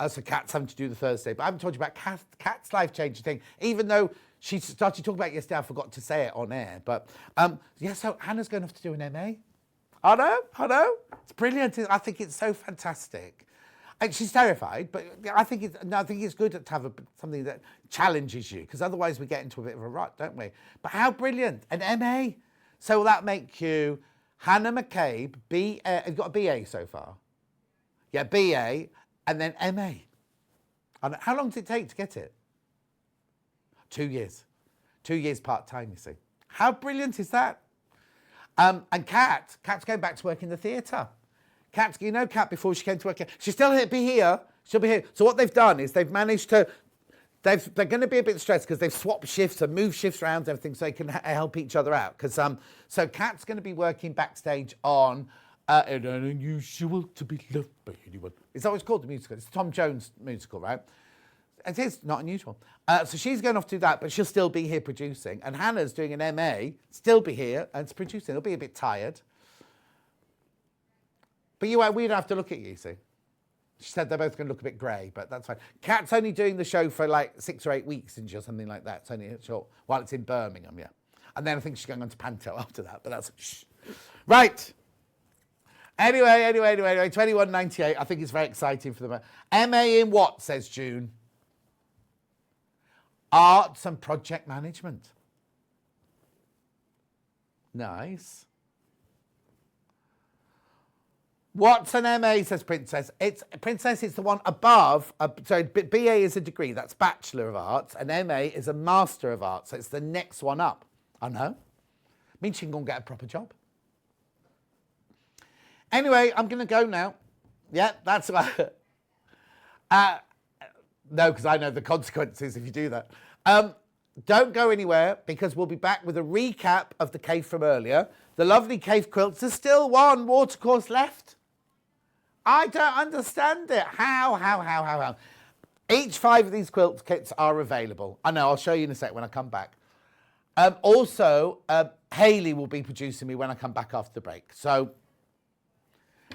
So Kat's having to do the Thursday. But I haven't told you about Kat's life-changing thing. Even though she started talking about it yesterday, I forgot to say it on air. But yeah, so Hannah's going off to do an MA. I know. It's brilliant. I think it's so fantastic. And she's terrified, but I think it's good to have something that challenges you, because otherwise we get into a bit of a rut, don't we? But how brilliant, an MA. So will that make you Hannah McCabe, you've got a BA so far? Yeah, BA, and then MA. And how long does it take to get it? 2 years. 2 years part-time, you see. How brilliant is that? And Kat's going back to work in the theatre. Kat, Kat, before she came to work here, she'll still be here. She'll be here. So what they've done is they've managed to, they're going to be a bit stressed because they've swapped shifts and moved shifts around and everything so they can help each other out. Because so Kat's going to be working backstage on An Unusual to Be Loved by Anyone. Is that what it's called, the musical? It's Tom Jones musical, right? It is not unusual. So she's going off to do that, but she'll still be here producing. And Hannah's doing an MA, still be here and it's producing. They'll be a bit tired. But we don't have to look at you, see. She said they're both going to look a bit grey, but that's fine. Kat's only doing the show for like 6 or 8 weeks, isn't she, or something like that. It's only short, while it's in Birmingham, yeah. And then I think she's going on to Panto after that, but that's... Shh. Right. Anyway, 21.98. I think it's very exciting for them. MA in what, says June? Arts and project management. Nice. What's an MA, says Princess? Princess is the one above. So BA is a degree, that's Bachelor of Arts, and MA is a Master of Arts, so it's the next one up. I know. Means she can go and get a proper job. Anyway, I'm going to go now. Yeah, that's right. No, because I know the consequences if you do that. Don't go anywhere because we'll be back with a recap of the cave from earlier. The lovely cave quilts. There's still one watercourse left. I don't understand it. How? Each 5 of these quilt kits are available. I know, I'll show you in a sec when I come back. Also, Hayley will be producing me when I come back after the break. So,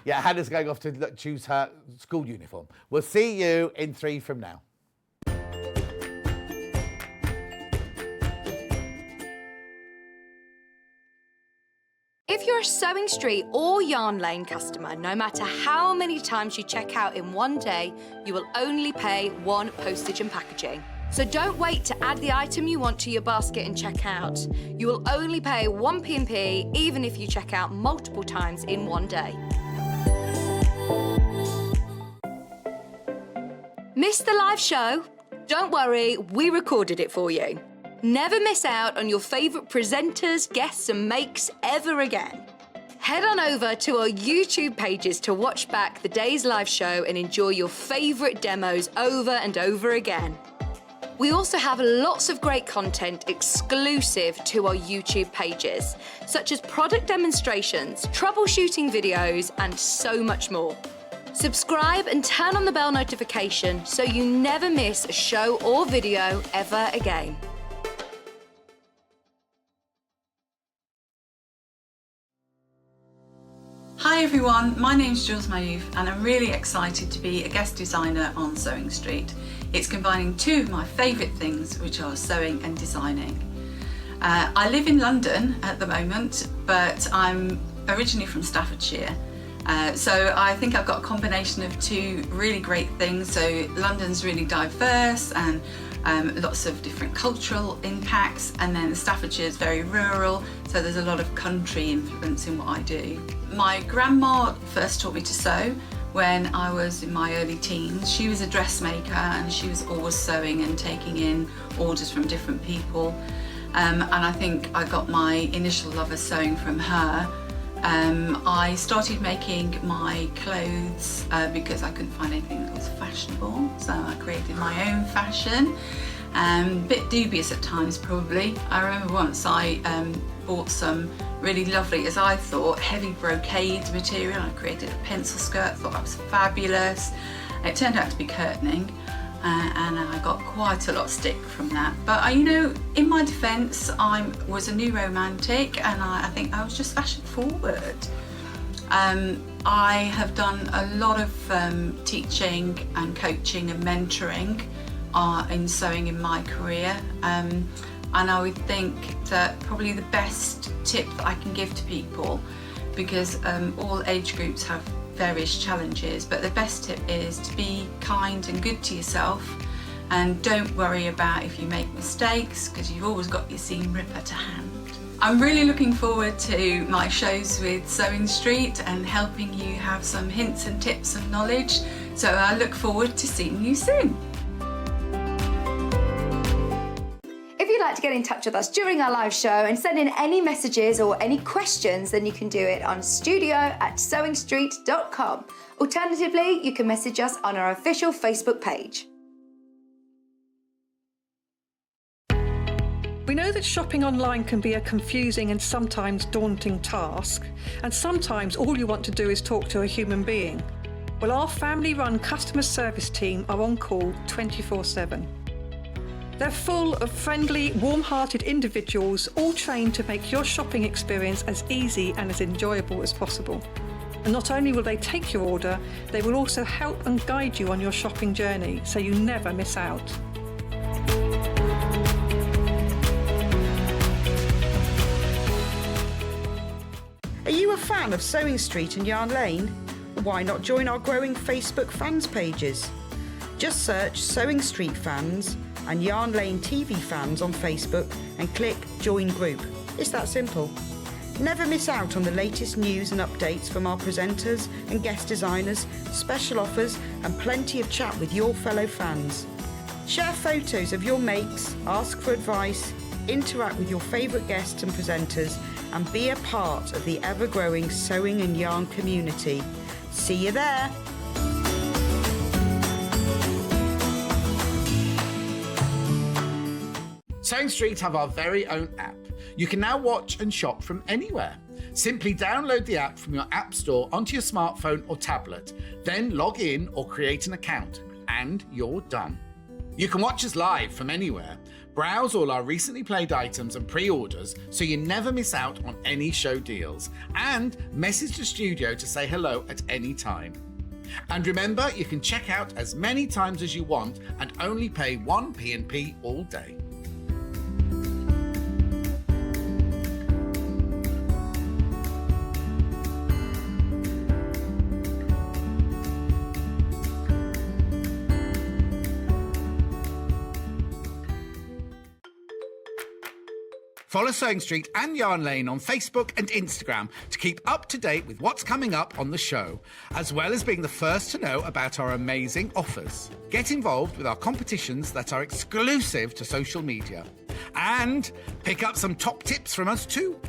yeah, Hannah's going off to choose her school uniform. We'll see you in 3 from now. If you're a Sewing Street or Yarn Lane customer, no matter how many times you check out in one day, you will only pay 1 postage and packaging. So don't wait to add the item you want to your basket and check out. You will only pay 1 P&P even if you check out multiple times in one day. Missed the live show? Don't worry, we recorded it for you. Never miss out on your favourite presenters, guests and makes ever again. Head on over to our YouTube pages to watch back the day's live show and enjoy your favourite demos over and over again. We also have lots of great content exclusive to our YouTube pages, such as product demonstrations, troubleshooting videos and so much more. Subscribe and turn on the bell notification so you never miss a show or video ever again. Hi everyone, my name's Jules Mayouf and I'm really excited to be a guest designer on Sewing Street. It's combining 2 of my favourite things, which are sewing and designing. I live in London at the moment, but I'm originally from Staffordshire So I think I've got a combination of two really great things. So London's really diverse and lots of different cultural impacts, and then Staffordshire is very rural, so there's a lot of country influence in what I do. My grandma first taught me to sew when I was in my early teens. She was a dressmaker and she was always sewing and taking in orders from different people. And I think I got my initial love of sewing from her. I started making my clothes because I couldn't find anything that was fashionable, so I created my own fashion. Bit dubious at times probably. I remember once I bought some really lovely, as I thought, heavy brocade material. I created a pencil skirt, thought that was fabulous. It turned out to be curtaining. And I got quite a lot of stick from that. But you know, in my defence, I was a new romantic, and I think I was just fashion forward. I have done a lot of teaching and coaching and mentoring in sewing in my career, and I would think that probably the best tip that I can give to people, because all age groups have various challenges, but the best tip is to be kind and good to yourself, and don't worry about if you make mistakes, because you've always got your seam ripper to hand. I'm really looking forward to my shows with Sewing Street and helping you have some hints and tips and knowledge, so I look forward to seeing you soon. If you'd like to get in touch with us during our live show and send in any messages or any questions, then you can do it on studio@sewingstreet.com. Alternatively, you can message us on our official Facebook page. We know that shopping online can be a confusing and sometimes daunting task, and sometimes all you want to do is talk to a human being. Well, our family-run customer service team are on call 24/7. They're full of friendly, warm-hearted individuals, all trained to make your shopping experience as easy and as enjoyable as possible. And not only will they take your order, they will also help and guide you on your shopping journey, so you never miss out. Are you a fan of Sewing Street and Yarn Lane? Why not join our growing Facebook fans pages? Just search Sewing Street Fans and Yarn Lane TV Fans on Facebook and click Join Group. It's that simple. Never miss out on the latest news and updates from our presenters and guest designers, special offers and plenty of chat with your fellow fans. Share photos of your makes, ask for advice, interact with your favourite guests and presenters, and be a part of the ever-growing sewing and yarn community. See you there! Sewing Street have our very own app. You can now watch and shop from anywhere. Simply download the app from your app store onto your smartphone or tablet, then log in or create an account, and you're done. You can watch us live from anywhere, browse all our recently played items and pre-orders so you never miss out on any show deals, and message the studio to say hello at any time. And remember, you can check out as many times as you want and only pay one P&P all day. Follow Sewing Street and Yarn Lane on Facebook and Instagram to keep up to date with what's coming up on the show, as well as being the first to know about our amazing offers. Get involved with our competitions that are exclusive to social media. And pick up some top tips from us too.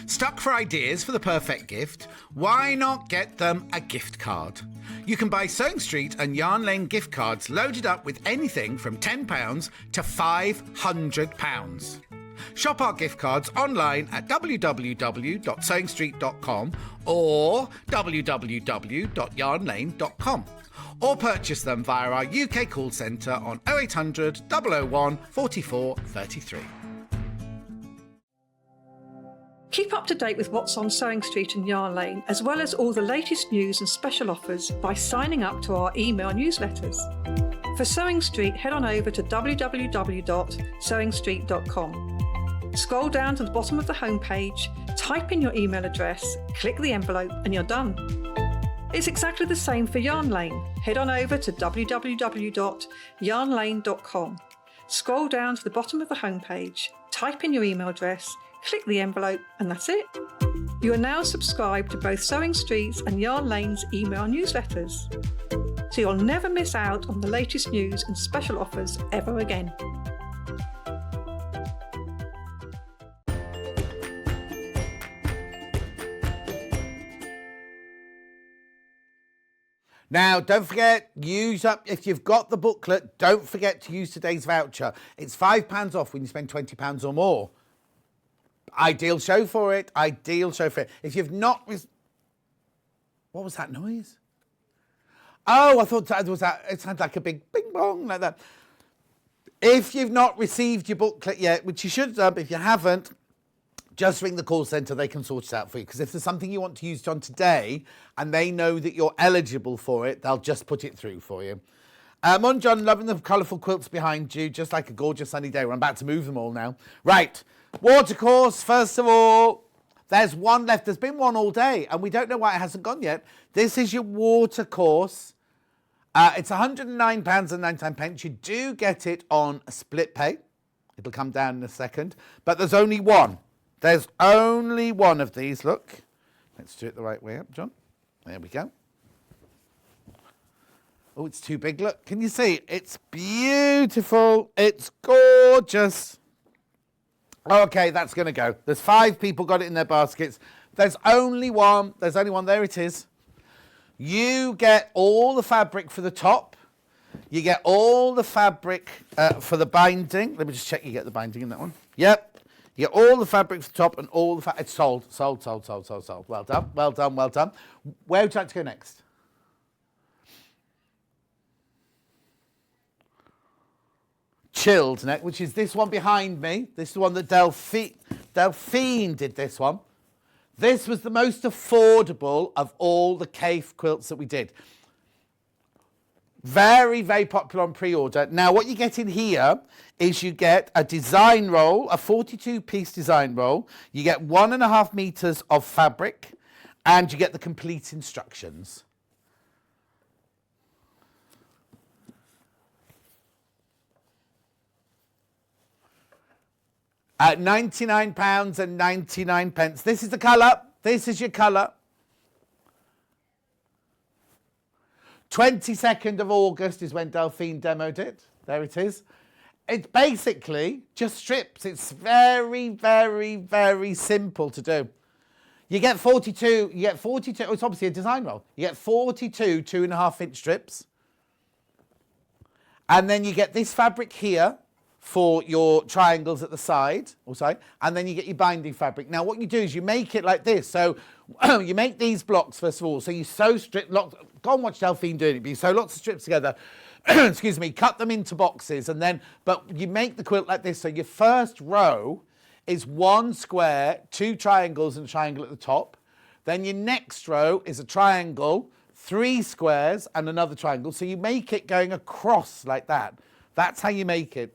Stuck for ideas for the perfect gift? Why not get them a gift card? You can buy Sewing Street and Yarn Lane gift cards loaded up with anything from £10 to £500. Shop our gift cards online at www.sewingstreet.com or www.yarnlane.com, or purchase them via our UK call centre on 0800 001 44 33. Keep up to date with what's on Sewing Street and Yarn Lane, as well as all the latest news and special offers by signing up to our email newsletters. For Sewing Street, head on over to www.sewingstreet.com. Scroll down to the bottom of the homepage, type in your email address, click the envelope, and you're done. It's exactly the same for Yarn Lane. Head on over to www.yarnlane.com. Scroll down to the bottom of the homepage, type in your email address, click the envelope, and that's it. You are now subscribed to both Sewing Street's and Yarn Lane's email newsletters, so you'll never miss out on the latest news and special offers ever again. Now, don't forget, if you've got the booklet, don't forget to use today's voucher. It's £5 off when you spend £20 or more. Ideal show for it. Ideal show for it. If you've not... What was that noise? Oh, I thought it sounded like a big bing bong like that. If you've not received your booklet yet, which you should have done, but if you haven't, just ring the call centre, they can sort it out for you. Because if there's something you want to use on today and they know that you're eligible for it, they'll just put it through for you. Morning, John, loving the colourful quilts behind you, just like a gorgeous sunny day. We're about to move them all now. Right, watercourse, first of all, there's one left. There's been one all day and we don't know why it hasn't gone yet. This is your watercourse. It's £109.99. You do get it on a split pay. It'll come down in a second, but there's only one. There's only one of these, look. Let's do it the right way up, John. There we go. Oh, it's too big, look. Can you see? It's beautiful. It's gorgeous. Okay, that's going to go. There's 5 people got it in their baskets. There's only one. There's only one. There it is. You get all the fabric for the top. You get all the fabric for the binding. Let me just check you get the binding in that one. Yep. You get all the fabric for the top and all the fabric. It's sold. Well done, well done, well done. Where would you like to go next? Chilled neck, which is this one behind me. This is the one that Delphine did this one. This was the most affordable of all the Kaffe quilts that we did. Very, very popular on pre-order. Now, what you get in here is you get a design roll, a 42-piece design roll. You get 1.5 meters of fabric, and you get the complete instructions. At £99.99. This is the colour. This is your colour. 22nd of August is when Delphine demoed it. There it is. It's basically just strips. It's very, very, very simple to do. You get 42, it's obviously a design roll. You get 42 2.5-inch strips. And then you get this fabric here for your triangles at the side, and then you get your binding fabric. Now, what you do is you make it like this. So you make these blocks, first of all. So you sew go and watch Delphine doing it, but you sew lots of strips together, excuse me, cut them into boxes, and then, but you make the quilt like this. So your first row is 1 square, 2 triangles, and a triangle at the top. Then your next row is a triangle, 3 squares, and another triangle. So you make it going across like that. That's how you make it.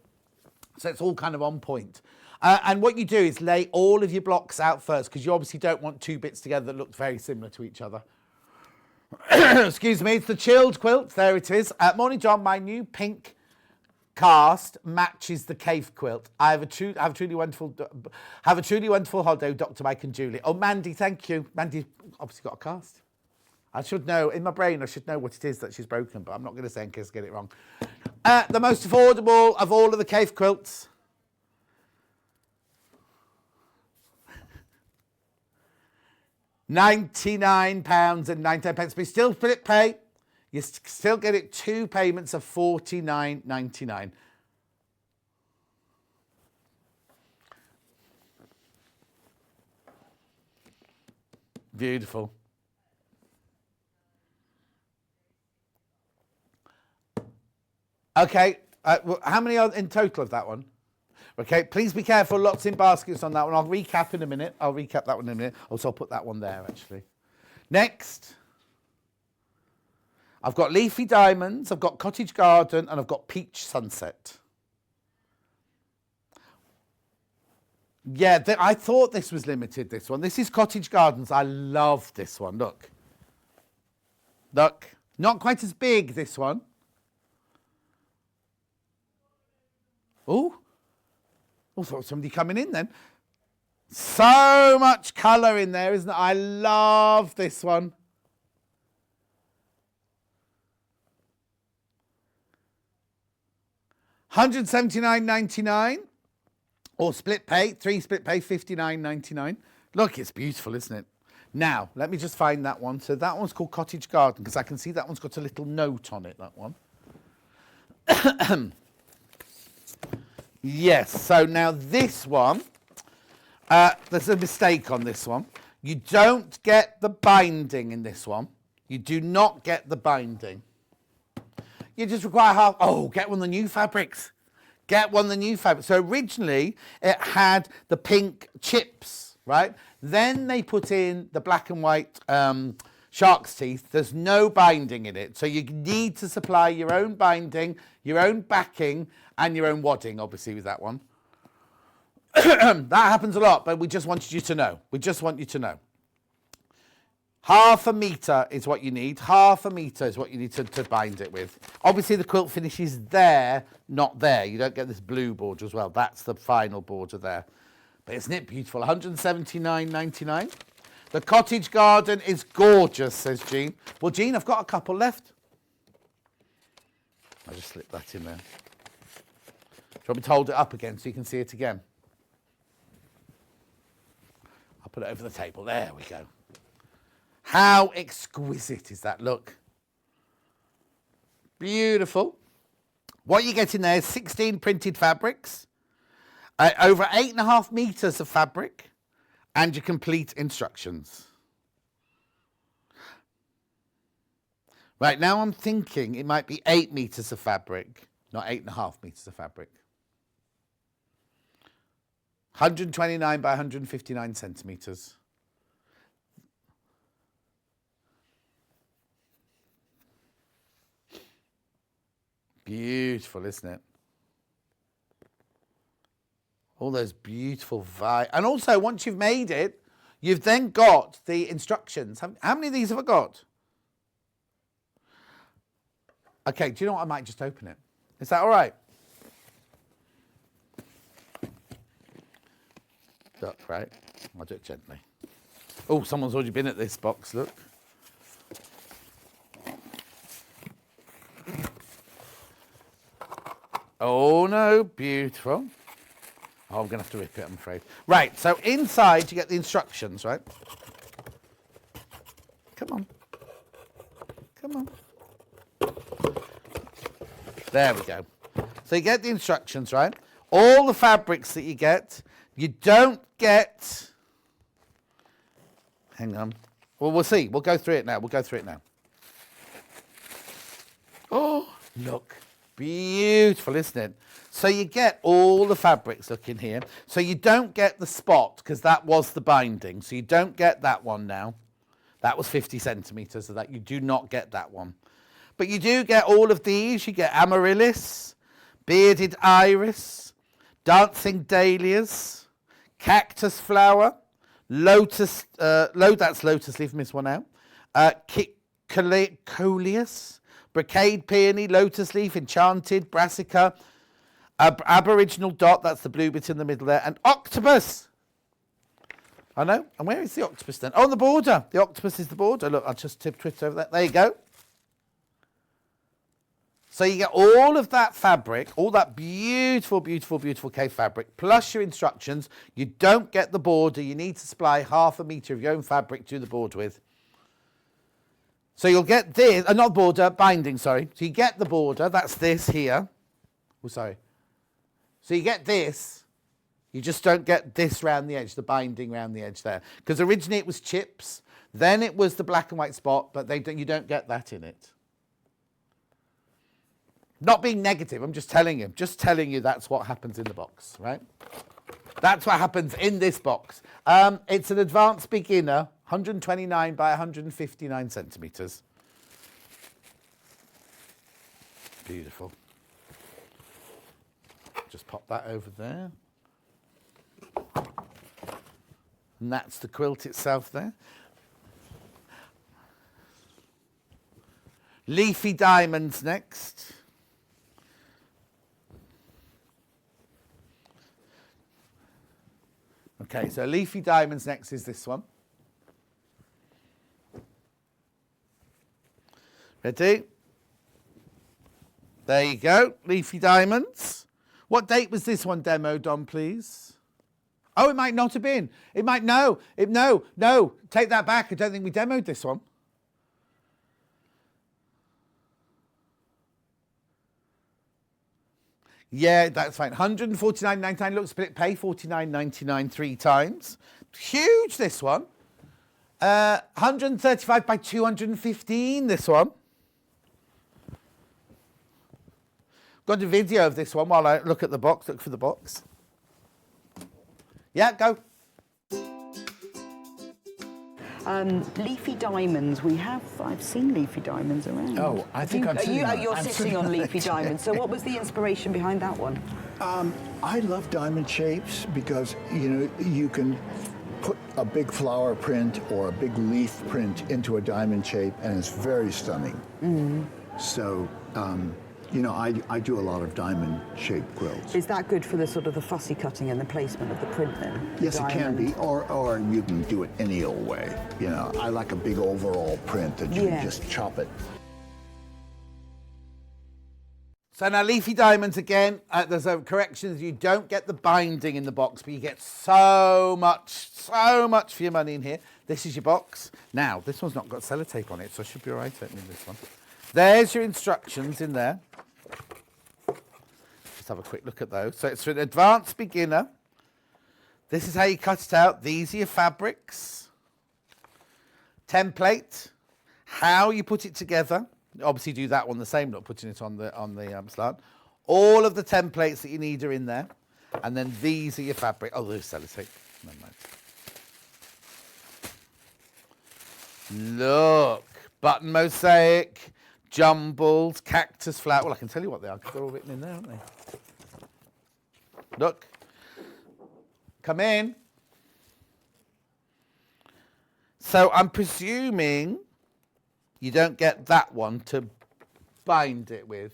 So it's all kind of on point. And what you do is lay all of your blocks out first, because you obviously don't want 2 bits together that look very similar to each other. Excuse me, it's the chilled quilt. There it is. Morning, John. My new pink cast matches the Kaffe quilt. I have a truly wonderful holiday, Dr. Mike and Julie. Oh, Mandy, thank you. Mandy obviously got a cast. I should know, in my brain, I should know what it is that she's broken, but I'm not going to say in case I get it wrong. The most affordable of all of the Kaffe quilts. £99.99. But you still split pay. You still get it 2 payments of £49.99. Beautiful. Okay, how many are in total of that one? Okay, please be careful, lots in baskets on that one. I'll recap in a minute. I'll recap that one in a minute. Also, I'll put that one there, actually. Next. I've got Leafy Diamonds, I've got Cottage Garden, and I've got Peach Sunset. Yeah, I thought this was limited, this one. This is Cottage Gardens. I love this one. Look. Look. Not quite as big, this one. Oh. Oh, thought somebody coming in then. So much colour in there, isn't it? I love this one. $179.99 or split pay, 3 split pay, $59.99. Look, it's beautiful, isn't it? Now, let me just find that one. So that one's called Cottage Garden because I can see that one's got a little note on it, that one. Yes, so now this one, there's a mistake on this one. You don't get the binding in this one. You do not get the binding. You just require half. Oh, get one of the new fabrics. Get one of the new fabrics. So originally it had the pink chips, right? Then they put in the black and white shark's teeth. There's no binding in it. So you need to supply your own binding, your own backing, and your own wadding, obviously, with that one. That happens a lot, but we just wanted you to know. We just want you to know. 1/2 metre is what you need. 1/2 metre is what you need to bind it with. Obviously, the quilt finish is there, not there. You don't get this blue border as well. That's the final border there. But isn't it beautiful? $179.99. The Cottage Garden is gorgeous, says Jean. Well, Jean, I've got a couple left. I'll just slip that in there. Do you want me to hold it up again so you can see it again? I'll put it over the table. There we go. How exquisite is that? Look. Beautiful. What you get in there is 16 printed fabrics, over 8.5 metres of fabric, and your complete instructions. Right, now I'm thinking it might be 8 metres of fabric, not 8.5 metres of fabric. 129 by 159 centimetres. Beautiful, isn't it? All those beautiful vibes. And also, once you've made it, you've then got the instructions. How many of these have I got? Okay, do you know what? I might just open it. Is that all right? Look, right? I'll do it gently. Oh, someone's already been at this box, look. Oh, no, beautiful. Oh, I'm going to have to rip it, I'm afraid. Right, so inside you get the instructions, right? Come on. Come on. There we go. So you get the instructions, right? All the fabrics that you get, you don't get... Hang on. Well, we'll see. We'll go through it now. We'll go through it now. Oh, look. Beautiful, isn't it? So you get all the fabrics, look in here. So you don't get the spot, because that was the binding. So you don't get that one now. That was 50 centimetres of that. You do not get that one. But you do get all of these. You get amaryllis, bearded iris, dancing dahlias, cactus flower, lotus, that's lotus leaf, miss one out, coleus, brocade peony, lotus leaf, enchanted, brassica, aboriginal dot, that's the blue bit in the middle there, and octopus. I know. And where is the octopus then? Oh, the border. The octopus is the border. Look, I'll just twist over that. There you go. So you get all of that fabric, all that beautiful, beautiful, beautiful cave fabric, plus your instructions. You don't get the border. You need to supply 1/2 metre of your own fabric to the board with. So you'll get this, not border, binding, sorry. So you get the border, that's this here. Oh, sorry. So you get this. You just don't get this round the edge, the binding round the edge there. Because originally it was chips, then it was the black and white spot, but you don't get that in it. Not being negative, I'm just telling you that's what happens in the box, right? That's what happens in this box. It's an advanced beginner, 129 by 159 centimetres. Beautiful. Just pop that over there. And that's the quilt itself there. Leafy diamonds next. Okay, so leafy diamonds next is this one. Ready? There you go, leafy diamonds. What date was this one demoed on, please? Oh, it might not have been. It might, no, take that back. I don't think we demoed this one. Yeah, that's fine. 149.99. Look, split pay, 49.99 3 times. Huge, this one. 135 by 215, this one. Got a video of this one while I look at the box, look for the box. Yeah, go. Leafy diamonds. I've seen leafy diamonds around. Oh, I think I'm sitting on it. You're I'm sitting on leafy diamonds. So what was the inspiration behind that one? I love diamond shapes because, you know, you can put a big flower print or a big leaf print into a diamond shape and it's very stunning. So, you know, I do a lot of diamond-shaped quilts. Is that good for the sort of the fussy cutting and the placement of the print then? Yes, it can be, or you can do it any old way. You know, I like a big overall print that you can just chop it. So now leafy diamonds again, there's a correction. You don't get the binding in the box, but you get so much for your money in here. This is your box. Now, this one's not got sellotape on it, so I should be all right opening this one. There's your instructions in there. Just have a quick look at those. So it's for an advanced beginner. This is how you cut it out. These are your fabrics. Template. How you put it together. Obviously do that one the same, not putting it on the slant. All of the templates that you need are in there. And then these are your fabric. Oh, there's sellotape. Never mind. Look. Button mosaic. Jumbles, cactus flower. Well, I can tell you what they are because they're all written in there, aren't they? Look. Come in. So I'm presuming you don't get that one to bind it with.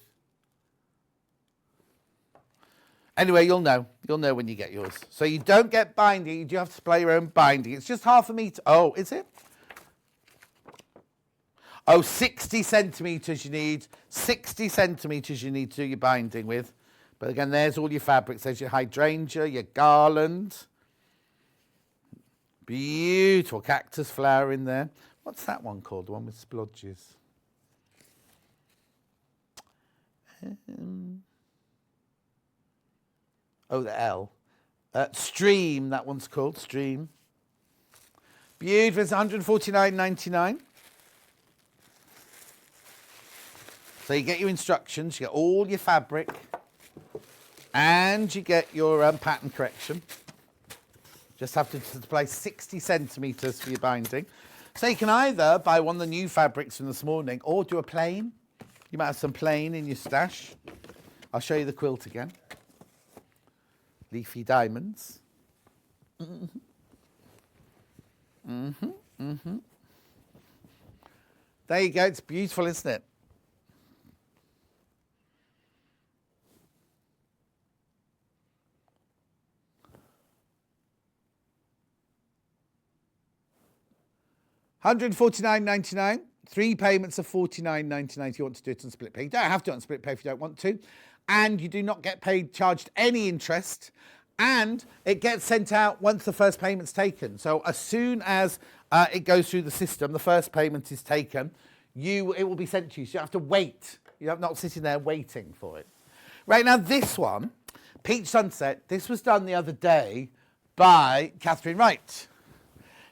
Anyway, you'll know. You'll know when you get yours. So you don't get binding. You do have to supply your own binding. It's just half a metre. Oh, is it? Oh, 60 centimetres you need. 60 centimetres you need to do your binding with. But again, there's all your fabrics. There's your hydrangea, your garland. Beautiful cactus flower in there. What's that one called? The one with splodges. Oh, the L. Stream, that one's called. Stream. Beautiful. It's 149.99. So you get your instructions, you get all your fabric, and you get your pattern correction. Just have to supply 60 centimetres for your binding. So you can either buy one of the new fabrics from this morning or do a plain. You might have some plain in your stash. I'll show you the quilt again. Leafy diamonds. There you go. It's beautiful, isn't it? £149.99, 3 payments of £49.99 if you want to do it on split pay. You don't have to do it on split pay if you don't want to. And you do not get charged any interest. And it gets sent out once the first payment's taken. So as soon as it goes through the system, the first payment is taken, it will be sent to you. So you don't have to wait. You're not sitting there waiting for it. Right, now this one, Peach Sunset, this was done the other day by Catherine Wright.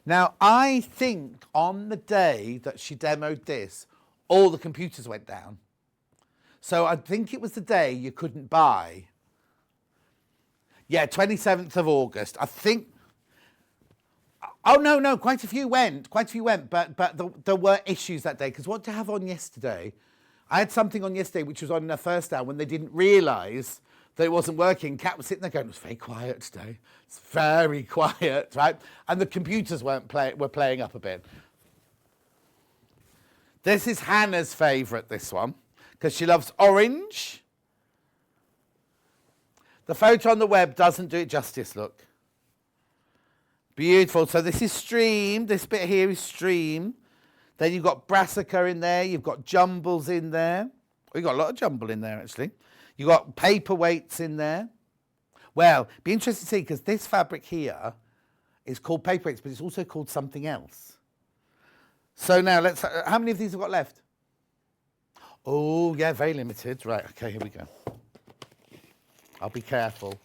Now, I think on the day that she demoed this, all the computers went down. So I think it was the day you couldn't buy. Yeah, 27th of August. I think... Oh, no, quite a few went, but there were issues that day. Because what to have on yesterday, I had something on yesterday which was on in their first hour when they didn't realise that it wasn't working. Kat was sitting there going, it's very quiet today. It's very quiet, right? And the computers were playing up a bit. This is Hannah's favourite, this one, because she loves orange. The photo on the web doesn't do it justice, look. Beautiful. So this is stream. This bit here is stream. Then you've got brassica in there. You've got jumbles in there. Oh, you've got a lot of jumble in there, actually. You've got paperweights in there. Well, be interesting to see, because this fabric here is called paperweights, but it's also called something else. So now, let's. How many of these have got left? Oh, yeah, very limited. Right, okay, here we go. I'll be careful.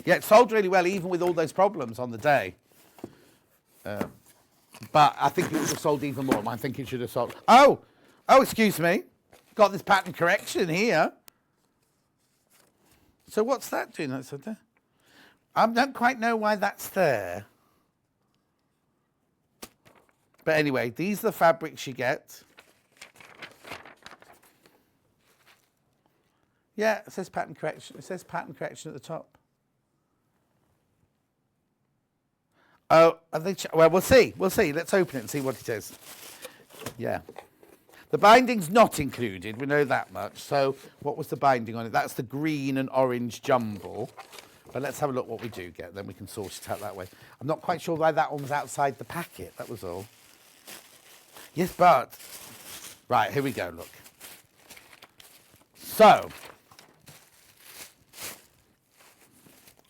Yeah, it sold really well, even with all those problems on the day. But I think it would have sold even more. I think it should have sold. Oh, excuse me. Got this pattern correction here. So what's that doing? That's there. I don't quite know why that's there. But anyway, these are the fabrics you get. Yeah, it says pattern correction. It says pattern correction at the top. Oh, are they well, we'll see. We'll see. Let's open it and see what it is. Yeah. The binding's not included. We know that much. So what was the binding on it? That's the green and orange jumble. But let's have a look what we do get. Then we can sort it out that way. I'm not quite sure why that one was outside the packet. That was all. Yes, but... Right, here we go, look. So...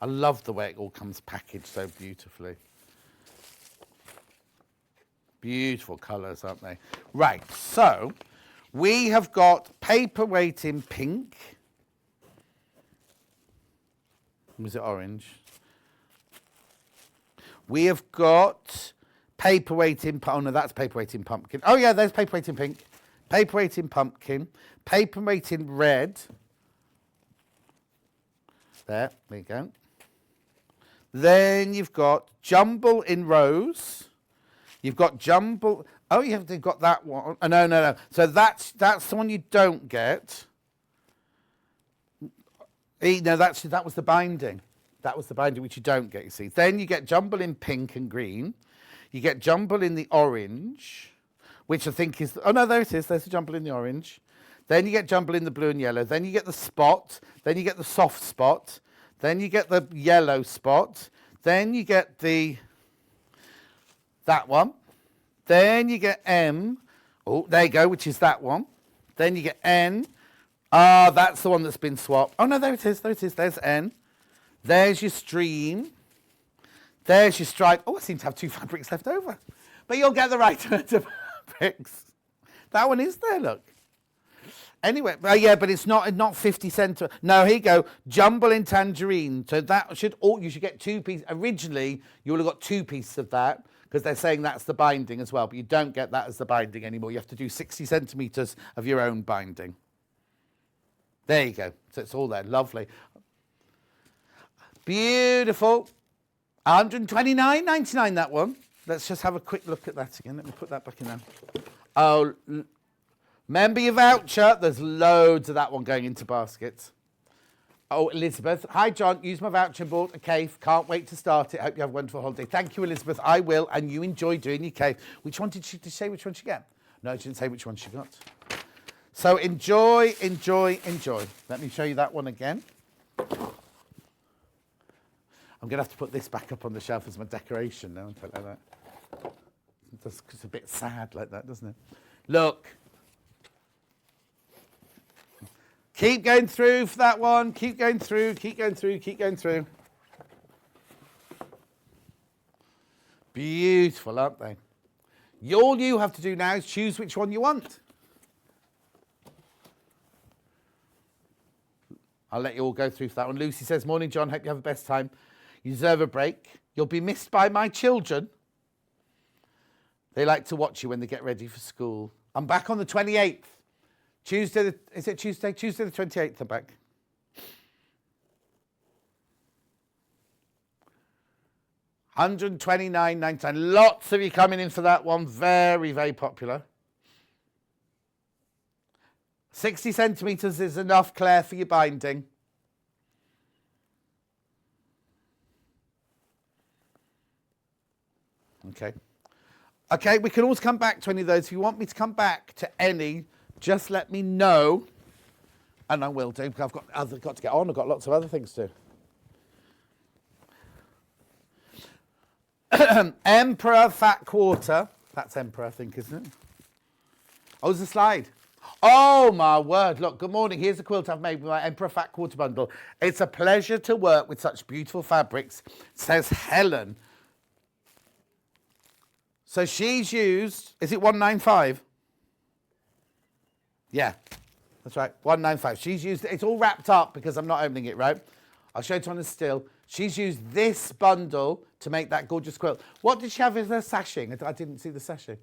I love the way it all comes packaged so beautifully. Beautiful colours, aren't they? Right, so we have got paperweight in pink. Was it orange? We have got paperweight in... Oh, no, that's paperweight in pumpkin. Oh, yeah, there's paperweight in pink. Paperweight in pumpkin. Paperweight in red. There you go. Then you've got jumble in rose. You've got jumble. Oh, you've got that one. Oh, no. So that's the one you don't get. No, that was the binding. That was the binding which you don't get, you see. Then you get jumble in pink and green. You get jumble in the orange, which I think is... Oh, no, there it is. There's the jumble in the orange. Then you get jumble in the blue and yellow. Then you get the spot. Then you get the soft spot. Then you get the yellow spot. Then you get that one. Then you get M. Oh, there you go, which is that one. Then you get N. Ah, that's the one that's been swapped. Oh, no, there it is. There's N. There's your stream. There's your stripe. Oh, I seem to have 2 fabrics left over. But you'll get the right amount of fabrics. That one is there, look. Anyway, yeah, but it's not 50 cent. No, here you go. Jumble in tangerine. So that you should get 2 pieces. Originally, you would have got 2 pieces of that because they're saying that's the binding as well. But you don't get that as the binding anymore. You have to do 60 centimetres of your own binding. There you go. So it's all there. Lovely. Beautiful. 129.99 that one. Let's just have a quick look at that again. Let me put that back in there. Oh, remember your voucher. There's loads of that one going into baskets. Oh, Elizabeth. Hi, John. Use my voucher and bought a cave. Can't wait to start it. Hope you have a wonderful holiday. Thank you, Elizabeth. I will. And you enjoy doing your cave. Which one did she say which one she got? No, she didn't say which one she got. So enjoy, enjoy, enjoy. Let me show you that one again. I'm going to have to put this back up on the shelf as my decoration now. And put it like that. It's a bit sad like that, doesn't it? Look. Keep going through for that one. Keep going through, keep going through, keep going through. Beautiful, aren't they? All you have to do now is choose which one you want. I'll let you all go through for that one. Lucy says, morning, John. Hope you have the best time. You deserve a break. You'll be missed by my children. They like to watch you when they get ready for school. I'm back on the 28th. Tuesday, is it Tuesday? Tuesday the 28th, I'm back. £129.99. Lots of you coming in for that one. Very, very popular. 60 centimetres is enough, Claire, for your binding. Okay. Okay, we can always come back to any of those. If you want me to come back to any, just let me know. And I will do, because I've got to get on. I've got lots of other things to do. Emperor Fat Quarter. That's Emperor, I think, isn't it? Oh, there's a slide. Oh, my word. Look, good morning. Here's a quilt I've made with my Emperor Fat Quarter bundle. It's a pleasure to work with such beautiful fabrics, says Helen. So she's used, is it 195? Yeah, that's right, 195. She's used, it's all wrapped up because I'm not opening it, right? I'll show it on a still. She's used this bundle to make that gorgeous quilt. What did she have as her sashing? I didn't see the sashing.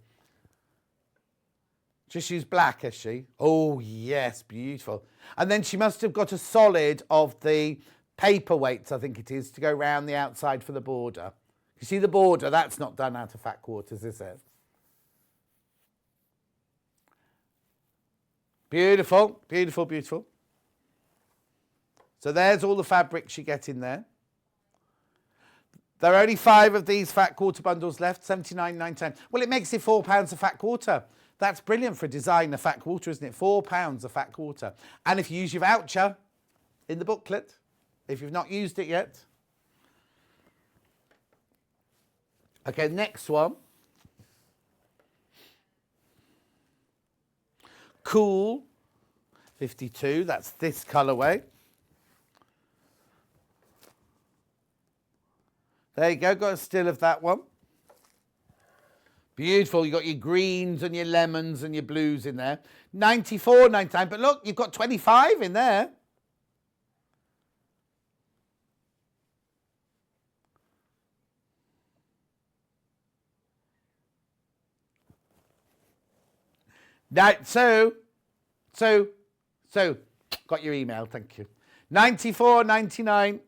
Just used black, has she? Oh, yes, beautiful. And then she must have got a solid of the paperweights, I think it is, to go round the outside for the border. You see the border? That's not done out of fat quarters, is it? Beautiful, beautiful, beautiful. So there's all the fabrics you get in there. There are only 5 of these fat quarter bundles left, 79.99. Well, it makes it £4 a fat quarter. That's brilliant for a designer fat quarter, isn't it? £4 a fat quarter. And if you use your voucher in the booklet, if you've not used it yet. Okay, next one. Cool 52, that's this colourway. There you go, got a still of that one. Beautiful, you got your greens and your lemons and your blues in there. 94.99, but look, you've got 25 in there. Now, so, got your email, thank you. 94.99.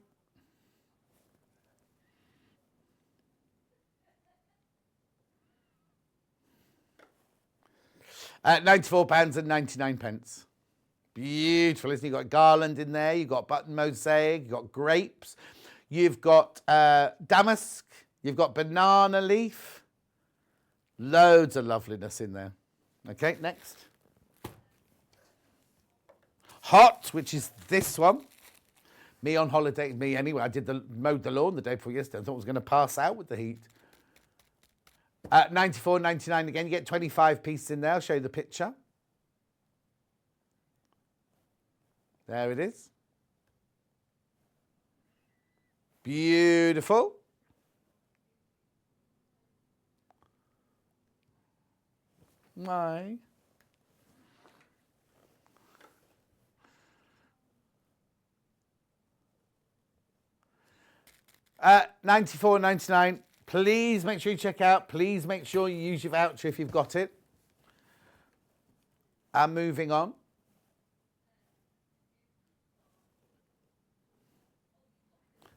£94.99. Beautiful, isn't it? You've got garland in there, you've got button mosaic, you've got grapes, you've got damask, you've got banana leaf. Loads of loveliness in there. Okay, next. Hot, which is this one. Me on holiday, me anyway. I mowed the lawn the day before yesterday. I thought I was going to pass out with the heat. £94.99 again. You get 25 pieces in there. I'll show you the picture. There it is. Beautiful. My. £94.99. Please make sure you check out. Please make sure you use your voucher if you've got it. And moving on.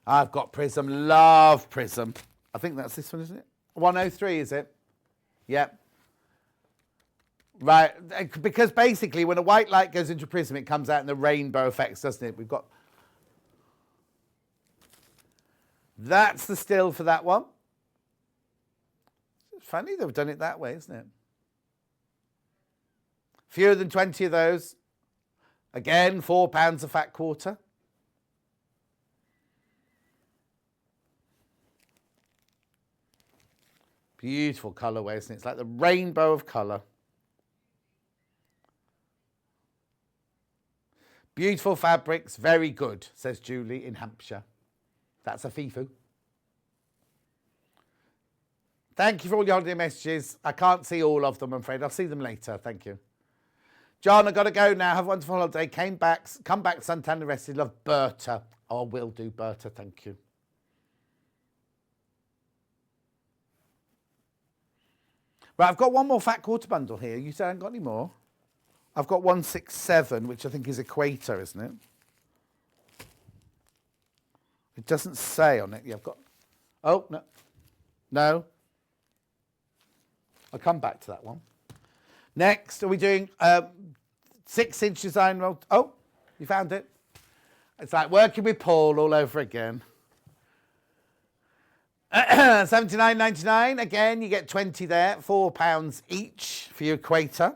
I've got Prism. Love Prism. I think that's this one, isn't it? 103, is it? Yep. Right, because basically when a white light goes into Prism, it comes out in the rainbow effects, doesn't it? We've got... That's the still for that one. It's funny they've done it that way, isn't it? Fewer than 20 of those. Again, £4 a fat quarter. Beautiful colourway, isn't it? It's like the rainbow of colour. Beautiful fabrics, very good, says Julie in Hampshire. That's a FIFU. Thank you for all your holiday messages. I can't see all of them, I'm afraid. I'll see them later. Thank you. John, I've got to go now. Have a wonderful holiday. Come back suntan and rested. Love, Berta. Oh, will do, Berta. Thank you. Right, I've got one more fat quarter bundle here. You said I haven't got any more? I've got 167, which I think is Equator, isn't it? It doesn't say on it. Yeah, I've got... Oh, no. No. I'll come back to that one. Next, are we doing 6-inch design roll. Oh, you found it. It's like working with Paul all over again. 79.99. Again, you get 20 there. £4 each for your equator.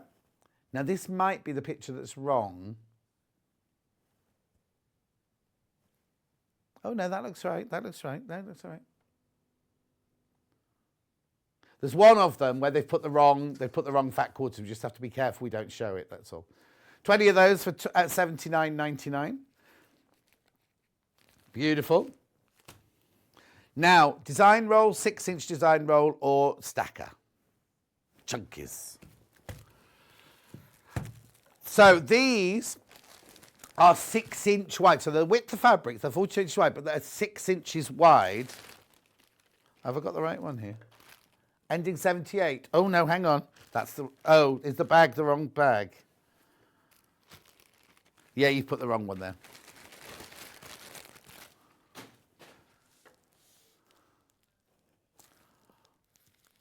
Now, this might be the picture that's wrong. Oh, no, that looks right. That looks right. That looks right. There's one of them where they've put the wrong fat quarter. We just have to be careful we don't show it, that's all. 20 of those for at £79.99. Beautiful. Now, design roll, 6-inch design roll or stacker. Chunkies. So these are 6-inch wide. So the width of fabric, they're 42 inches wide, but they're 6 inches wide. Have I got the right one here? Ending 78. Oh, no, hang on. That's the... Oh, is the bag the wrong bag? Yeah, you put the wrong one there.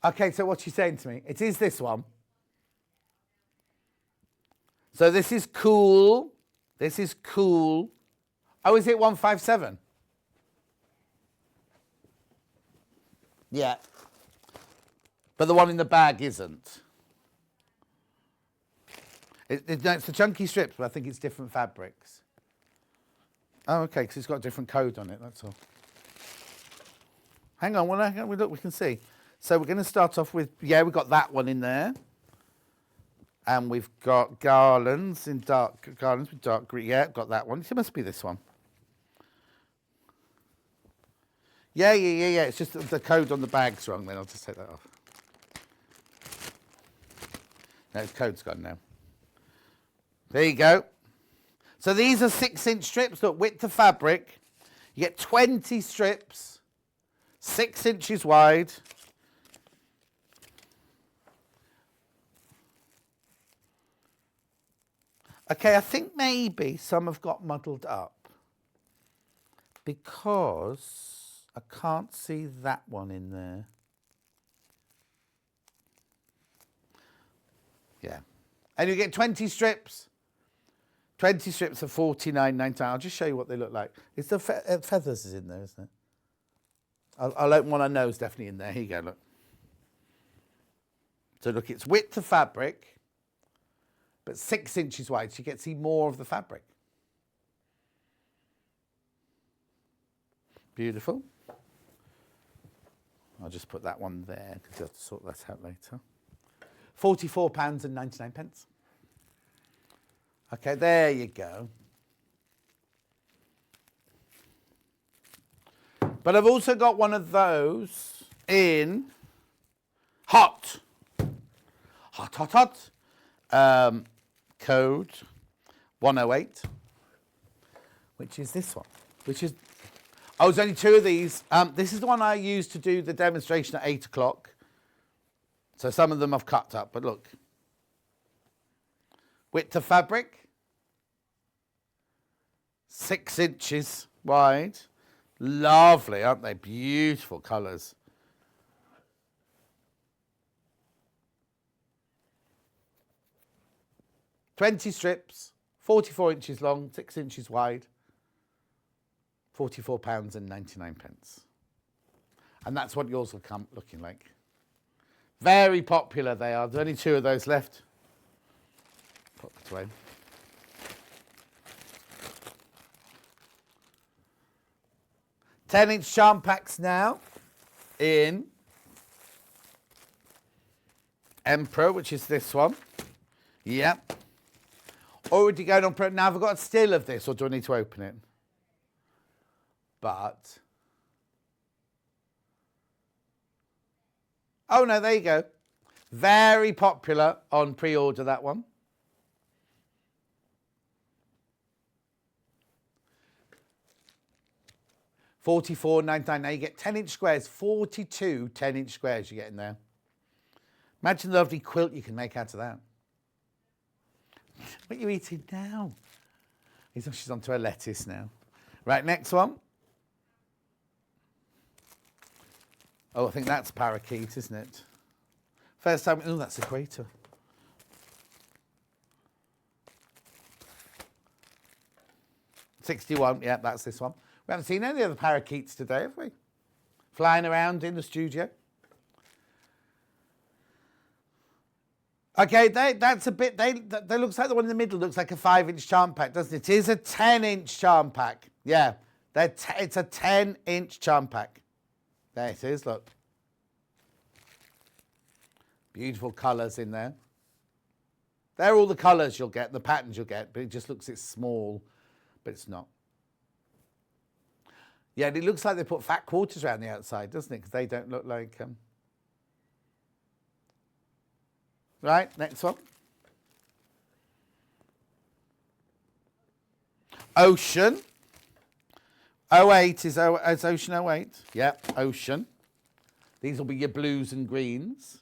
Okay, so what you're saying to me? It is this one. So this is cool. This is cool. Oh, is it 157? Yeah. But the one in the bag isn't. No, it's the chunky strips, but I think it's different fabrics. Oh, okay, because it's got a different code on it, that's all. Hang on, look, we can see. So we're going to start off with, yeah, we've got that one in there. And we've got garlands with dark green. Yeah, got that one. It must be this one. Yeah. It's just the code on the bag's wrong, then I'll just take that off. No, the code's gone now. There you go. So these are 6-inch strips. Look, width of fabric. You get 20 strips, 6 inches wide. Okay, I think maybe some have got muddled up because I can't see that one in there. Yeah. And you get 20 strips. 20 strips of $49.99. I'll just show you what they look like. It's the feathers is in there, isn't it? I'll open one I know is definitely in there. Here you go, look. So look, it's width of fabric, but 6 inches wide, so you get to see more of the fabric. Beautiful. I'll just put that one there because you'll have to sort that out later. £44.99. Okay, there you go. But I've also got one of those in hot. Hot. Code 108, which is this one, there's only 2 of these. This is the one I used to do the demonstration at 8 o'clock. So some of them I've cut up, but look. Width of fabric, 6 inches wide. Lovely, aren't they? Beautiful colours. $20 strips, 44 inches long, 6 inches wide, £44.99. And that's what yours will come looking like. Very popular they are. There's only 2 of those left. Put it away. $10-inch charm packs now in Emperor, which is this one. Yep. Already going on. Now, have I got a still of this, or do I need to open it? But... oh, no, there you go. Very popular on pre-order, that one. $44.99. Now you get 10-inch squares, 42 10-inch squares you get in there. Imagine the lovely quilt you can make out of that. What are you eating now? She's onto her lettuce now. Right, next one. Oh, I think that's parakeet, isn't it? First time. Oh, that's equator. 61, yeah, that's this one. We haven't seen any other parakeets today, have we? Flying around in the studio. Okay, that's a bit, they looks like the one in the middle looks like a 5-inch charm pack, doesn't it? It is a 10-inch charm pack. Yeah, it's a 10-inch charm pack. There it is, look. Beautiful colours in there. They're all the colours you'll get, the patterns you'll get, but it just looks it's small, but it's not. Yeah, and it looks like they put fat quarters around the outside, doesn't it? Because they don't look like... Right, next one. Ocean. 08 is Ocean 08. Yeah, Ocean. These will be your blues and greens.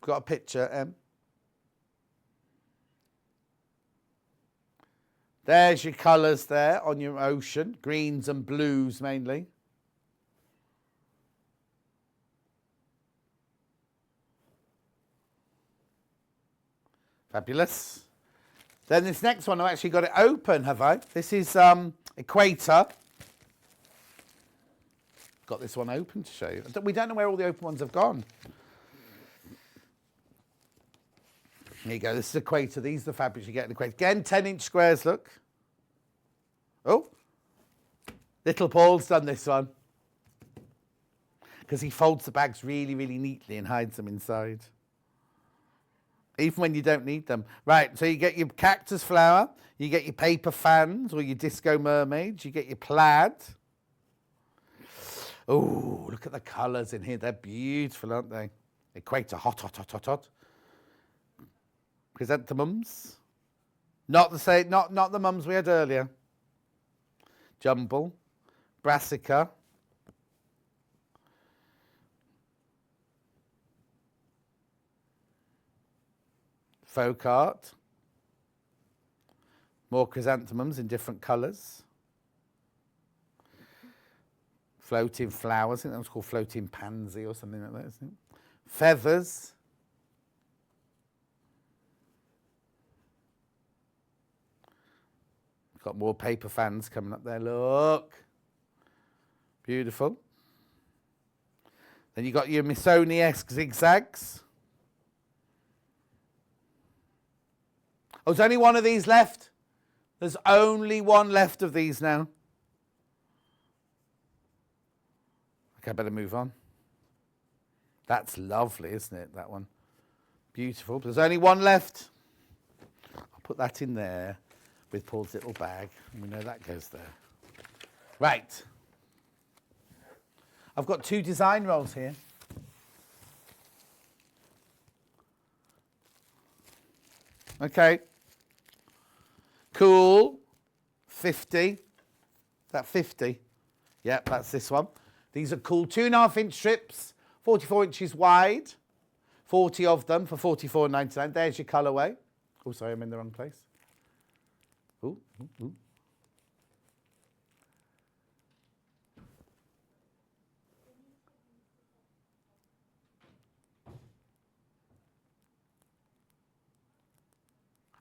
Got a picture, Em? There's your colours there on your Ocean. Greens and blues mainly. Fabulous. Then this next one, I've actually got it open, have I? This is Equator. Got this one open to show you. We don't know where all the open ones have gone. Here you go. This is Equator. These are the fabrics you get in Equator. Again, 10-inch squares, look. Oh. Little Paul's done this one. Because he folds the bags really, really neatly and hides them inside. Even when you don't need them. Right, so you get your cactus flower, you get your paper fans or your disco mermaids, you get your plaid. Oh, look at the colours in here. They're beautiful, aren't they? Equator, hot, hot, hot, hot, hot. Chrysanthemums. Not the same, not the mums we had earlier. Jumble. Brassica. Folk art. More chrysanthemums in different colours. Floating flowers. I think that was called floating pansy or something like that, isn't it? Feathers. Got more paper fans coming up there. Look. Beautiful. Then you got your Missoni-esque zigzags. Oh, there's only one of these left. There's only one left of these now. Okay, I better move on. That's lovely, isn't it, that one? Beautiful. There's only one left. I'll put that in there with Paul's little bag. And we know that goes there. Right. I've got 2 design rolls here. Okay. Cool. 50. Is that 50? Yep, that's this one. These are cool 2.5-inch strips, 44 inches wide, 40 of them for $44.99. There's your colourway. Oh, sorry, I'm in the wrong place. Ooh, ooh, ooh.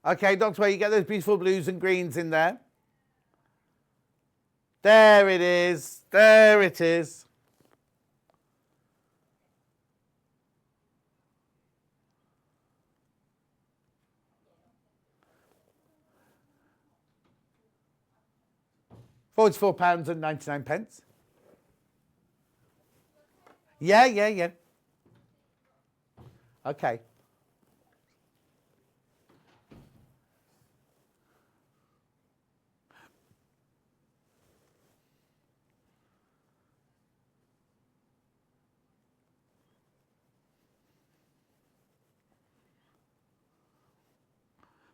Okay, Dr. Where you get those beautiful blues and greens in there. There it is. There it is. £44.99. Yeah. Okay.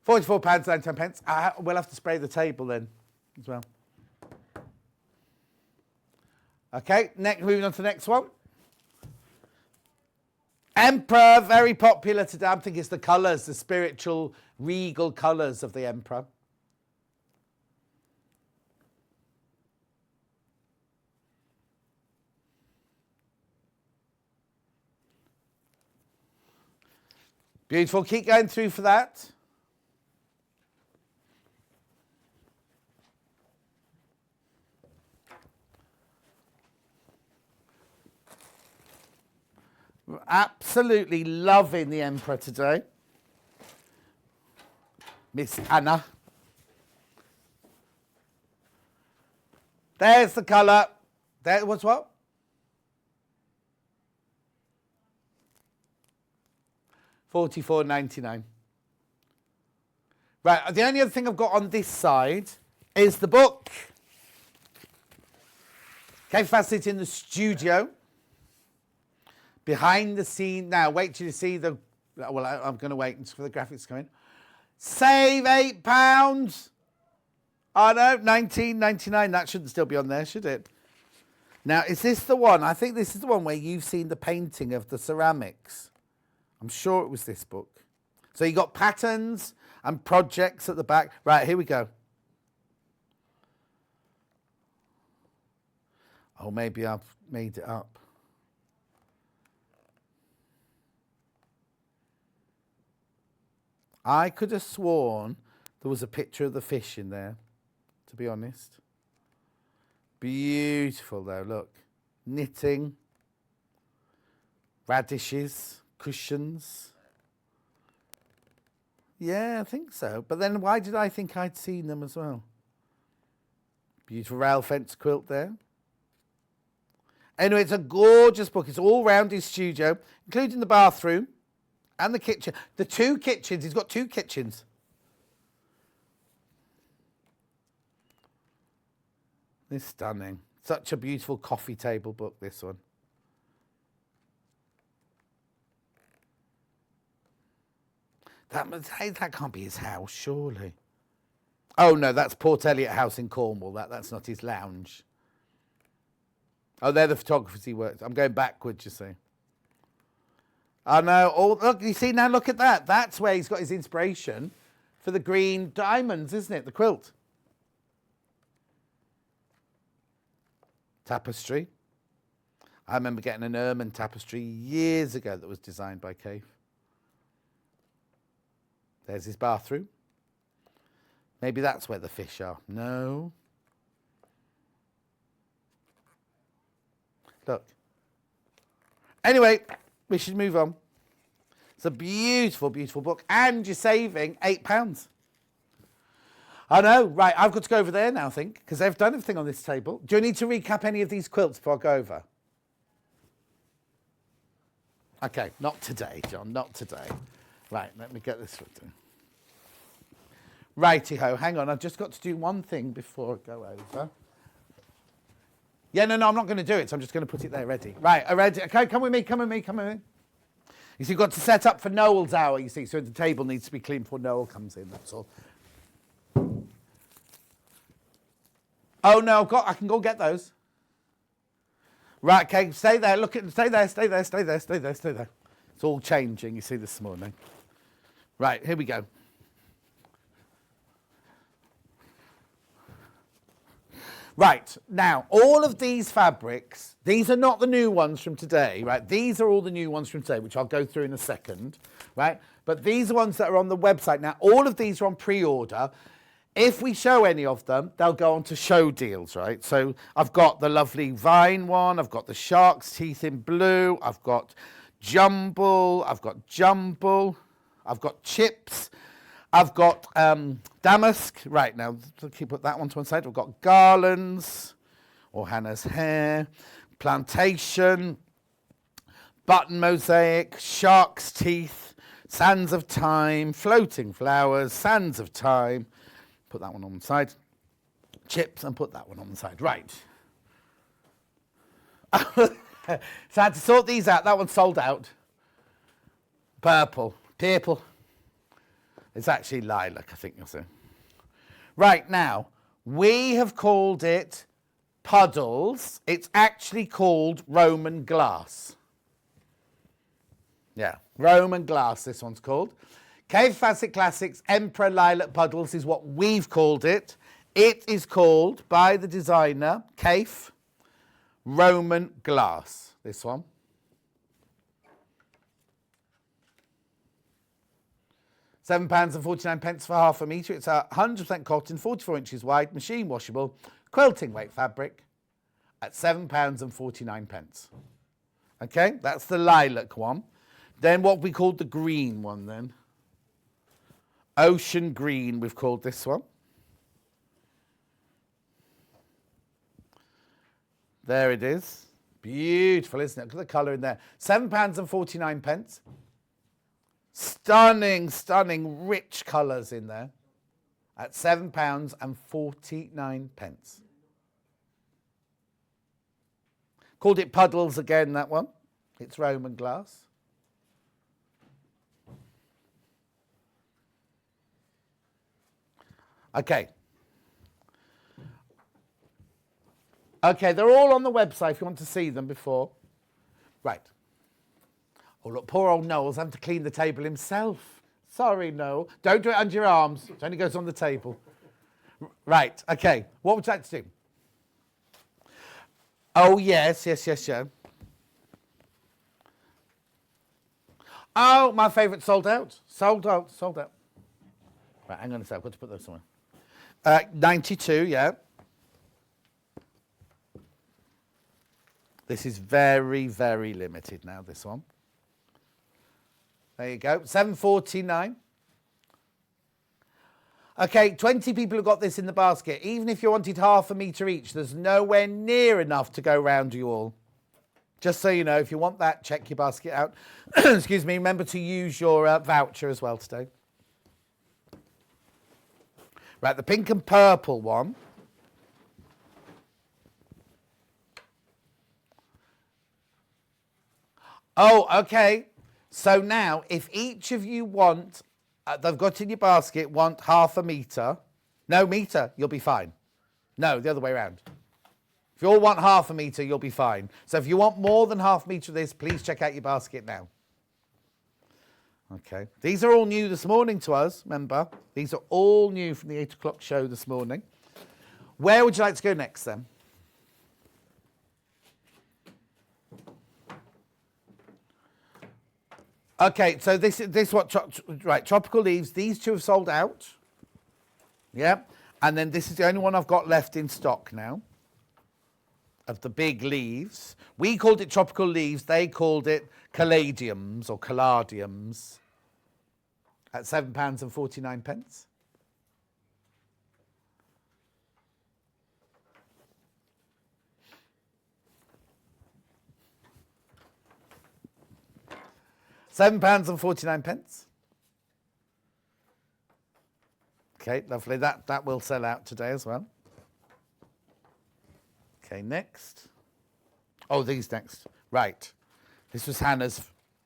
£44.99. We'll have to spray the table then as well. Okay, moving on to the next one. Emperor, very popular today. I think it's the colours, the spiritual, regal colours of the Emperor. Beautiful. Keep going through for that. Absolutely loving the Emperor today. Miss Anna. There's the colour. There was what? $44.99. Right, the only other thing I've got on this side is the book. Kaffe Fassett in the studio. Behind the scene. Now, wait till you see the... Well, I'm going to wait for the graphics to come in. Save £8. Oh, no, $19.99. That shouldn't still be on there, should it? Now, is this the one? I think this is the one where you've seen the painting of the ceramics. I'm sure it was this book. So you got patterns and projects at the back. Right, here we go. Oh, maybe I've made it up. I could have sworn there was a picture of the fish in there, to be honest. Beautiful, though, look. Knitting, radishes, cushions. Yeah, I think so. But then why did I think I'd seen them as well? Beautiful rail fence quilt there. Anyway, it's a gorgeous book. It's all round his studio, including the bathroom and the kitchen. The two kitchens. He's got two kitchens. It's stunning. Such a beautiful coffee table book, this one. That can't be his house, surely. Oh, no, that's Port Eliot House in Cornwall. That's not his lounge. Oh, they're the photographers he works. I'm going backwards, you see. Oh, no. Oh, look, you see, now look at that. That's where he's got his inspiration for the green diamonds, isn't it? The quilt. Tapestry. I remember getting an ermine tapestry years ago that was designed by Kaffe. There's his bathroom. Maybe that's where the fish are. No. Look. Anyway, we should move on. It's a beautiful, beautiful book. And you're saving £8. I know. Right, I've got to go over there now, I think, because they've done everything on this table. Do you need to recap any of these quilts before I go over? Okay, not today, John, not today. Right, let me get this one. Righty-ho, hang on. I've just got to do one thing before I go over. Yeah, no, I'm not going to do it, so I'm just going to put it there ready. Right, ready? Okay, come with me, come with me, come with me. You see, you've got to set up for Noel's hour, you see, so the table needs to be clean before Noel comes in, that's all. Oh, no, I can go get those. Right, okay, stay there, stay there. It's all changing, you see, this morning. Right, here we go. Right, now, all of these fabrics, these are not the new ones from today, right? These are all the new ones from today, which I'll go through in a second, right? But these are ones that are on the website. Now, all of these are on pre-order. If we show any of them, they'll go on to show deals, right? So I've got the lovely vine one, I've got the shark's teeth in blue, I've got jumble, I've got chips, I've got damask. Right, now, keep put that one to one side. We've got garlands, or Hannah's hair, plantation, button mosaic, shark's teeth, sands of time, floating flowers, sands of time. Put that one on the side. Chips, and put that one on the side. Right. So I had to sort these out. That one's sold out. Purple. It's actually lilac, I think you'll see. Right, now, we have called it puddles. It's actually called Roman glass. Yeah, Roman glass, this one's called. Kaffe Fassett Classics Emperor Lilac Puddles is what we've called it. It is called, by the designer, Kaffe, Roman glass, this one. £7.49 for half a metre. It's 100% cotton, 44 inches wide, machine washable, quilting weight fabric at £7.49. Okay, that's the lilac one. Then what we called the green one then. Ocean green, we've called this one. There it is. Beautiful, isn't it? Look at the colour in there. £7.49. Stunning, stunning, rich colours in there. At £7.49. Called it Puddles again, that one. It's Roman glass. Okay. Okay, they're all on the website if you want to see them before. Right. Oh, look, poor old Noel's having to clean the table himself. Sorry, Noel. Don't do it under your arms. It only goes on the table. Right, okay. What would you like to do? Oh, yes. Oh, my favourite sold out. Sold out. Right, hang on a sec. I've got to put those somewhere. 92, yeah. This is very, very limited now, this one. There you go, $7.49. Okay, 20 people have got this in the basket. Even if you wanted half a metre each, there's nowhere near enough to go round you all. Just so you know, if you want that, check your basket out. Excuse me, remember to use your voucher as well today. Right, the pink and purple one. Oh, okay. So now, if each of you want, they've got in your basket, want half a metre. No metre, you'll be fine. No, the other way around. If you all want half a metre, you'll be fine. So if you want more than half a metre of this, please check out your basket now. Okay. These are all new this morning to us, remember. These are all new from the 8 o'clock show this morning. Where would you like to go next then? Okay, so this what, right, tropical leaves. These two have sold out. Yeah, and then this is the only one I've got left in stock now. Of the big leaves. We called it tropical leaves. They called it caladiums or caladiums. At £7.49. £7.49. Okay, lovely. That will sell out today as well. Okay, next. Oh, these next. Right. This was Hannah's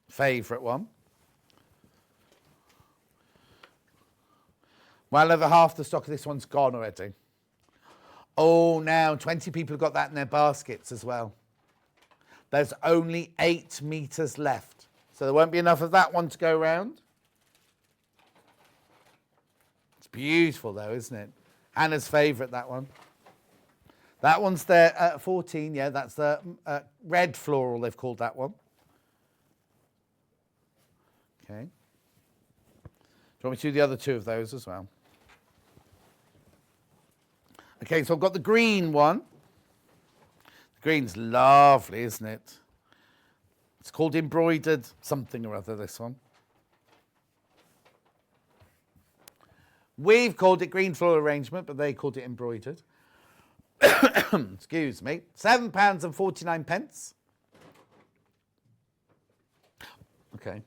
favourite one. Well over half the stock of this one's gone already. Oh, now 20 people have got that in their baskets as well. There's only 8 metres left. So there won't be enough of that one to go round. It's beautiful though, isn't it? Hannah's favourite, that one. That one's there at 14, yeah, that's the red floral, they've called that one. Okay. Do you want me to do the other two of those as well? Okay, so I've got the green one. The green's lovely, isn't it? It's called embroidered something or other, this one. We've called it green floral arrangement, but they called it embroidered. Excuse me. £7.49. Okay.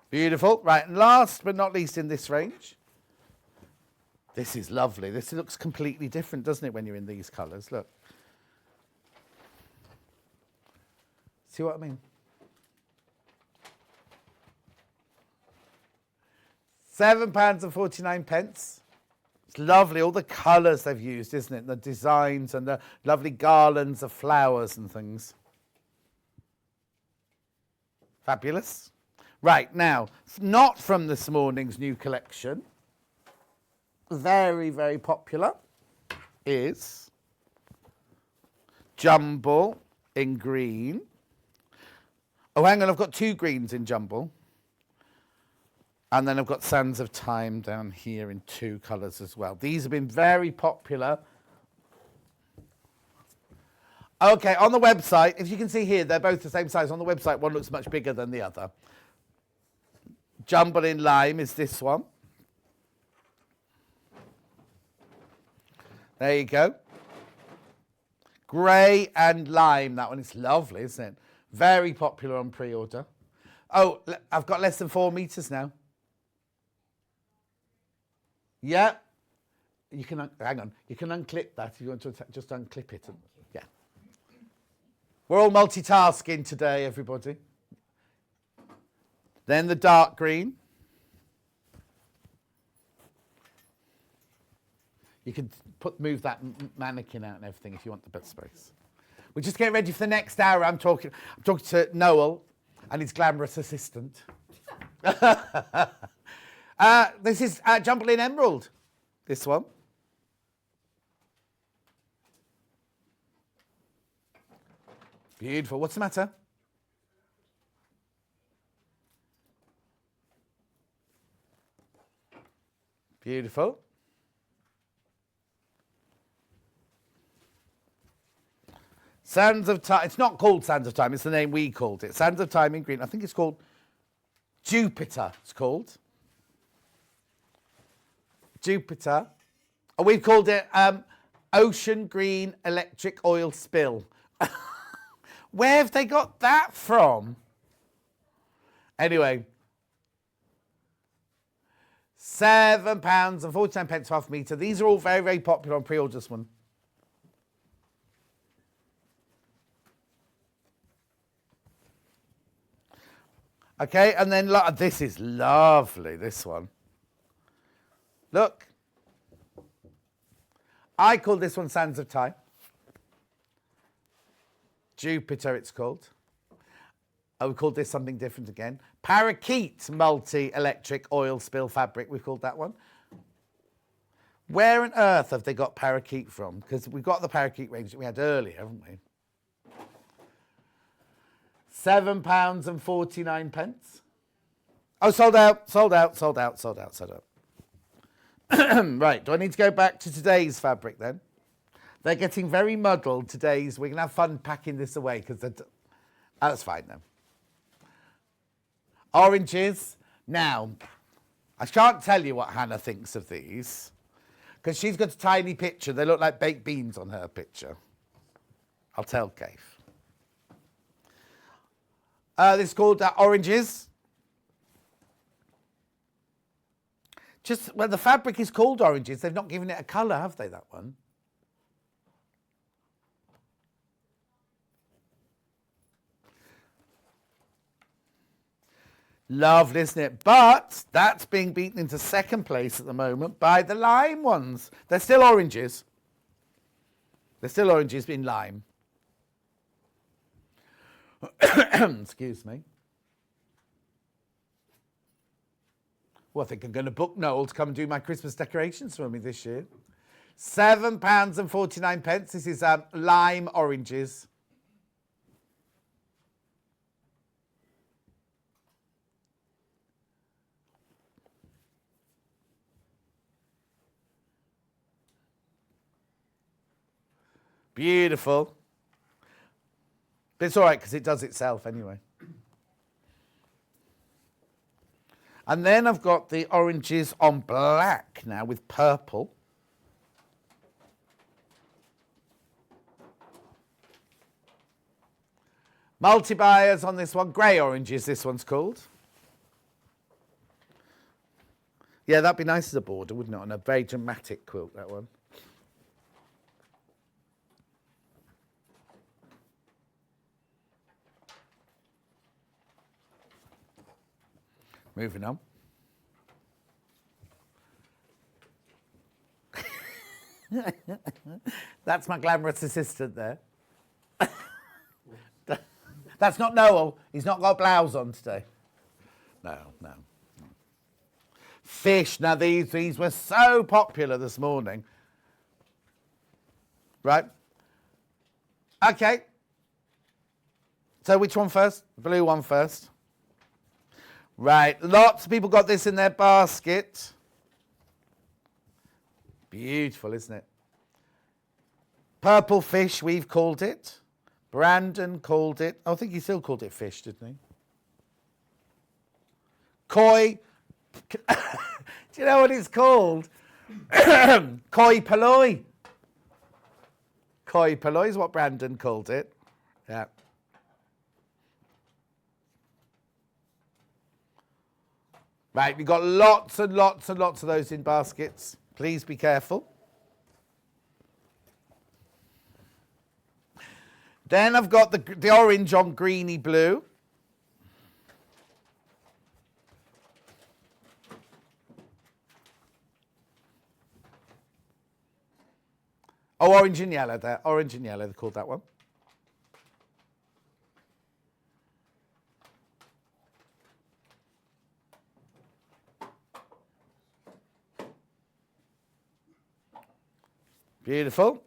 Beautiful. Right, and last but not least in this range. This is lovely. This looks completely different, doesn't it, when you're in these colours? Look. See what I mean? £7.49. It's lovely, all the colours they've used, isn't it? The designs and the lovely garlands of flowers and things. Fabulous. Right, now, not from this morning's new collection, very, very popular, is Jumble in green. Oh, hang on, I've got 2 greens in Jumble. And then I've got Sands of Time down here in 2 colours as well. These have been very popular. Okay, on the website, if you can see here, they're both the same size. On the website, one looks much bigger than the other. Jumble in Lime is this one. There you go. Grey and Lime, that one is lovely, isn't it? Very popular on pre-order. Oh, I've got less than 4 meters now. Yeah. You can, hang on, you can unclip that if you want to just unclip it. Yeah. We're all multitasking today, everybody. Then the dark green. You can move that mannequin out and everything if you want the bit of space. We're just getting ready for the next hour. I'm talking to Noel and his glamorous assistant. This is Jumble in Emerald, this one. Beautiful. What's the matter? Beautiful. Sands of Time. It's not called Sands of Time. It's the name we called it. Sands of Time in green. I think it's called Jupiter. It's called Jupiter. Oh, we've called it Ocean Green Electric Oil Spill. Where have they got that from? Anyway, £7.49 half a metre. These are all very, very popular on pre-order this one. Okay, and then this is lovely, this one. Look. I call this one Sands of Time. Jupiter, it's called. I would call this something different again. Parakeet multi-electric oil spill fabric, we've called that one. Where on earth have they got parakeet from? Because we've got the parakeet range that we had earlier, haven't we? £7.49. Oh, sold out, sold out, sold out, sold out, sold out. Right, do I need to go back to today's fabric then? They're getting very muddled, today's. We're going to have fun packing this away because that's fine now. Oranges. Now, I can't tell you what Hannah thinks of these because she's got a tiny picture. They look like baked beans on her picture. I'll tell Kaffe. This is called Oranges. Well, the fabric is called Oranges. They've not given it a colour, have they, that one? Lovely, isn't it? But that's being beaten into second place at the moment by the lime ones. They're still oranges. They're still oranges in lime. Excuse me. Well, I think I'm going to book Noel to come and do my Christmas decorations for me this year. £7.49. This is lime oranges. Beautiful. But it's all right because it does itself anyway. And then I've got the oranges on black now with purple. Multi-buyers on this one. Grey oranges, this one's called. Yeah, that'd be nice as a border, wouldn't it? On a very dramatic quilt, that one. Moving on. That's my glamorous assistant there. That's not Noel. He's not got a blouse on today. No. Fish. Now, these were so popular this morning. Right? Okay. So which one first? Blue one first. Right, lots of people got this in their basket. Beautiful, isn't it? Purple fish, we've called it. Brandon called it. I think he still called it fish, didn't he? Koi. Do you know what it's called? Koi paloi. Koi paloi is what Brandon called it. Yeah. Right, we've got lots and lots and lots of those in baskets. Please be careful. Then I've got the orange on greeny blue. Oh, orange and yellow there. Orange and yellow, they called that one. Beautiful.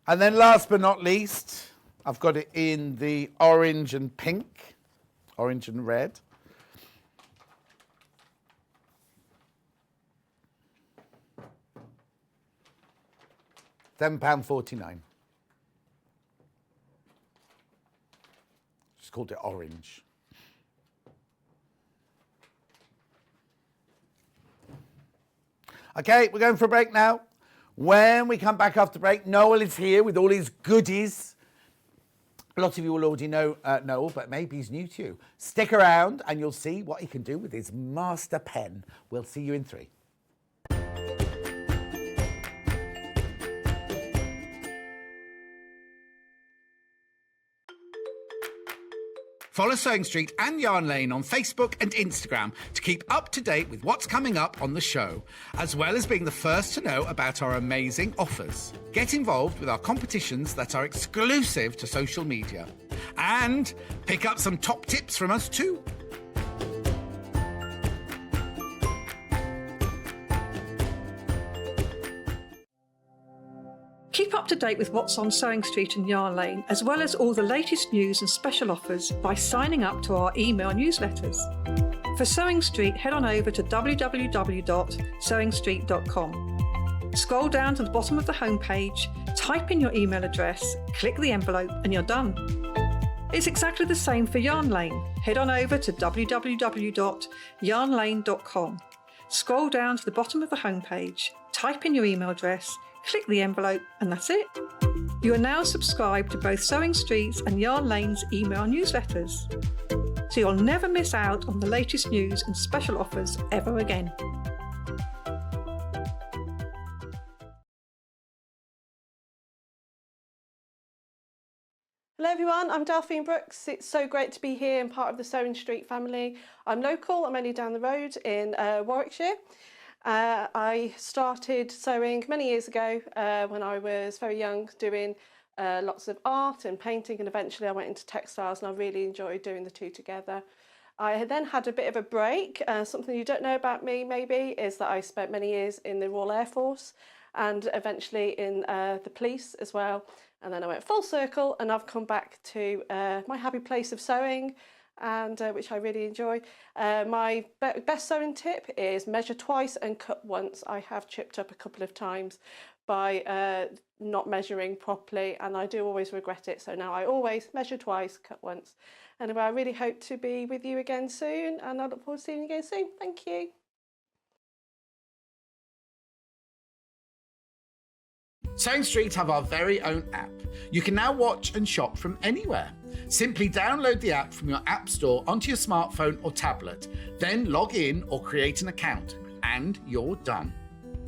And then last but not least, I've got it in the orange and pink, orange and red. £7.49. Just called it orange. Okay, we're going for a break now. When we come back after break, Noel is here with all his goodies. A lot of you will already know Noel, but maybe he's new to you. Stick around and you'll see what he can do with his master pen. We'll see you in 3. Follow Sewing Street and Yarn Lane on Facebook and Instagram to keep up to date with what's coming up on the show, as well as being the first to know about our amazing offers. Get involved with our competitions that are exclusive to social media. And pick up some top tips from us too. Keep up to date with what's on Sewing Street and Yarn Lane, as well as all the latest news and special offers by signing up to our email newsletters. For Sewing Street, head on over to www.sewingstreet.com. Scroll down to the bottom of the homepage, type in your email address, click the envelope, and you're done. It's exactly the same for Yarn Lane. Head on over to www.yarnlane.com. Scroll down to the bottom of the homepage, type in your email address, click the envelope, and that's it. You are now subscribed to both Sewing Street's and Yarn Lane's email newsletters, so you'll never miss out on the latest news and special offers ever again. Hello everyone, I'm Delphine Brooks. It's so great to be here and part of the Sewing Street family. I'm local, I'm only down the road in Warwickshire. I started sewing many years ago when I was very young, doing lots of art and painting, and eventually I went into textiles and I really enjoyed doing the two together. I then had a bit of a break. Something you don't know about me maybe is that I spent many years in the Royal Air Force and eventually in the police as well. And then I went full circle and I've come back to my happy place of sewing, and which I really enjoy. My best sewing tip is measure twice and cut once. I have chipped up a couple of times by not measuring properly, and I do always regret it. So now I always measure twice, cut once. Anyway, I really hope to be with you again soon, and I look forward to seeing you again soon. Thank you. Sewing Street have our very own app. You can now watch and shop from anywhere. Simply download the app from your app store onto your smartphone or tablet, then log in or create an account, and you're done.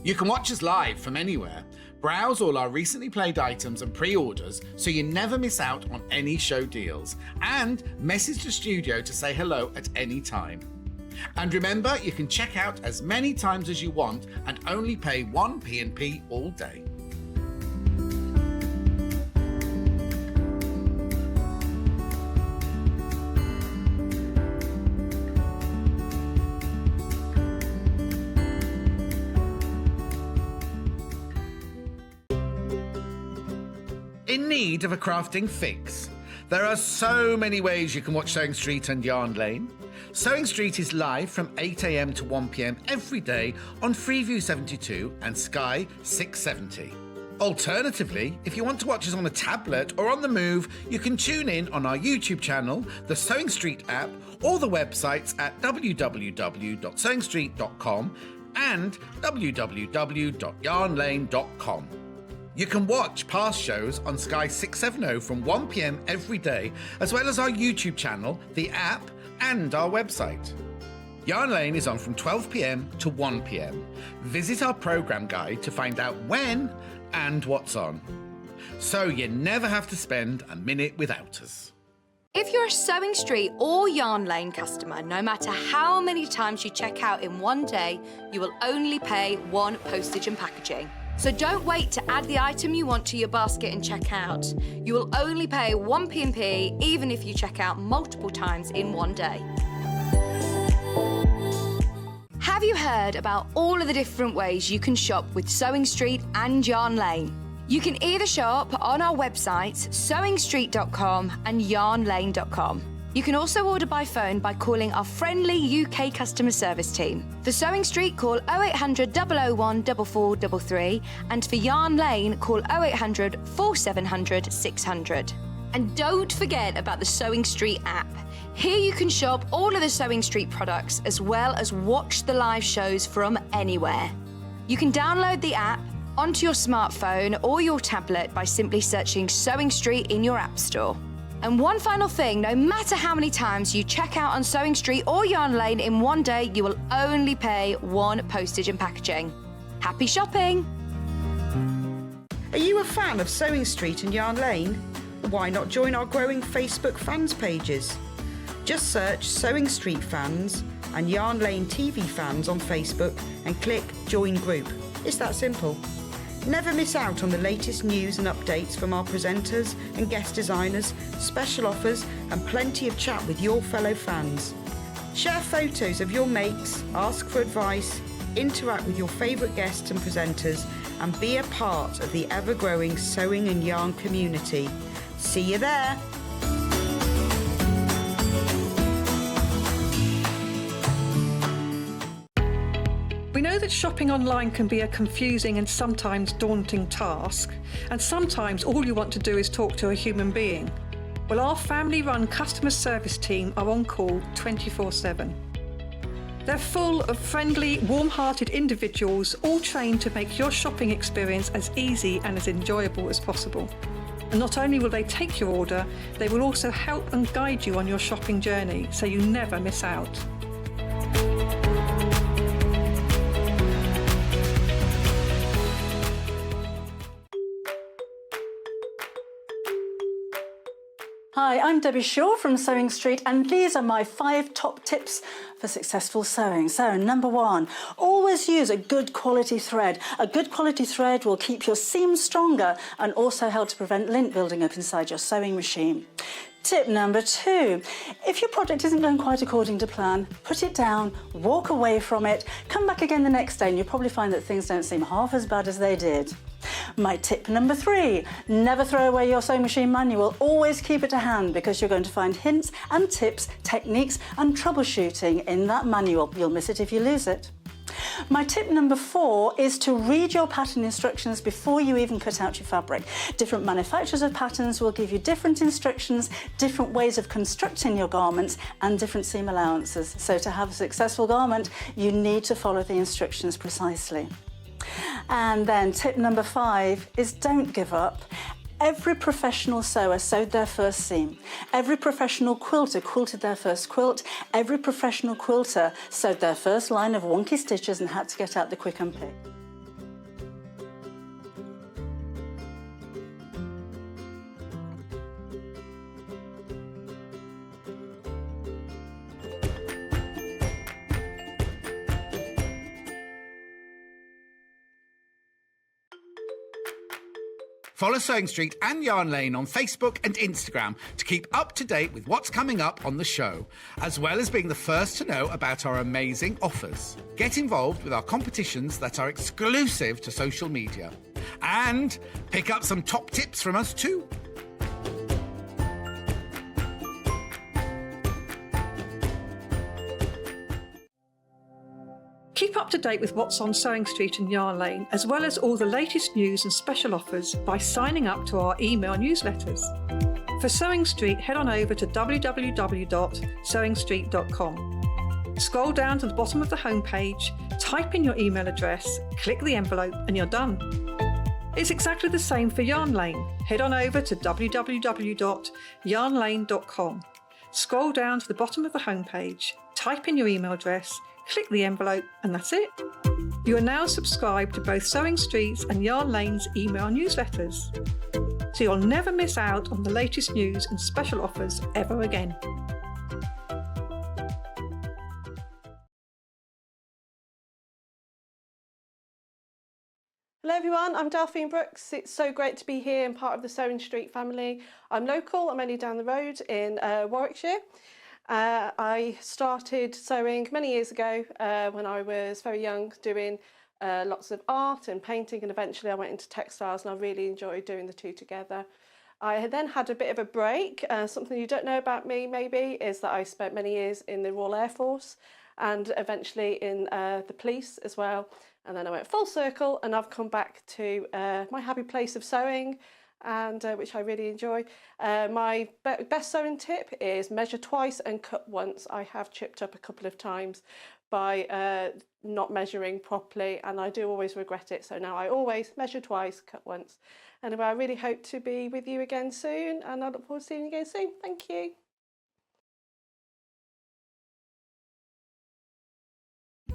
You can watch us live from anywhere, browse all our recently played items and pre-orders so you never miss out on any show deals, and message the studio to say hello at any time. And remember, you can check out as many times as you want and only pay one P&P all day. In need of a crafting fix? There are so many ways you can watch Sewing Street and Yarn Lane. Sewing Street is live from 8 a.m. to 1 p.m. every day on Freeview 72 and Sky 670. Alternatively, if you want to watch us on a tablet or on the move, you can tune in on our YouTube channel, the Sewing Street app, or the websites at www.sewingstreet.com and www.yarnlane.com. You can watch past shows on Sky 670 from 1 p.m. every day, as well as our YouTube channel, the app, and our website. Yarn Lane is on from 12 p.m. to 1 p.m. Visit our programme guide to find out when and what's on. So you never have to spend a minute without us. If you're a Sewing Street or Yarn Lane customer, no matter how many times you check out in one day, you will only pay one postage and packaging. So don't wait to add the item you want to your basket and check out. You will only pay one P&P even if you check out multiple times in one day. Have you heard about all of the different ways you can shop with Sewing Street and Yarn Lane? You can either shop on our websites, sewingstreet.com and yarnlane.com. You can also order by phone by calling our friendly UK customer service team. For Sewing Street, call 0800 001 4433, and for Yarn Lane, call 0800 4700 600. And don't forget about the Sewing Street app. Here you can shop all of the Sewing Street products as well as watch the live shows from anywhere. You can download the app onto your smartphone or your tablet by simply searching Sewing Street in your app store. And one final thing, no matter how many times you check out on Sewing Street or Yarn Lane in one day, you will only pay one postage and packaging. Happy shopping! Are you a fan of Sewing Street and Yarn Lane? Why not join our growing Facebook fans pages? Just search Sewing Street Fans and Yarn Lane TV Fans on Facebook and click Join Group. It's that simple. Never miss out on the latest news and updates from our presenters and guest designers, special offers and plenty of chat with your fellow fans. Share photos of your makes, ask for advice, interact with your favourite guests and presenters and be a part of the ever-growing sewing and yarn community. See you there! We know that shopping online can be a confusing and sometimes daunting task, and sometimes all you want to do is talk to a human being. Well, our family-run customer service team are on call 24/7. They're full of friendly, warm-hearted individuals, all trained to make your shopping experience as easy and as enjoyable as possible. And not only will they take your order, they will also help and guide you on your shopping journey, so you never miss out. Hi, I'm Debbie Shaw from Sewing Street, and these are my 5 top tips for successful sewing. So, number 1, always use a good quality thread. A good quality thread will keep your seams stronger and also help to prevent lint building up inside your sewing machine. Tip number 2, if your project isn't going quite according to plan, put it down, walk away from it, come back again the next day and you'll probably find that things don't seem half as bad as they did. My tip number 3, never throw away your sewing machine manual, always keep it to hand because you're going to find hints and tips, techniques and troubleshooting in that manual. You'll miss it if you lose it. My tip number 4 is to read your pattern instructions before you even cut out your fabric. Different manufacturers of patterns will give you different instructions, different ways of constructing your garments and different seam allowances. So to have a successful garment, you need to follow the instructions precisely. And then tip number 5 is don't give up. Every professional sewer sewed their first seam. Every professional quilter quilted their first quilt. Every professional quilter sewed their first line of wonky stitches and had to get out the quick unpick. Follow Sewing Street and Yarn Lane on Facebook and Instagram to keep up to date with what's coming up on the show, as well as being the first to know about our amazing offers. Get involved with our competitions that are exclusive to social media. And pick up some top tips from us too. Keep up to date with what's on Sewing Street and Yarn Lane, as well as all the latest news and special offers by signing up to our email newsletters. For Sewing Street, head on over to www.sewingstreet.com. Scroll down to the bottom of the homepage, type in your email address, click the envelope, and you're done. It's exactly the same for Yarn Lane. Head on over to www.yarnlane.com. Scroll down to the bottom of the homepage, type in your email address, click the envelope, and that's it. You are now subscribed to both Sewing Street's and Yarn Lane's email newsletters, so you'll never miss out on the latest news and special offers ever again. Hello everyone, I'm Delphine Brooks. It's so great to be here and part of the Sewing Street family. I'm local, I'm only down the road in Warwickshire. I started sewing many years ago when I was very young, doing lots of art and painting, and eventually I went into textiles and I really enjoyed doing the two together. I then had a bit of a break. Something you don't know about me maybe is that I spent many years in the Royal Air Force and eventually in the police as well. And then I went full circle and I've come back to my happy place of sewing, and which I really enjoy. My best sewing tip is measure twice and cut once. I have chipped up a couple of times by not measuring properly, and I do always regret it, so now I always measure twice, cut once. Anyway, I really hope to be with you again soon, and I look forward to seeing you again soon. Thank you.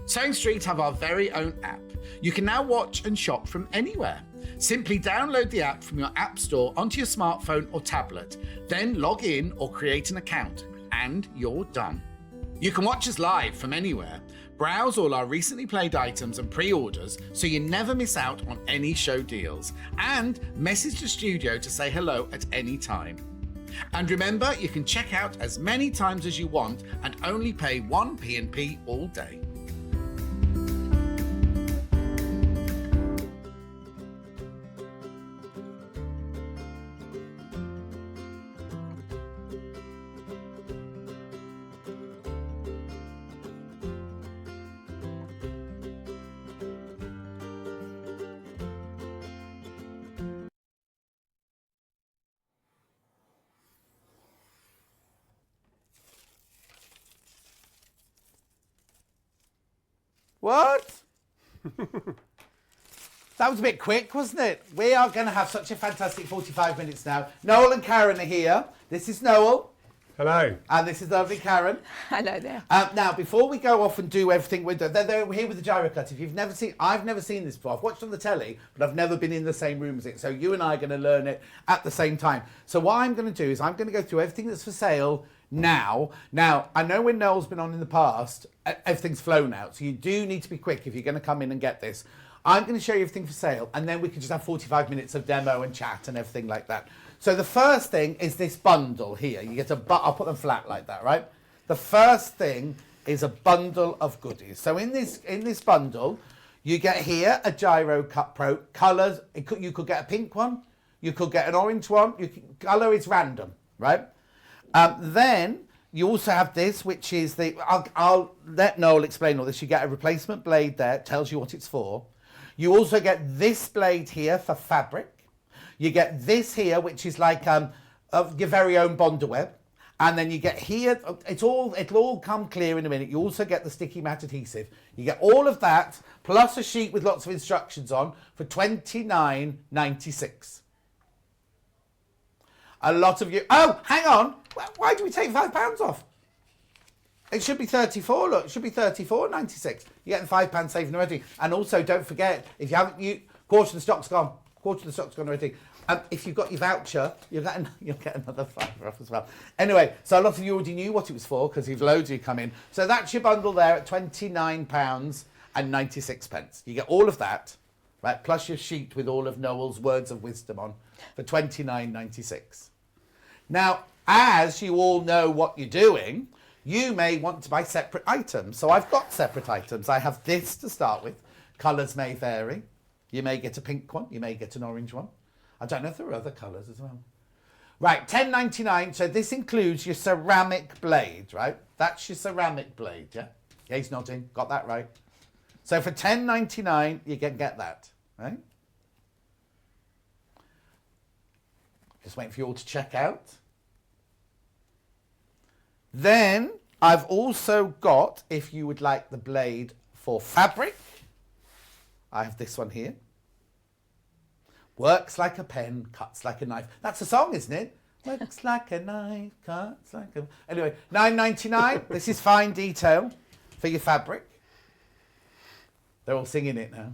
Sewing Street have our very own app. You can now watch and shop from anywhere. Simply download the app from your app store onto your smartphone or tablet, then log in or create an account, and you're done. You can watch us live from anywhere, browse all our recently played items and pre-orders so you never miss out on any show deals, and message the studio to say hello at any time. And remember, you can check out as many times as you want and only pay one P&P all day. What? That was a bit quick, wasn't it? We are going to have such a fantastic 45 minutes now. Noel and Karen are here. This is Noel. Hello. And this is lovely Karen. Hello there. Now, before we go off and do everything with them, they're here with the Gyro Cutter. If you've never seen, I've never seen this before. I've watched on the telly, but I've never been in the same room as it. So you and I are going to learn it at the same time. So what I'm going to do is I'm going to go through everything that's for sale now. Now, I know when Noel's been on in the past, everything's flown out. So you do need to be quick if you're going to come in and get this. I'm going to show you everything for sale, and then we can just have 45 minutes of demo and chat and everything like that. So the first thing is this bundle here. You get I'll put them flat like that, right? The first thing is a bundle of goodies. So in this bundle, you get here a Gyro Cut Pro colours. You could get a pink one, you could get an orange one. Colour is random, right? Then you also have this, which is I'll let Noel explain all this. You get a replacement blade there, it tells you what it's for. You also get this blade here for fabric. You get this here, which is like of your very own bonder web. And then you get here, it'll all come clear in a minute. You also get the sticky mat adhesive. You get all of that, plus a sheet with lots of instructions on for $29.96. A lot of you, oh, hang on. Why do we take £5 off? It should be 34, look, it should be 34.96. You're getting £5 saving already. And also, don't forget, if you haven't, quarter of the stock's gone. Quarter of the stock's gone already. If you've got your voucher, you'll get another £5 off as well. Anyway, so a lot of you already knew what it was for because you've loads of you come in. So that's your bundle there at £29.96. You get all of that, right? Plus your sheet with all of Noel's words of wisdom on for £29.96. Now, as you all know what you're doing, you may want to buy separate items. So I've got separate items. I have this to start with. Colours may vary. You may get a pink one. You may get an orange one. I don't know if there are other colours as well. Right, $10.99. So this includes your ceramic blade, right? That's your ceramic blade, yeah? Yeah, he's nodding. Got that right. So for $10.99, you can get that, right? Just waiting for you all to check out. Then I've also got, if you would like the blade for fabric, I have this one here. Works like a pen, cuts like a knife. That's a song, isn't it? Works like a knife, cuts like a... Anyway, $9.99. This is fine detail for your fabric. They're all singing it now.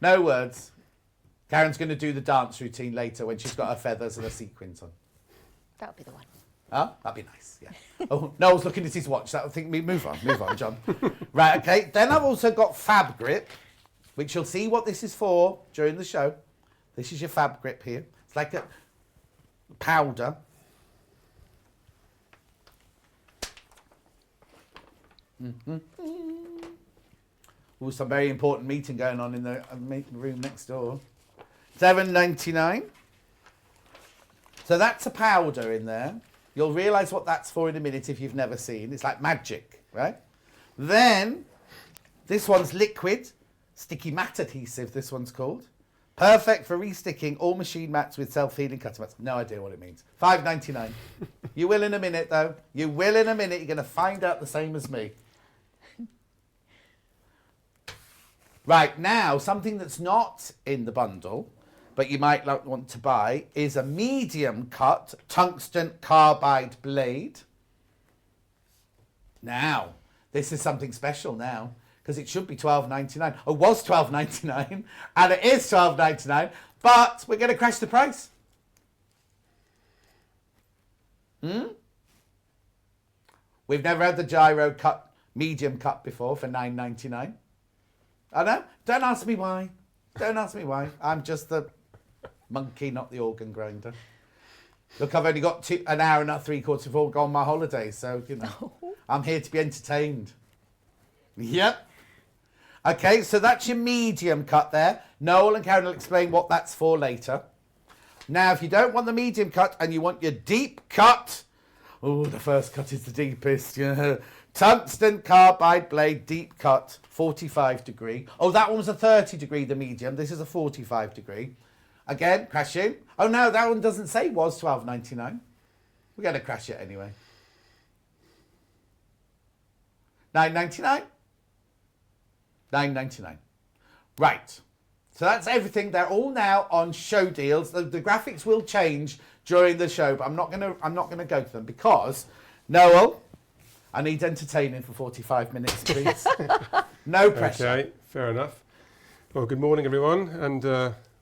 No words. Karen's going to do the dance routine later when she's got her feathers and her sequins on. That'll be the one. Huh? That'd be nice, yeah. Oh, Noel's looking at his watch. That'll think me. Move on, John. Right, okay. Then I've also got Fab Grip, which you'll see what this is for during the show. This is your Fab Grip here. It's like a powder. Oh, some very important meeting going on in the room next door. $7.99. So that's a powder in there. You'll realise what that's for in a minute if you've never seen. It's like magic, right? Then, this one's liquid, sticky mat adhesive, this one's called. Perfect for resticking all machine mats with self-healing cutter mats. No idea what it means. $5.99. You will in a minute, though. You will in a minute. You're going to find out the same as me. Right, now, something that's not in the bundle, but you might want to buy, is a medium cut tungsten carbide blade. Now, this is something special now, because it should be $12.99. Or was $12.99, and it is $12.99, but we're going to crash the price. We've never had the Gyro cut, medium cut before for $9.99. I know. Don't ask me why. Don't ask me why. I'm just the monkey, not the organ grinder. Look, I've only got an hour and 3/4 before on my holiday, so, you know, I'm here to be entertained. Yep. Okay, so that's your medium cut there. Noel and Karen will explain what that's for later. Now, if you don't want the medium cut and you want your deep cut, oh, the first cut is the deepest. Yeah. Tungsten carbide blade, deep cut, 45 degree. Oh, that one was a 30 degree, the medium. This is a 45 degree. Again, crash in. Oh, no, that one doesn't say was $12.99. We're going to crash it anyway. $9.99. $9.99. Right. So that's everything. They're all now on show deals. The graphics will change during the show, but I'm not gonna go to them because Noel, I need entertaining for 45 minutes, please. No pressure. Okay, fair enough. Well, good morning, everyone, and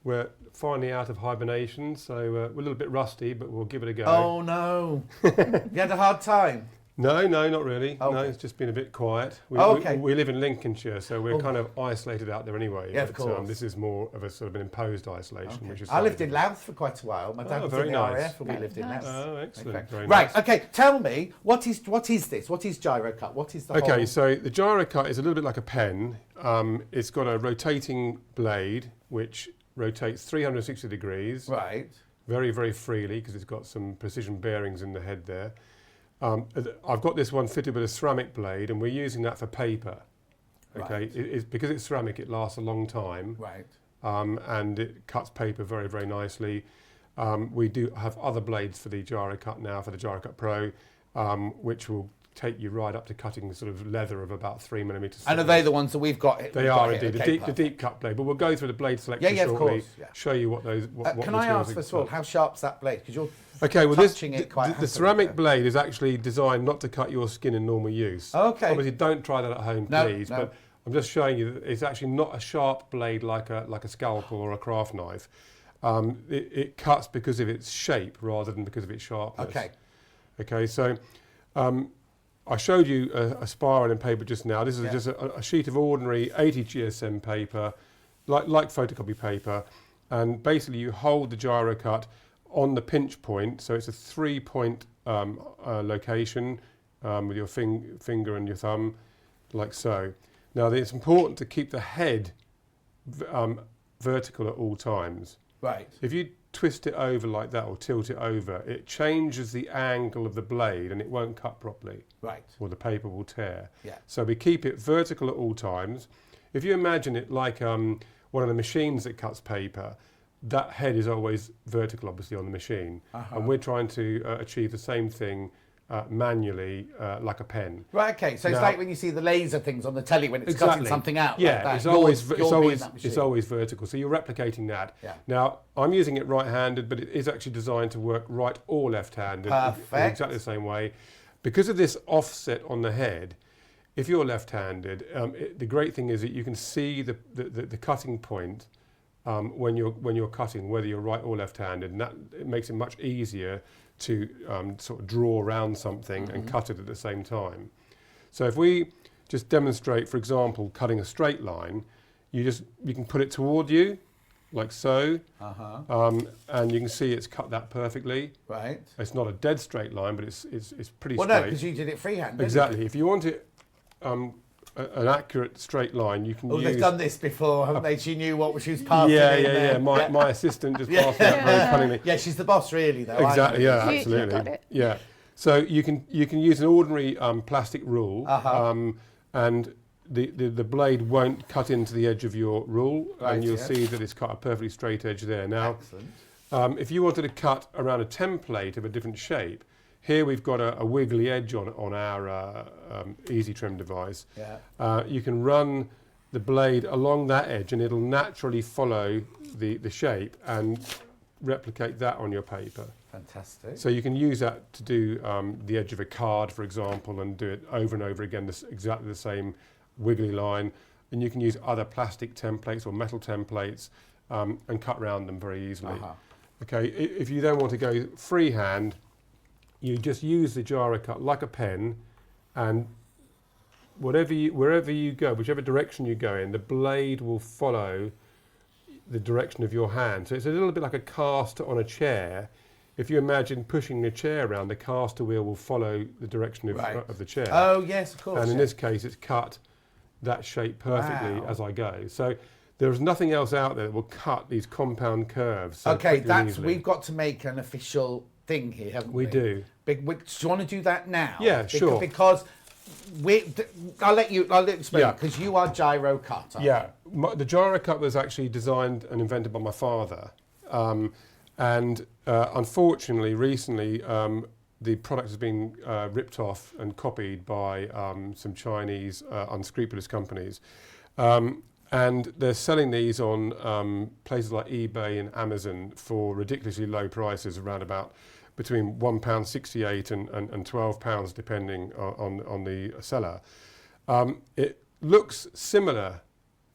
we're finally out of hibernation, so we're a little bit rusty, but we'll give it a go. Oh no! You had a hard time. No, not really. Okay. No, it's just been a bit quiet. We live in Lincolnshire, so we're kind of isolated out there anyway. Yeah, of course. This is more of a sort of an imposed isolation, which is. I lived in Louth for quite a while. My dad was in the RAF, and we lived in Louth. Oh, excellent. Okay. Very right. nice. Okay. Tell me, what is this? What is Gyro Cut? What is the whole... Okay, so the Gyro Cut is a little bit like a pen. It's got a rotating blade which rotates 360 degrees. Right. Very, very freely because it's got some precision bearings in the head there. I've got this one fitted with a ceramic blade, and we're using that for paper. Okay, Right. because it's ceramic, it lasts a long time. Right. And it cuts paper very, very nicely. We do have other blades for the Gyro Cut now, for the Gyro Cut Pro, which will take you right up to cutting sort of leather of about 3 millimeters. And are they the ones that we've got? They are indeed, the deep cut blade. But we'll go through the blade selection shortly. Of course. Yeah. Show you what those. What can I ask first of all, how sharp's that blade? Because you're touching it quite the ceramic blade is actually designed not to cut your skin in normal use. Okay. Obviously, don't try that at home, please. No. But I'm just showing you that it's actually not a sharp blade like a scalpel or a craft knife. It cuts because of its shape rather than because of its sharpness. Okay. Okay. So. I showed you a spiral in paper just now. This is just a sheet of ordinary 80 GSM paper, like photocopy paper, and basically you hold the Gyro Cut on the pinch point, so it's a 3-point location with your finger and your thumb, like so. Now it's important to keep the head vertical at all times. Right. If you twist it over like that or tilt it over, it changes the angle of the blade and it won't cut properly. Right. Or the paper will tear. Yeah. So we keep it vertical at all times. If you imagine it like one of the machines that cuts paper, that head is always vertical, obviously, on the machine. And we're trying to achieve the same thing manually, like a pen. Right, okay. So it's like when you see the laser things on the telly when it's Exactly. cutting something out. Yeah, like that. it's You're always vertical. So you're replicating that. Yeah. Now, I'm using it right-handed, but it is actually designed to work right or left-handed. Perfect. In exactly the same way. Because of this offset on the head, if you're left-handed, the great thing is that you can see the cutting point when you're cutting, whether you're right or left-handed, and that it makes it much easier to sort of draw around something and cut it at the same time. So if we just demonstrate, for example, cutting a straight line, you can put it toward you, like so, and you can see it's cut that perfectly. Right. It's not a dead straight line, but it's pretty Well, straight. no, because you did it freehand. Didn't Exactly. You? If you want it an accurate straight line, you can use... they've done this before, haven't they? She knew what she was passing. Yeah. My assistant just passed that very cunningly. Yeah, she's the boss, really, though. Exactly. Yeah, You absolutely. got it. Yeah. So you can use an ordinary plastic rule, and the blade won't cut into the edge of your rule, and you'll see that it's cut a perfectly straight edge there. Now, if you wanted to cut around a template of a different shape, here we've got a wiggly edge on our Easy Trim device. Yeah. You can run the blade along that edge and it'll naturally follow the shape and replicate that on your paper. Fantastic. So you can use that to do the edge of a card, for example, and do it over and over again, exactly the same wiggly line. And you can use other plastic templates or metal templates and cut around them very easily. Okay, if you then want to go freehand, you just use the gyro cut like a pen, and wherever you go, whichever direction you go in, the blade will follow the direction of your hand. So it's a little bit like a caster on a chair. If you imagine pushing a chair around, the caster wheel will follow the direction of the chair. Oh, yes, of course. And in this case, it's cut that shape perfectly as I go. So there's nothing else out there that will cut these compound curves. So okay, easily. we've got to make an official thing here, haven't we? We do. Do you want to do that now? Yeah, sure. Because I'll let you explain, because you are Gyro Cutter. Yeah, the Gyro Cut was actually designed and invented by my father. And unfortunately, recently, the product has been ripped off and copied by some Chinese unscrupulous companies. And they're selling these on places like eBay and Amazon for ridiculously low prices, around about between £1.68 and £12, depending on the seller. It looks similar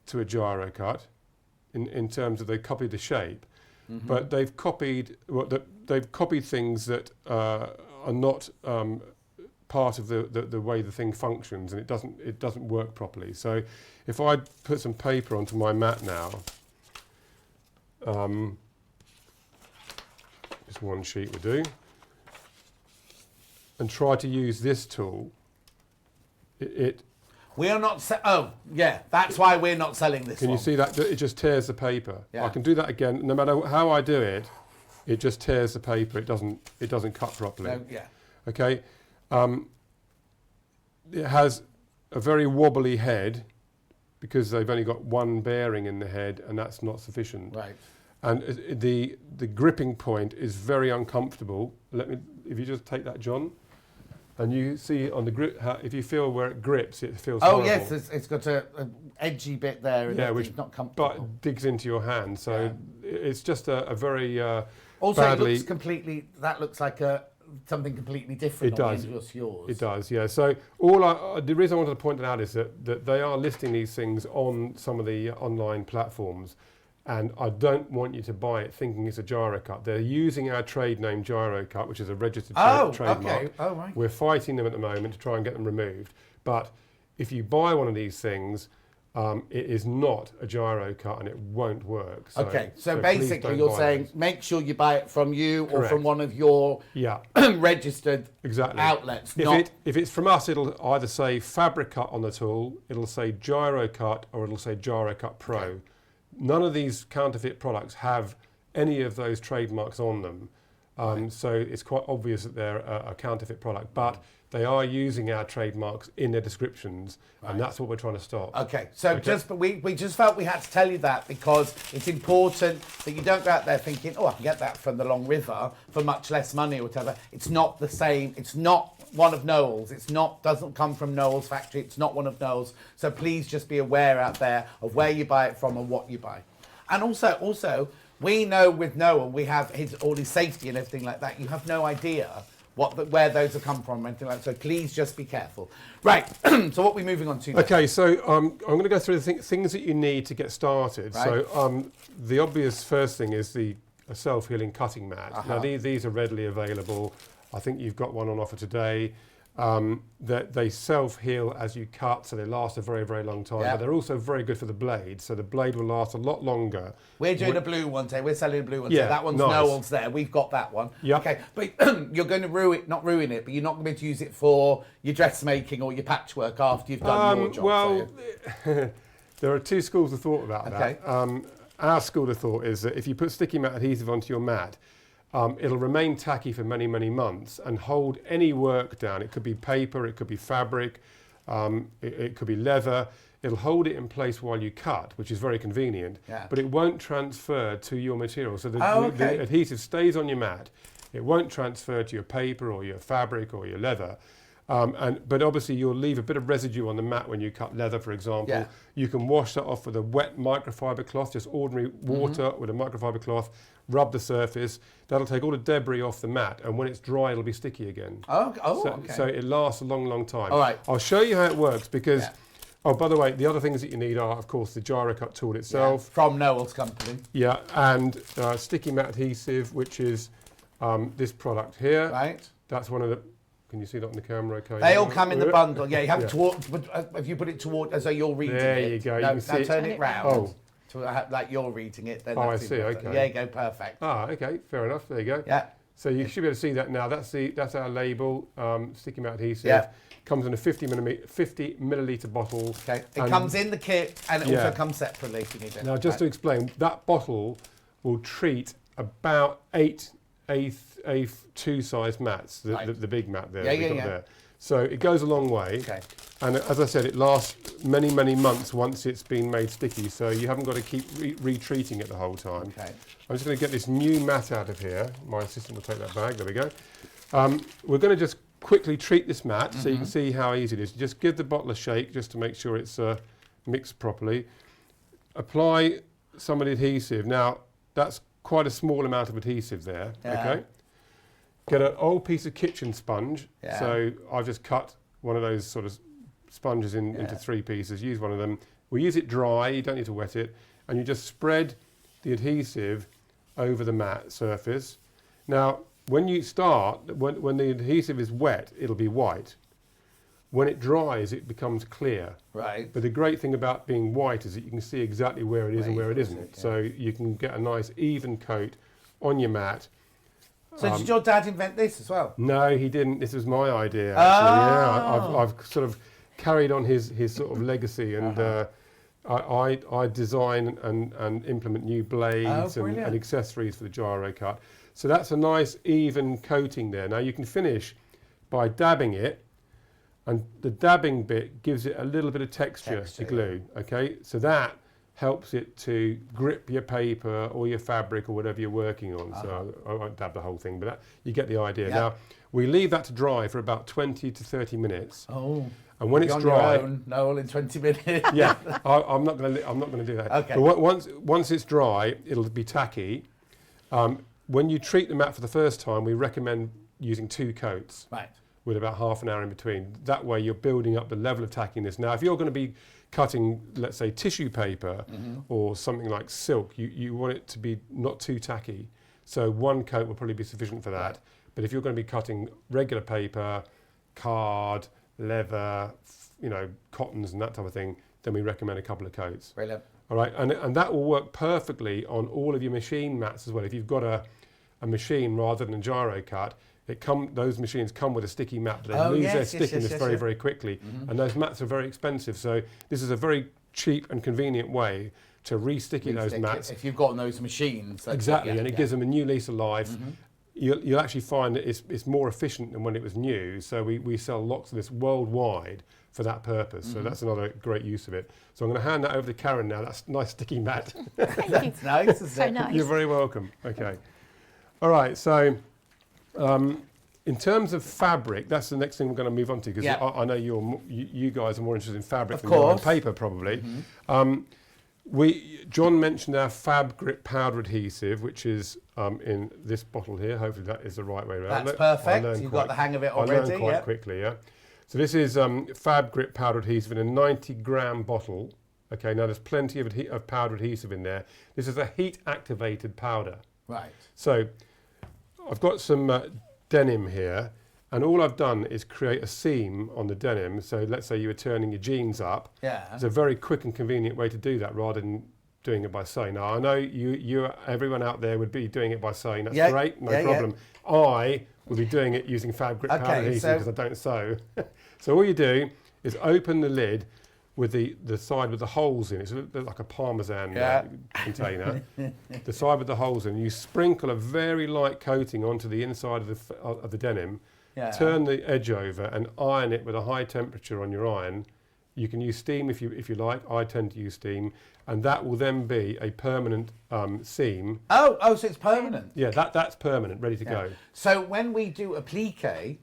to a gyro cut in terms of they copied the shape, but they've copied things that are not part of the way the thing functions, and it doesn't work properly. So if I put some paper onto my mat now, just one sheet will do, and try to use this tool, we are not. That's why we're not selling this. Can you see that? It just tears the paper. Yeah. I can do that again. No matter how I do it, it just tears the paper. It doesn't cut properly. No, yeah. Okay. It has a very wobbly head because they've only got one bearing in the head, and that's not sufficient. Right. And the gripping point is very uncomfortable. If you just take that, John, and you see on the grip, if you feel where it grips, it feels horrible. Yes, it's got an edgy bit there, and which it's not comfortable. But digs into your hand, so it's just a very also, badly... it looks completely. That looks like something completely different. It does. Yours. It does, yeah. So the reason I wanted to point it out is that they are listing these things on some of the online platforms, and I don't want you to buy it thinking it's a gyro cut. They're using our trade name Gyro Cut, which is a registered trademark. Okay. Oh, right. We're fighting them at the moment to try and get them removed. But if you buy one of these things, it is not a gyro cut and it won't work. So basically you're saying make sure you buy it from you or from one of your registered outlets. If it's from us, it'll either say Fabric Cut on the tool, it'll say Gyro Cut, or it'll say Gyro Cut Pro. None of these counterfeit products have any of those trademarks on them. So it's quite obvious that they're a counterfeit product, but they are using our trademarks in their descriptions, and that's what we're trying to stop. Okay, so we just felt we had to tell you that because it's important that you don't go out there thinking, oh, I can get that from the Long River for much less money or whatever. It's not the same. It's not one of Noel's. Doesn't come from Noel's factory. It's not one of Noel's. So please just be aware out there of where you buy it from and what you buy. And also, we know with Noel, we have all his safety and everything like that. You have no idea where those have come from or anything like that. So please just be careful. Right, so what are we moving on to now? Okay, so I'm going to go through the things that you need to get started. Right. So the obvious first thing is a self-healing cutting mat. Now these are readily available. I think you've got one on offer today. They self-heal as you cut, so they last a very, very long time. But they're also very good for the blade, so the blade will last a lot longer. We're doing a blue one today. We're selling a blue one today. That one's Noel's there. We've got that one. Yeah. Okay, but you're going to not ruin it, but you're not going to use it for your dressmaking or your patchwork after you've done your job. Well, there are two schools of thought about that. Our school of thought is that if you put sticky mat adhesive onto your mat, it'll remain tacky for many, many months and hold any work down. It could be paper, it could be fabric, it could be leather. It'll hold it in place while you cut, which is very convenient, but it won't transfer to your material. So the adhesive stays on your mat. It won't transfer to your paper or your fabric or your leather. But obviously you'll leave a bit of residue on the mat when you cut leather, for example. You can wash that off with a wet microfiber cloth, just ordinary water with a microfiber cloth, rub the surface. That'll take all the debris off the mat, and when it's dry, it'll be sticky again. So it lasts a long, long time. All right. I'll show you how it works because, oh, by the way, the other things that you need are, of course, the Gyro Cut tool itself. From Noel's company. Yeah, and sticky mat adhesive, which is this product here. Right. That's one of the... Can you see that on the camera? Okay. They all come in the bundle. Yeah, you have to if you put it toward as though you're reading it. There you go. No, you can see turn it round. Oh. Like you're reading it. Then I see. Okay. There you go. Perfect. Ah, okay. Fair enough. There you go. Yeah. So you should be able to see that now. That's our label. Sticky mat adhesive. Yeah. Comes in a 50 milliliter bottle. Okay. It comes in the kit and it also comes separately if you need it. Now, just to explain, that bottle will treat about 8 A2 size mats. The big mat there. There. So it goes a long way. Okay. And as I said, it lasts many, many months once it's been made sticky, so you haven't got to keep retreating it the whole time. Okay. I'm just going to get this new mat out of here. My assistant will take that bag. There we go. We're going to just quickly treat this mat so you can see how easy it is. Just give the bottle a shake just to make sure it's mixed properly. Apply some of the adhesive. Now, that's quite a small amount of adhesive there. Okay. Get an old piece of kitchen sponge. So I've just cut one of those sort of sponges into 3 pieces. Use one of them. We use it dry. You don't need to wet it. And you just spread the adhesive over the mat surface. Now, when you start, when the adhesive is wet, it'll be white. When it dries, it becomes clear. Right. But the great thing about being white is that you can see exactly where it is and where it isn't. So you can get a nice even coat on your mat. So did your dad invent this as well? No, he didn't. This was my idea, actually. Yeah, I've sort of carried on his sort of legacy, and I design and implement new blades and accessories for the Gyro Cut. So that's a nice even coating there. Now you can finish by dabbing it, and the dabbing bit gives it a little bit of texture to glue. Okay, so that helps it to grip your paper or your fabric or whatever you're working on. So I won't dab the whole thing, but you get the idea. Now, we leave that to dry for about 20 to 30 minutes. Oh. And when it's dry, Noel, in 20 minutes. Yeah, I'm not going to do that. Okay. But once it's dry, it'll be tacky. When you treat the mat for the first time, we recommend using 2 coats. Right. With about half an hour in between. That way you're building up the level of tackiness. Now, if you're going to be cutting, let's say, tissue paper or something like silk, you want it to be not too tacky. So 1 coat will probably be sufficient for that. Right. But if you're going to be cutting regular paper, card, leather, cottons and that type of thing, then we recommend a couple of coats. Brilliant. All right, and that will work perfectly on all of your machine mats as well. If you've got a machine rather than a Gyro Cut, those machines come with a sticky mat, but they lose their stickiness very, very quickly. And those mats are very expensive. So this is a very cheap and convenient way to re-sticky those Restick it mats. if you've got those machines. Exactly, and it gives them a new lease of life. You'll actually find that it's more efficient than when it was new. So we sell lots of this worldwide for that purpose. So that's another great use of it. So I'm going to hand that over to Karen now. That's a nice sticky mat. Thank you. Nice, isn't So it? nice. You're very welcome. Okay. All right. So in terms of fabric, that's the next thing we're going to move on to, because I know you guys are more interested in fabric than you are in paper, probably. John mentioned our Fab Grip powder adhesive, which is in this bottle here. Hopefully that is the right way around. That's perfect. You've got the hang of it already. I learned quite quickly, yeah. So this is Fab Grip powder adhesive in a 90-gram bottle. Okay, now there's plenty of powder adhesive in there. This is a heat-activated powder. Right. So I've got some denim here, and all I've done is create a seam on the denim. So let's say you were turning your jeans up. Yeah. It's a very quick and convenient way to do that rather than doing it by sewing. Now I know everyone out there would be doing it by sewing. That's great, no problem. I will be doing it using Fab Grip powder adhesive because I don't sew. So all you do is open the lid with the side with the holes in it. It's a bit like a Parmesan container. The side with the holes in. You sprinkle a very light coating onto the inside of the denim. Yeah. Turn the edge over and iron it with a high temperature on your iron. You can use steam if you like. I tend to use steam, and that will then be a permanent seam. Oh, so it's permanent. Yeah, that's permanent, ready to go. So when we do applique,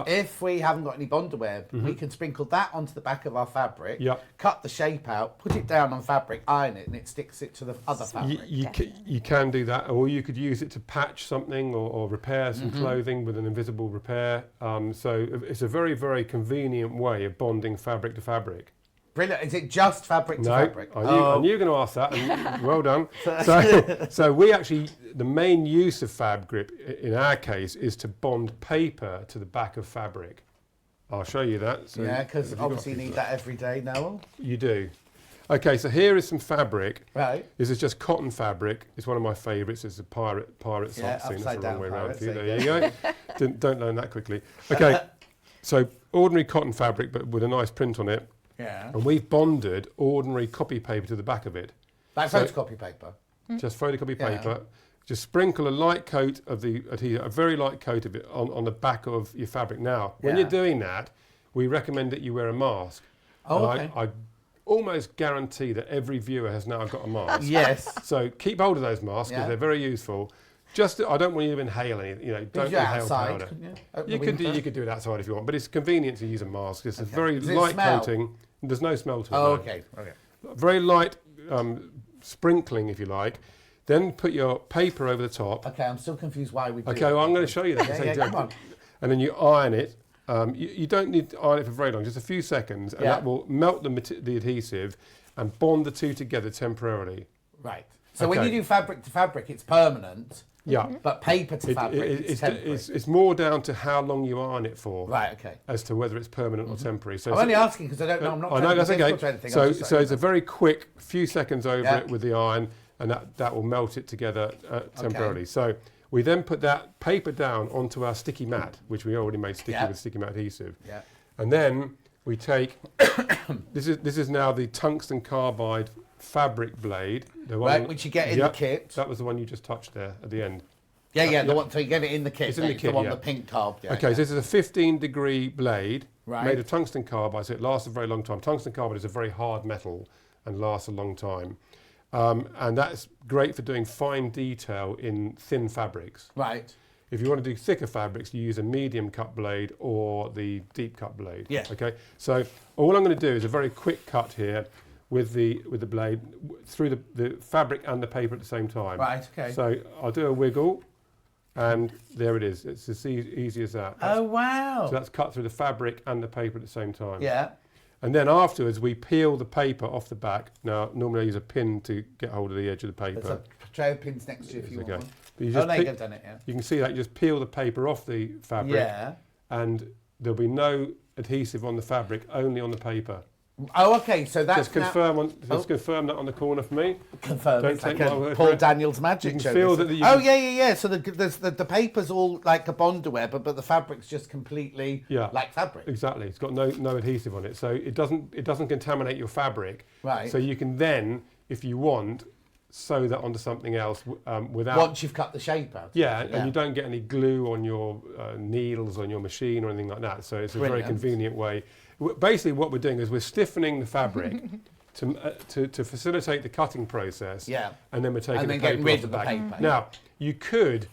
if we haven't got any Bondaware, we can sprinkle that onto the back of our fabric, cut the shape out, put it down on fabric, iron it, and it sticks it to the other fabric. You can do that, or you could use it to patch something or repair some clothing with an invisible repair. So it's a very, very convenient way of bonding fabric to fabric. Brilliant. Is it just fabric to fabric? I knew you were going to ask that, and well done. So we actually, the main use of Fab Grip in our case is to bond paper to the back of fabric. I'll show you that. So because obviously you need that every day, Noel. You do. Okay, so here is some fabric. Right. This is just cotton fabric. It's one of my favourites. It's a pirate socks thing. That's the wrong way around for you. There you go. Don't learn that quickly. Okay, so ordinary cotton fabric, but with a nice print on it. Yeah. And we've bonded ordinary copy paper to the back of it. Like photocopy paper? Just photocopy paper. Just sprinkle a light coat of the adhesive, a very light coat of it on the back of your fabric. Now, when you're doing that, we recommend that you wear a mask. Oh, okay. I almost guarantee that every viewer has now got a mask. Yes. So keep hold of those masks because they're very useful. I don't want you to inhale anything. Don't inhale outside, powder. you could do it outside if you want, but it's convenient to use a mask. It's a very light coating. There's no smell to it. Oh, okay. Very light sprinkling, if you like. Then put your paper over the top. Okay, I'm still confused why we do Okay, well, I'm going to show you that. Come on. And then you iron it. You don't need to iron it for very long, just a few seconds, and that will melt the adhesive and bond the two together temporarily. Right. So when you do fabric to fabric, it's permanent. Yeah. But paper to fabric, it's temporary. It's more down to how long you iron it for. Right, okay. As to whether it's permanent or temporary. So I'm only asking because I don't know. I'm not I know, that's okay. to anything. So it's a very quick few seconds over it with the iron, and that will melt it together temporarily. So we then put that paper down onto our sticky mat, which we already made sticky with sticky mat adhesive. Yeah. And then we take, this is now the tungsten carbide fabric blade. The one which you get in the kit. That was the one you just touched there at the end. The one, so you get it in the kit. It's in the kit, the pink carb. So this is a 15-degree blade made of tungsten carbide, so it lasts a very long time. Tungsten carbide is a very hard metal and lasts a long time. And that's great for doing fine detail in thin fabrics. Right. If you want to do thicker fabrics, you use a medium cut blade or the deep cut blade. Yeah. Okay. So all I'm going to do is a very quick cut here with the blade through the fabric and the paper at the same time. Right. Okay. So I'll do a wiggle, and there it is. It's as easy as that. Oh wow! So that's cut through the fabric and the paper at the same time. Yeah. And then afterwards, we peel the paper off the back. Now, normally I use a pin to get hold of the edge of the paper. There's a tray of pins next to you if you want one. But you just I've done it, You can see that. You just peel the paper off the fabric. And there'll be no adhesive on the fabric, only on the paper. Oh, okay. So that's just confirm confirm that on the corner for me. Confirm. Don't it's take like my word Paul for it. Daniels magic. You can show feel this. that. Yeah. So the paper's all like a Bondaware, but the fabric's just completely like fabric. Exactly. It's got no adhesive on it, so it doesn't contaminate your fabric. Right. So you can then, if you want, sew that onto something else without... Once you've cut the shape out. Yeah, and you don't get any glue on your needles on your machine or anything like that. So it's a very convenient way. Basically, what we're doing is we're stiffening the fabric to facilitate the cutting process. Yeah. And then we're taking the getting paper rid off of the the back. paper. Now, you could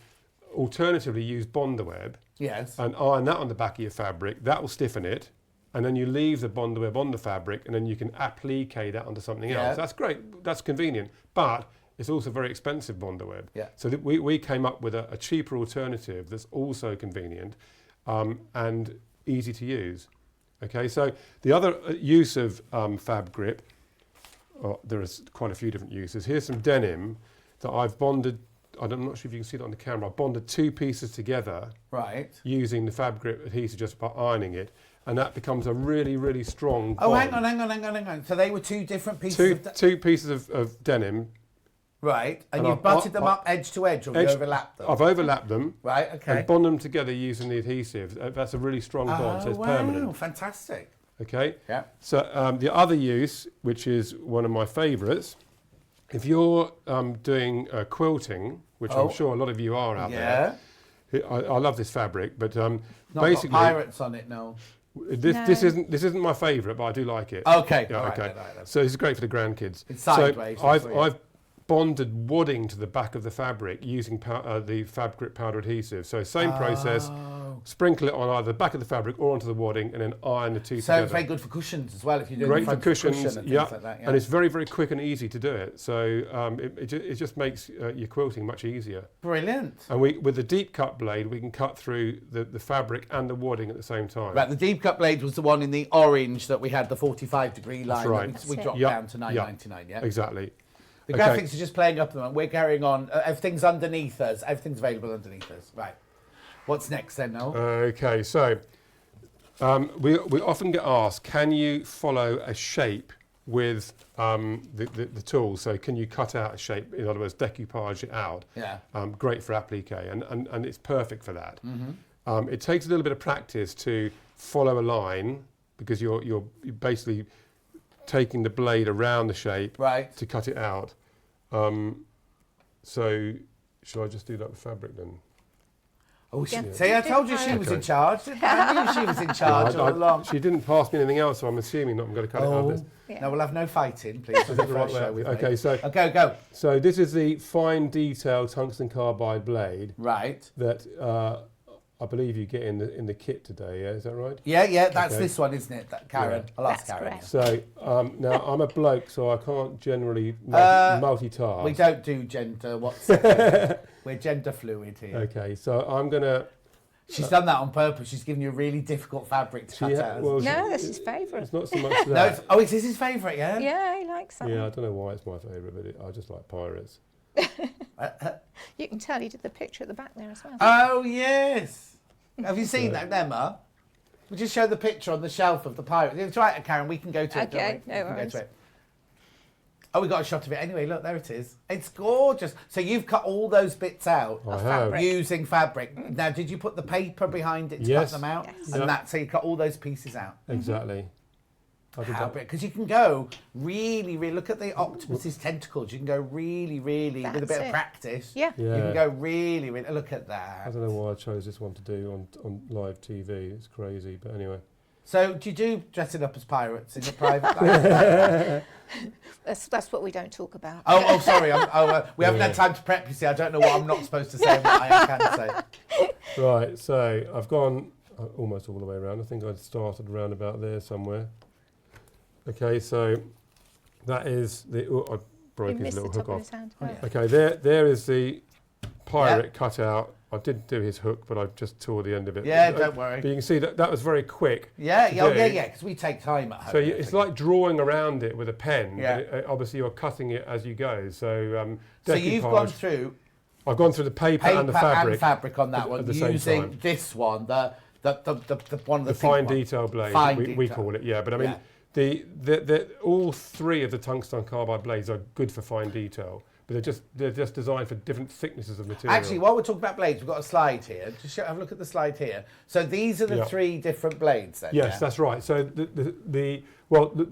alternatively use Bondaweb. Yes. And iron that on the back of your fabric. That will stiffen it. And then you leave the Bondaweb on the fabric, and then you can applique that onto something else. That's great. That's convenient. But it's also very expensive Bondaweb. Yeah. So we came up with a cheaper alternative that's also convenient and easy to use. Okay, so the other use of Fab Grip, there is quite a few different uses. Here's some denim that I've bonded. I'm not sure if you can see that on the camera. I bonded 2 pieces together, right, using the Fab Grip adhesive just by ironing it, and that becomes a really, really strong bond. Oh, hang on. So they were 2 different pieces two pieces of denim. Right, and you've butted them up edge to edge, or you overlapped them? I've overlapped them. Right, okay. And bonded them together using the adhesive. That's a really strong bond, so it's permanent. Fantastic. Okay. Yeah. So the other use, which is one of my favourites, if you're doing quilting, which I'm sure a lot of you are out there. I love this fabric, but basically got pirates on it, no. This isn't my favourite, but I do like it. Okay. Yeah, All okay. Right. So it's great for the grandkids. It's sideways. So I've bonded wadding to the back of the fabric using the Fab Grip powder adhesive. So same process. Sprinkle it on either the back of the fabric or onto the wadding, and then iron the 2 together. So it's very good for cushions as well, if you're doing great for cushions, and things like that. And it's very, very quick and easy to do it. So it just makes your quilting much easier. Brilliant. And with the deep cut blade, we can cut through the fabric and the wadding at the same time. Right, the deep cut blade was the one in the orange that we had the 45-degree line. That's right. That we dropped down to £9.99. Yeah, exactly. The graphics are just playing up at the moment. We're carrying on. Everything's underneath us. Everything's available underneath us. Right. What's next then, Noel? Okay, so we often get asked, can you follow a shape with the tool? So can you cut out a shape, in other words, decoupage it out? Yeah. Great for applique, and it's perfect for that. Mm-hmm. It takes a little bit of practice to follow a line, because you're basically taking the blade around the shape to cut it out. So shall I just do that with fabric then? Oh, see, I told you she was in charge. I knew she was in charge all along. She didn't pass me anything else, so I'm assuming that I'm going to cut it out of this. Yeah. No, we'll have no fighting, please. Okay, so go. So this is the fine detail tungsten carbide blade. Right. That I believe you get in the kit today. Yeah, is that right? Yeah. That's this one, isn't it? Karen. Yeah. I'll ask Karen. Correct. So now I'm a bloke, so I can't generally multitask. We don't do gender. We're gender fluid here. Okay, so I'm gonna. She's done that on purpose. She's given you a really difficult fabric to cut out. No, that's his favourite. It's not so much that. It is his favourite, yeah? Yeah, he likes that. Yeah, I don't know why it's my favourite, but I just like pirates. You can tell he did the picture at the back there as well. Oh, yes. Have you seen that, Emma? We'll just show the picture on the shelf of the pirate. It's right, Karen, we can go to it. Okay, no worries. Oh, we got a shot of it anyway. Look, there it is. It's gorgeous. So you've cut all those bits out I have. using fabric. Now, did you put the paper behind it to cut them out? Yes. And so you cut all those pieces out. Exactly. Because you can go really, look at the octopus's tentacles. You can go really, with a bit of practice. Yeah. You can go really, look at that. I don't know why I chose this one to do on live TV. It's crazy, but anyway. So do you do dressing up as pirates in your private life? That's what we don't talk about. Oh, sorry. We haven't had time to prep, you see. I don't know what I'm not supposed to say and what I can say. Right, so I've gone almost all the way around. I think I started around about there somewhere. Okay, so that is the... I broke his little hook off. Okay, there is the pirate cut out. I did do his hook, but I just tore the end of it. Yeah, don't worry. But you can see that was very quick. Yeah, because we take time at home. So it's like drawing around it with a pen. Yeah. But obviously, you're cutting it as you go. So you've gone through... I've gone through the paper and the fabric. And fabric on that one, using this one, the one of the fine detail blade, we call it. Yeah, but I mean, all 3 of the tungsten carbide blades are good for fine detail. but they're just designed for different thicknesses of material. Actually, while we're talking about blades, we've got a slide here. Just have a look at the slide here. So these are the 3 different blades then? Yes, that's right. So the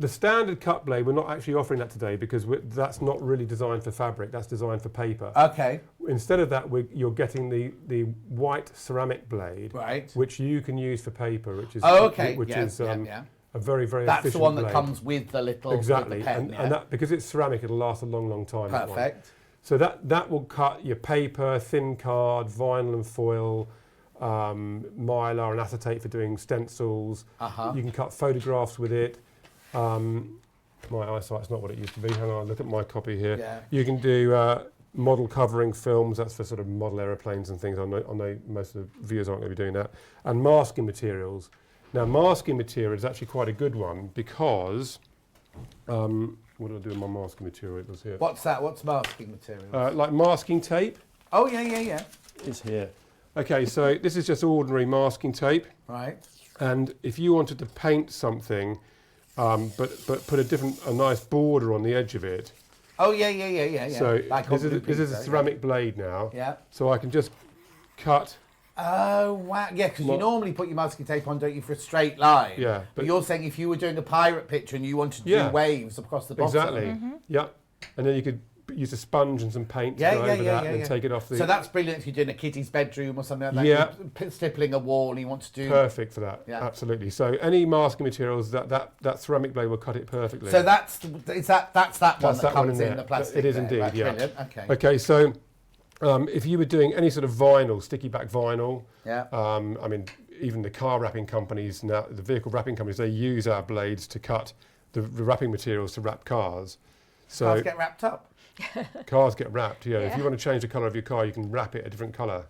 standard cut blade, we're not actually offering that today because that's not really designed for fabric, that's designed for paper. Okay. Instead of that, you're getting the white ceramic blade, right, which you can use for paper, which is a very, very that's efficient the one that blade. comes with the little exactly, with the pen, and that, because it's ceramic, it'll last a long, long time. Perfect. So that will cut your paper, thin card, vinyl and foil, mylar and acetate for doing stencils. You can cut photographs with it. My eyesight's not what it used to be. Hang on, look at my copy here. Yeah. You can do model covering films. That's for sort of model aeroplanes and things. I know most of the viewers aren't going to be doing that. And masking materials. Now, masking material is actually quite a good one because what do I do with my masking material? It was here. What's that? What's masking material? Like masking tape. Oh, yeah. It's here. Okay, so this is just ordinary masking tape. Right. And if you wanted to paint something, but put a nice border on the edge of it. Oh, yeah. So like this is a ceramic blade now. Yeah. So I can just cut. Oh, wow. Yeah, because you normally put your masking tape on, don't you, for a straight line? Yeah. But you're saying if you were doing a pirate picture and you wanted to do waves across the bottom. Exactly. Yeah. And then you could use a sponge and some paint to go over that and take it off the... So that's brilliant if you're doing a kiddie's bedroom or something like that. Yeah. You're stippling a wall and you want to do... Perfect for that. Yeah. Absolutely. So any masking materials, that ceramic blade will cut it perfectly. So that's that one that comes in the plastic. It is there. indeed, Right, yeah. Brilliant. Okay. Okay, so if you were doing any sort of vinyl, sticky back vinyl, I mean, even the car wrapping companies now, the vehicle wrapping companies, they use our blades to cut the wrapping materials to wrap cars. So cars get wrapped up. Cars get wrapped, yeah. If you want to change the colour of your car, you can wrap it a different colour.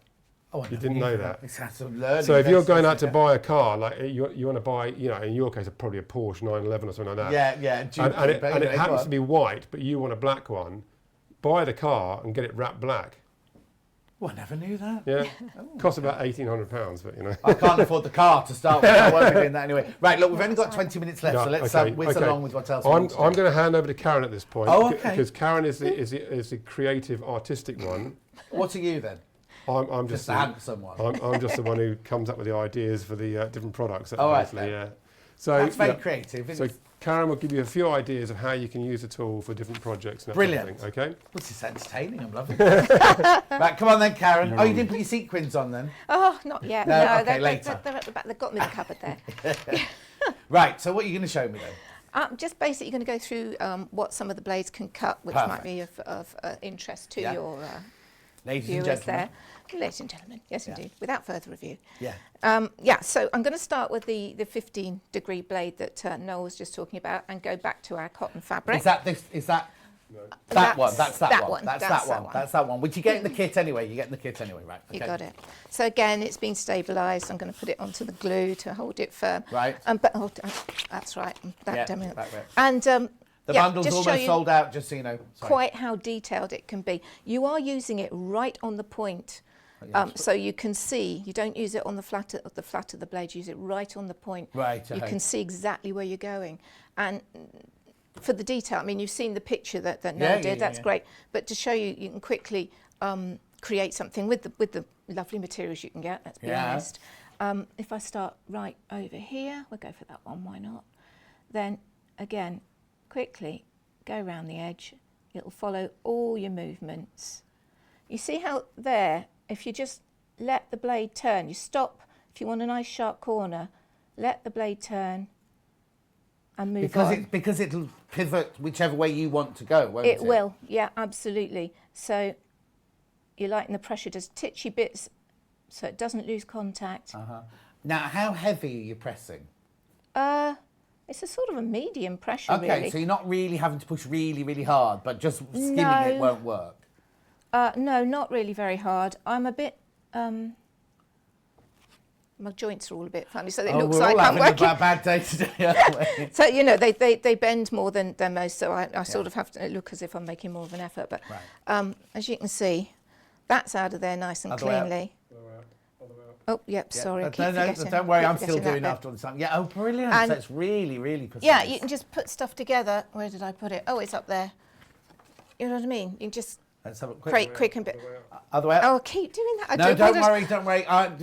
Oh, you didn't know that. So if you're going out to buy a car, like you want to buy, in your case, probably a Porsche 911 or something like that. Yeah. And it happens to be white, but you want a black one, buy the car and get it wrapped black. Well, I never knew that. Yeah, costs about £1,800, but I can't afford the car to start with. I won't be doing that anyway. Right, look, we've only got 20 minutes left, so let's whiz along with what else. I'm going to hand over to Karen at this point. Oh, okay. Because Karen is the creative, artistic one. What are you then? I'm just the handsome one. I'm just the one who comes up with the ideas for the different products. Yeah. So that's very creative. So Karen will give you a few ideas of how you can use the tool for different projects. And that Brilliant. Sort of thing, okay. This is entertaining. I'm loving it. Right, come on then, Karen. Oh, you didn't put your sequins on then? Oh, not yet. No, okay, they're later. They're at the back. They've got them in the cupboard there. Right. So what are you going to show me then? Just basically going to go through what some of the blades can cut, which might be of interest to your ladies and viewers gentlemen. there. Ladies and gentlemen, yes indeed, without further ado. Yeah. So I'm going to start with the 15-degree blade that Noel was just talking about and go back to our cotton fabric. Is that that one? That's that one. That's that one. Which you get in the kit anyway. Right. Okay. You got it. So again, it's been stabilised. I'm going to put it onto the glue to hold it firm. Right. That's right. Right. And the bundle's almost sold out, just so you know. Sorry. Quite how detailed it can be. You are using it right on the point. So you can see, you don't use it on the flat of the blade, you use it right on the point. Right. You can see exactly where you're going. And for the detail, I mean, you've seen the picture that Noel did, that's great. But to show you, you can quickly create something with the lovely materials you can get, let's be honest. If I start right over here, we'll go for that one, why not? Then, again, quickly go around the edge. It'll follow all your movements. You see how there, if you just let the blade turn, you stop, if you want a nice sharp corner, let the blade turn and move on. Because it'll pivot whichever way you want to go, won't it? It will, yeah, absolutely. So you lighten the pressure, just titchy bits so it doesn't lose contact. Now, how heavy are you pressing? It's a sort of a medium pressure, really. Okay, so you're not really having to push really, really hard, but just skimming it won't work? No, not really very hard. I'm a bit... my joints are all a bit funny, so it looks like I'm working... We're all having a bad day today, aren't we? So, you know, they bend more than most, so I sort of have to look as if I'm making more of an effort. But as you can see, that's out of there nice and cleanly. Oh, yep, sorry. No, don't worry, I'm still doing after all the time. Yeah, oh, brilliant. So it's really, really precise. Yeah, you can just put stuff together. Where did I put it? Oh, it's up there. You know what I mean? You can just Let's have a quick and bit. Other way up. Oh, keep doing that. No, don't worry.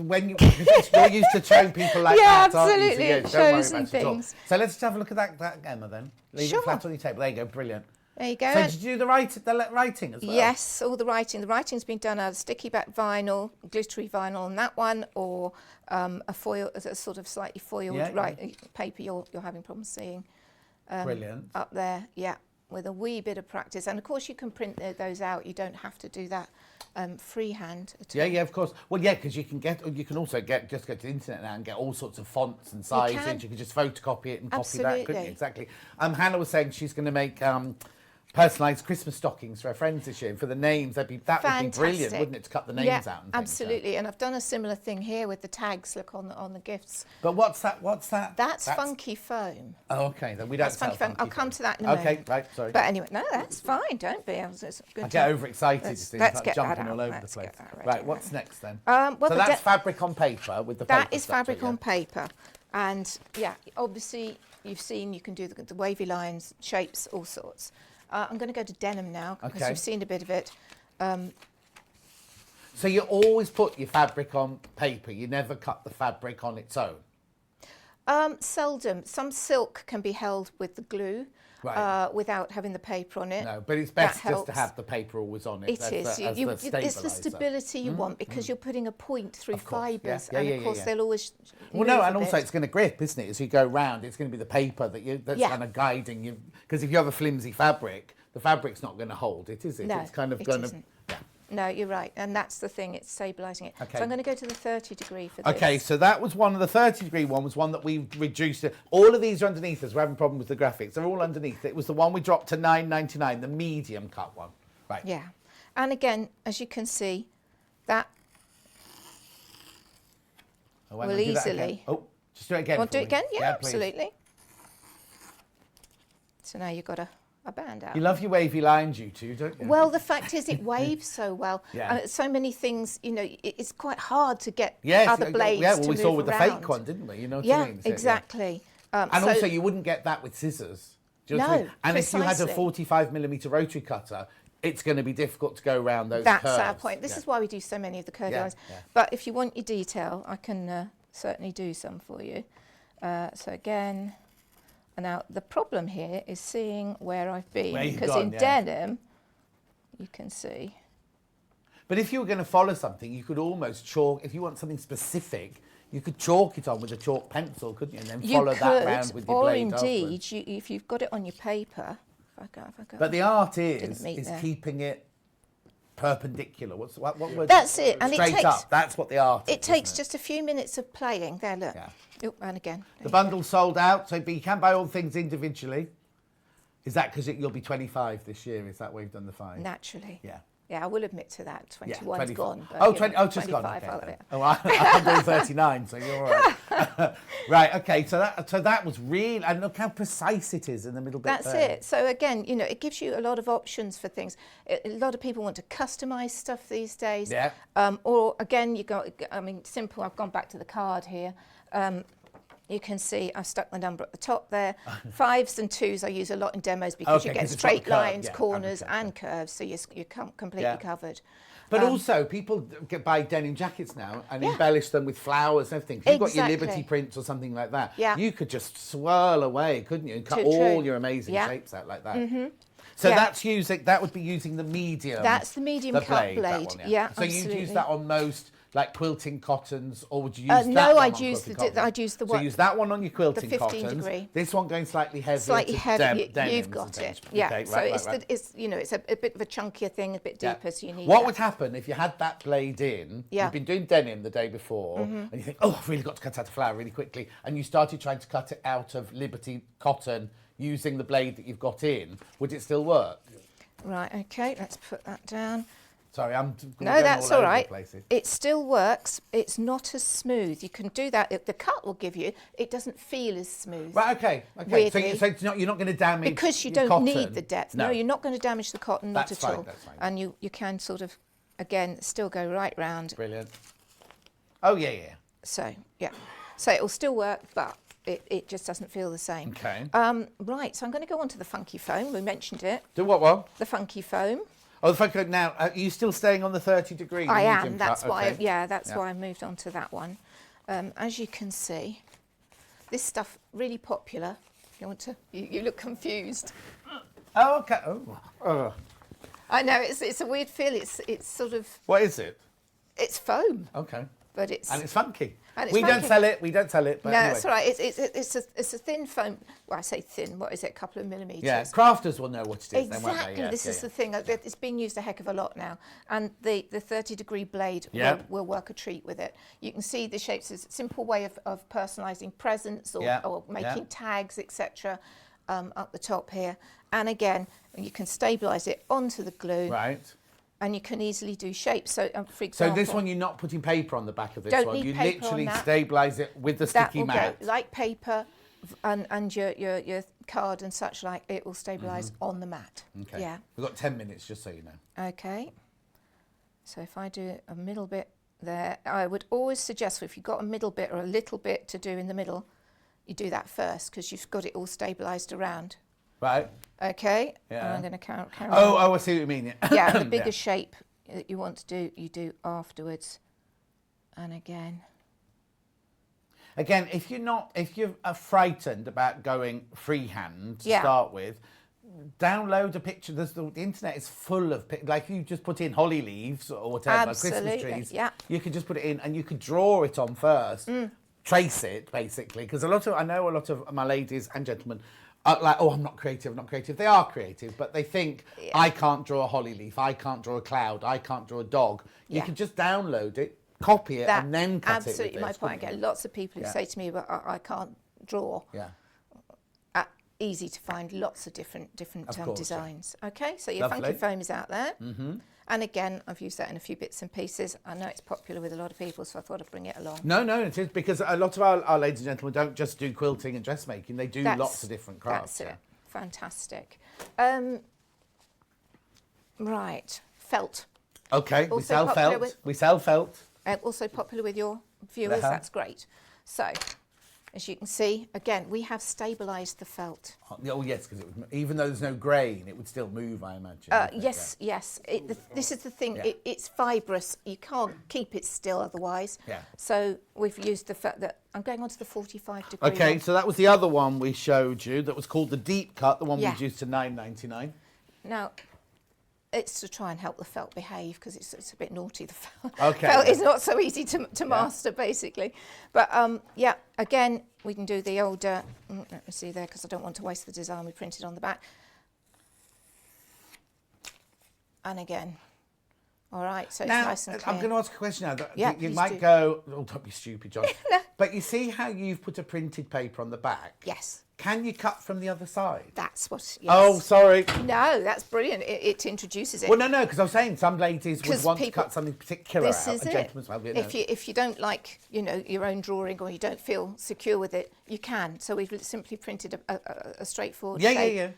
When you're used to showing people like yeah, that, aren't you? absolutely. So, It don't shows worry and about it at all. things. So let's just have a look at that Emma then. Leave Sure. it flat on your table. There you go, brilliant. There you go. So did you do the writing as well? Yes, all the writing. The writing's been done out of sticky back vinyl, glittery vinyl on that one, or a foil, a sort of slightly foiled paper you're having problems seeing. Brilliant. Up there, yeah, with a wee bit of practice. And of course you can print those out. You don't have to do that freehand at all. Yeah, of course. Well, yeah, because you can also just go to the internet now and get all sorts of fonts and sizes. You can just photocopy it and copy that, couldn't you? Exactly. Hannah was saying she's going to make personalised Christmas stockings for her friends this year. And for the names, that would be brilliant, wouldn't it, to cut the names out? And absolutely. So. And I've done a similar thing here with the tags. Look on the gifts. But what's that? That's funky foam. Oh, okay. Then we don't. That's funky foam. I'll come to that in a moment. Okay, right. Sorry. But anyway, no, that's fine. Don't be. I get overexcited. Let's get jumping that all out. over Let's the place. get that ready. Right. What's next then? Well, so that's fabric on paper with the. That is fabric on paper, and yeah, obviously you've seen you can do the wavy lines, shapes, all sorts. I'm going to go to denim now because you've seen a bit of it. So you always put your fabric on paper. You never cut the fabric on its own. Seldom. Some silk can be held with the glue without having the paper on it. No, but it's best just to have the paper always on it. It is. It's the stability you want because you're putting a point through fibres, and of course they'll always. Well, no, and also it's going to grip, isn't it? As you go round, it's going to be the paper that's kind of guiding you. Because if you have a flimsy fabric, the fabric's not going to hold it, is it? No, it's kind of going to. No, you're right, and that's the thing, it's stabilising it. Okay. So I'm going to go to the 30 degree for this. Okay, so that was one of the 30 degree one, was one that we reduced. All of these are underneath us. We're having a problem with the graphics. They're all underneath. It was the one we dropped to $9.99, the medium cut one. Right. Yeah, and again, as you can see, that will easily. Oh, just do it again. Want to do it again? Yeah, please. absolutely. So now you've got a band out. You love your wavy lines, you two, don't you? Well, the fact is it waves so well. So many things, it's quite hard to get other blades to move around. Yeah, well, we saw with the fake one, didn't we? You know what I mean? Yeah, exactly. And also, you wouldn't get that with scissors. Do you know what I mean? And if you had a 45mm rotary cutter, it's going to be difficult to go around those curves. That's our point. This is why we do so many of the curvy lines. But if you want your detail, I can certainly do some for you. So again... Now, the problem here is seeing where I've been, because in denim, you can see. But if you were going to follow something, you could almost chalk, if you want something specific, you could chalk it on with a chalk pencil, couldn't you? And then follow that round with your blade. Or indeed, if you've got it on your paper, if I go. But the art is keeping it perpendicular. What word? That's it. And straight up. That's what the art is. It takes just a few minutes of playing. There, look. Yeah. Oh, and again. The bundle's sold out, so you can buy all things individually. Is that because you'll be 25 this year? Is that why you've done the 5? Naturally. Yeah. Yeah, I will admit to that. 21's gone. But, oh, 20, just gone. Okay. I'm doing 39, so you're all right. Right, okay, so that was really, and look how precise it is in the middle bit. That's it. So again, it gives you a lot of options for things. A lot of people want to customise stuff these days. Yeah. Or again, simple, I've gone back to the card here. You can see I've stuck the number at the top there. 5s and 2s I use a lot in demos because you get straight lines, corners and curves, so you're completely covered. But also, people buy denim jackets now and embellish them with flowers and everything. If you've got your Liberty prints or something like that, you could just swirl away, couldn't you, and cut all your amazing shapes out like that. Mm-hmm. So that would be using the medium. That's the medium cut blade. So you'd use that on most like quilting cottons, or would you use that no, one I'd use the one. So use that one on your quilting the 15 cottons. Degree. This one going slightly heavier. Slightly heavier. Denim, you've got it. Yeah. Okay, so it's a bit of a chunkier thing, a bit deeper. So you need. What would happen if you had that blade in? You've been doing denim the day before, and you think, oh, I've really got to cut out a flower really quickly, and you started trying to cut it out of Liberty cotton using the blade that you've got in. Would it still work? Right. Okay. Let's put that down. Sorry, no, that's all right. It still works. It's not as smooth. You can do that. The cut will give you. It doesn't feel as smooth. Right. Okay. Okay. So you're not going to damage because you don't cotton. Need the depth. No, you're not going to damage the cotton. Not that's at fine, all. That's fine. And you can sort of, again, still go right round. Brilliant. Oh yeah. So it will still work, but it just doesn't feel the same. Okay. Right. So I'm going to go on to the funky foam. We mentioned it. Do what? Well. The funky foam. Oh, if I could now, are you still staying on the 30 degree? I medium am. That's cut? why. Okay. That's why I moved on to that one. As you can see, this stuff really popular. If you want to, you look confused. Oh, okay. Oh. I know it's a weird feel. It's sort of. What is it? It's foam. Okay. But it's funky. And it's we funky. don't sell it. We don't sell it. But no, anyway. it's all right. It's a thin foam. Well, I say thin. What is it? A couple of millimetres. Yeah, crafters will know what it is. Exactly. Then, won't they? Yeah, this is the thing. It's being used a heck of a lot now, and the 30 degree blade will work a treat with it. You can see the shapes. It's a simple way of personalising presents or making tags, etc. Up the top here, and again, you can stabilise it onto the glue. Right. And you can easily do shapes. So, for example, so this one, you're not putting paper on the back of this don't one. need You paper literally on that. stabilise it with the sticky will mat. go like paper, and your card and such like. It will stabilise on the mat. Okay. Yeah. We've got 10 minutes, just so you know. Okay. So if I do a middle bit there, I would always suggest if you've got a middle bit or a little bit to do in the middle, you do that first because you've got it all stabilised around. Right. Okay. Yeah. And I'm going to carry on. Oh, I see what you mean. Yeah, the bigger shape that you want to do, you do afterwards. And again. Again, if you are frightened about going freehand to start with, download a picture. The internet is full of like you just put in holly leaves or whatever, Christmas trees. Yeah. You could just put it in and you could draw it on first, trace it basically. Because I know a lot of my ladies and gentlemen are like, oh, I'm not creative. They are creative, but they think I can't draw a holly leaf, I can't draw a cloud, I can't draw a dog. You can just download it, copy it, and then cut it. Absolutely, my point. I get lots of people who say to me, "But I can't draw." Yeah. Easy to find lots of different designs. Yeah. Okay, so your Lovely. funky foam is out there. And again, I've used that in a few bits and pieces. I know it's popular with a lot of people, so I thought I'd bring it along. No, it is, because a lot of our ladies and gentlemen don't just do quilting and dressmaking. They do lots of different crafts. That's it. Fantastic. Right, felt. Okay, Also we sell popular felt. We sell felt. Also popular with your viewers, that's great. So, as you can see, again, we have stabilised the felt. Oh yes, because even though there's no grain, it would still move, I imagine. Yes. This is the thing. Yeah. It's fibrous. You can't keep it still otherwise. Yeah. So we've used the fact that I'm going on to the 45 degree. Okay, one. so that was the other one we showed you that was called the deep cut, the one we Yeah. reduced to $9.99. Now, it's to try and help the felt behave because it's a bit naughty. The felt, Okay. felt is not so easy to master, basically. But yeah, again, we can do the old. Let me see there because I don't want to waste the design we printed on the back. And again, all right. So Now, it's nice and clear. I'm going to ask a question now. Yeah, you please might do. go, oh, don't be stupid, John. No. But you see how you've put a printed paper on the back? Yes. Can you cut from the other side? That's what. Yes. Oh, sorry. No, that's brilliant. It introduces it. Well, no, because I was saying some ladies would 'Cause want to people- cut something particular This out. is And it. gentlemen's well, you know. If you don't like your own drawing or you don't feel secure with it, you can. So we've simply printed a straightforward shape. Yeah.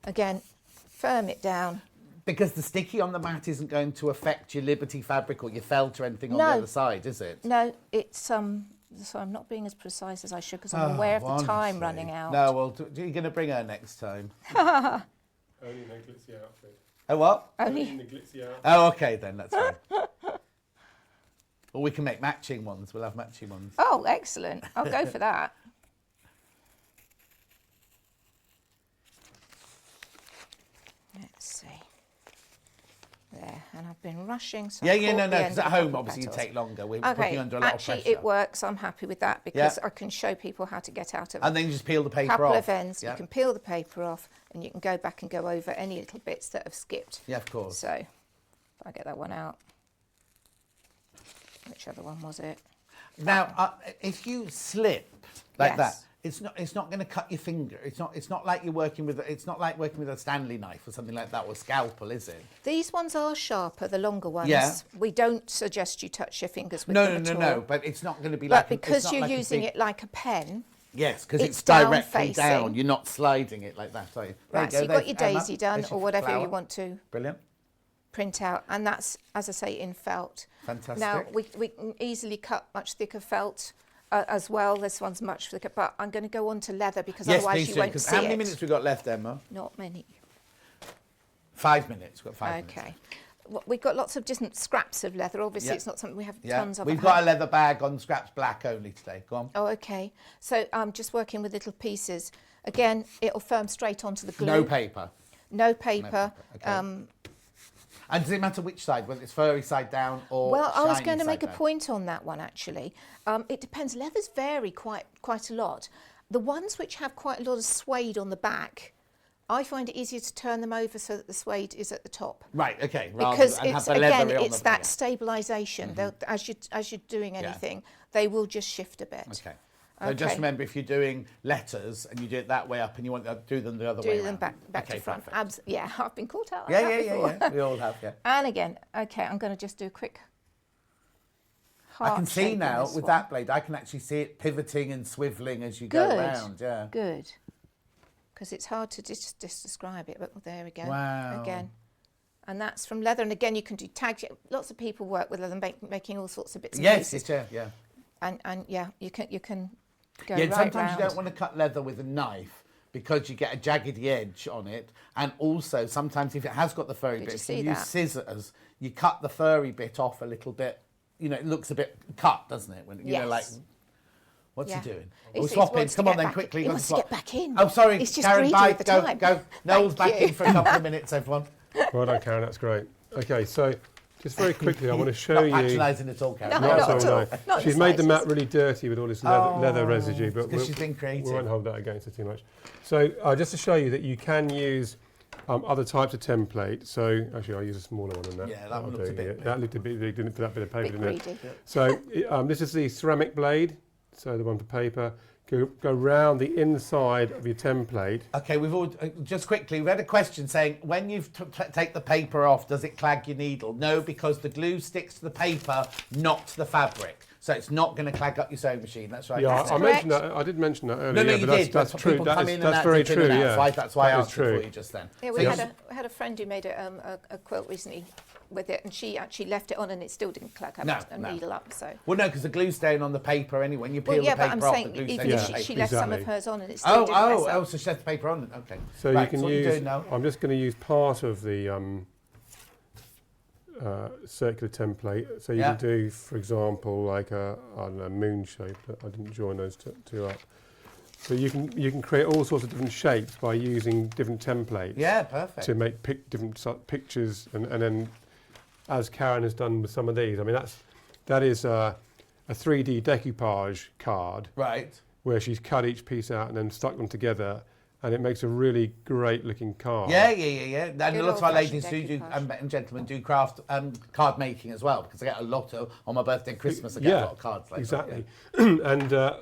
Again, firm it down. Because the sticky on the mat isn't going to affect your Liberty fabric or your felt or anything on the other side, is it? No, it's So I'm not being as precise as I should because I'm aware of the time running out. No, well, you're going to bring her next time. Only in a glitzy outfit. Oh, what? Only in a glitzy outfit. Oh, okay, then, that's fine. Or we can make matching ones. We'll have matching ones. Oh, excellent. I'll go for that. Let's see. There, and I've been rushing. So Yeah, I no, caught the because end at of home, the obviously, you petals. take longer. We're Okay, putting you under a lot actually, of pressure. it works. I'm happy with that because I can show people how to get out of And then you just peel the a paper couple off. of ends. Yeah. You can peel the paper off and you can go back and go over any little bits that have skipped. Yeah, of course. So, if I get that one out. Which other one was it? Now, if you slip like Yes. that, it's not going to cut your finger. It's not like you're working with a Stanley knife or something like that, or a scalpel, is it? These ones are sharper, the longer ones. Yeah. We don't suggest you touch your fingers with them at all. No. But it's not going to be But like. because it's not you're like a using big- it like a pen, Yes, because it's down directly facing. down. You're not sliding it like that, are you? There right? you So go, you've got your there's Emma. daisy done There's or your whatever flower. you want to Brilliant. print out, and that's, as I say, in felt. Fantastic. Now we can easily cut much thicker felt as well. This one's much thicker, but I'm going to go on to leather because Yes, otherwise please you do. won't Because see how many it. minutes we got left, Emma? Not many. 5 minutes. We've got 5 minutes. Okay. Well, we've got lots of different scraps of leather. Obviously, Yeah. it's not something we have Yeah. tons of. We've at got home. a leather bag on scraps black only today. Go on. Oh, okay. So I'm just working with little pieces. Again, it'll firm straight onto the glue. No paper. No paper. Okay. And does it matter which side, whether it's furry side down or Well, I was shiny going to side make a down? point on that one, actually. It depends. Leathers vary quite a lot. The ones which have quite a lot of suede on the back, I find it easier to turn them over so that the suede is at the top. Right, okay. Because and have it's, the leather again, on it's the- that yeah. stabilisation. As you're doing anything, they will just shift a bit. Okay. So just remember, if you're doing letters and you do it that way up and you want to do them the other way Do them around. back to front. Yeah, I've been caught out. Yeah, like that before. yeah. We all have, yeah. And again, okay, I'm going to just do a quick heart I can see shape on now this with one. that blade, I can actually see it pivoting and swivelling as you Good. go around. Yeah. Good. Because it's hard to just describe it, but there we go. Wow. Again. And that's from leather. And again, you can do tags. Lots of people work with leather, making all sorts of bits and Yes, pieces. yeah. And yeah, you can go Yeah, right sometimes round. you don't want to cut leather with a knife because you get a jagged edge on it. And also, sometimes if it has got the furry Did bit, you if see you use that? scissors, you cut the furry bit off a little bit. You know, it looks a bit cut, doesn't it? When you know, like, Yes. what's Yeah. he doing? He's- Oh, he swap in. wants to Come on get then, back- quickly. he let's wants to swap. get back in. Oh, sorry, He's just Karen, greedy bye. with the Go, time. go. Noel's back you. in for a couple of minutes, everyone. Well done, Karen, that's great. Okay, so just very quickly, I want to show Not you... patronising at all, Karen. No, Not not at at all, all. no. Not She's the made the mat slightest. really dirty with all this leather residue, but because she's been creative. we won't hold that against her too much. So just to show you that you can use other types of template. So actually, I'll use a smaller one than that. Yeah, that That'll one looks a do, bit yeah. big. That looked a bit big, didn't it, for that bit of paper, Bit didn't it? greedy. So this is the ceramic blade, so the one for paper. Go round the inside of your template. Okay, we've all just quickly. We had a question saying when you take the paper off, does it clag your needle? No, because the glue sticks to the paper, not to the fabric. So it's not going to clag up your sewing machine. That's right. Yeah, That's I it. mentioned that. I did mention that earlier. No, yeah, you but did. That's but true. people come in and That's out, very dip in true. and out. Yeah, So that's why I that is asked it for true. you just then. Yeah, So we yes. had a friend who made a quilt recently with it, and she actually left it on, and it still didn't clag up a needle up. So. Well, no, because the glue's staying on the paper anyway. When you peel Well, yeah, the but paper I'm off, saying the glue even stays if on the she paper. left some of Exactly. hers on, and it still didn't mess up. So she left the paper on. Okay. So right, you can so what are you use. doing now? I'm just going to use part of the circular template. So you Yeah. can do, for example, like I don't know, moon shape. I didn't join those two up. So you can create all sorts of different shapes by using different templates. Yeah, perfect. To make different pictures, and then, as Karen has done with some of these, I mean that is a 3D decoupage card. Right. Where she's cut each piece out and then stuck them together, and it makes a really great looking card. Yeah. And Good lots of our old-fashioned ladies do, decoupage. and gentlemen do craft card making as well, because I get a lot of, on my birthday and Christmas, I get a lot of cards like exactly. that. Yeah. And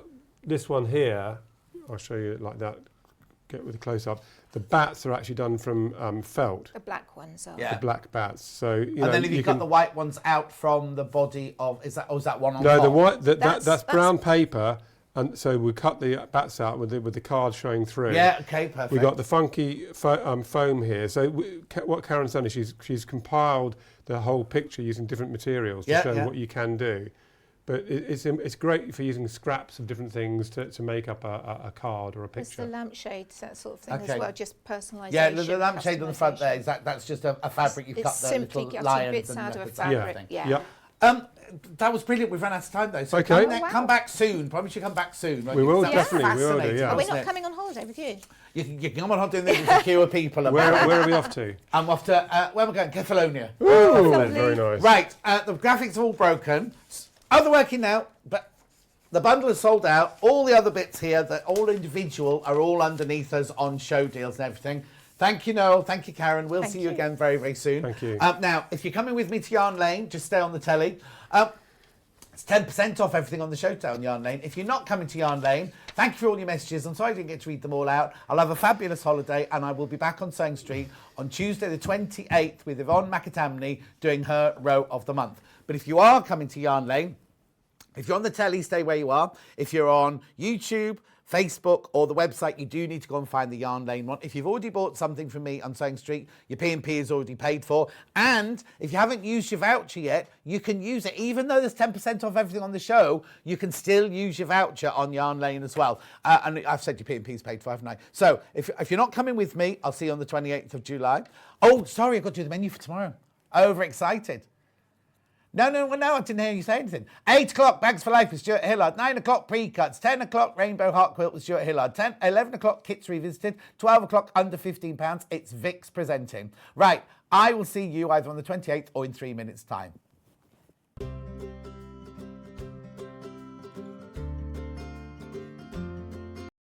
this one here, I'll show you it like that, get with a close up. The bats are actually done from felt. The black ones are. Yeah. The black bats. So you know, And then if you you've can, got the white ones out from the body of, is that one on no, top? the white That's that's brown paper, and so we cut the bats out with the card showing through. Yeah, okay, perfect. We got the funky foam here. So what Karen's done is she's compiled the whole picture using different materials to show what you can do. But it's great for using scraps of different things to make up a card or a There's picture. the lampshades, that sort of thing Okay. as well, just personalisation. Yeah, the lampshade on the front there, customisation. that's just a fabric you've It's cut the simply little cutting lions bits and out of a leopards fabric. and Yeah. Yeah. That was brilliant. We've run out of time though. So Okay. come back soon. Promise you come back soon. won't We you? will, That was definitely, we will do, fascinating, yeah. Are we wasn't not it? coming on holiday with you? You can come on holiday with a queue of people. And Where are we off to? I'm off to, where am I going? Kefalonia. Ooh, very nice. Right, the graphics are all broken. Other working now, but the bundle is sold out. All the other bits here, that all individual, are all underneath us on show deals and everything. Thank you, Noel. Thank you, Karen. We'll see you again very, very soon. Thank you. Now, if you're coming with me to Yarn Lane, just stay on the telly. It's 10% off everything on the show on Yarn Lane. If you're not coming to Yarn Lane, thank you for all your messages. I'm sorry I didn't get to read them all out. I'll have a fabulous holiday, and I will be back on Sewing Street on Tuesday the 28th with Yvonne McAtamney doing her row of the month. But if you are coming to Yarn Lane, if you're on the telly, stay where you are. If you're on YouTube, Facebook or the website, you do need to go and find the Yarn Lane one. If you've already bought something from me on Sewing Street, your P&P is already paid for. And if you haven't used your voucher yet, you can use it. Even though there's 10% off everything on the show, you can still use your voucher on Yarn Lane as well. And I've said your P&P is paid for, haven't I? So if you're not coming with me, I'll see you on the 28th of July. Oh, sorry, I've got to do the menu for tomorrow. Overexcited. No, I didn't hear you say anything. 8 o'clock, Bags for Life with Stuart Hillard. 9 o'clock, Pre-Cuts. 10 o'clock, Rainbow Heart Quilt with Stuart Hillard. 11 o'clock, Kits Revisited. 12 o'clock, under £15. It's Vix presenting. Right, I will see you either on the 28th or in 3 minutes' time.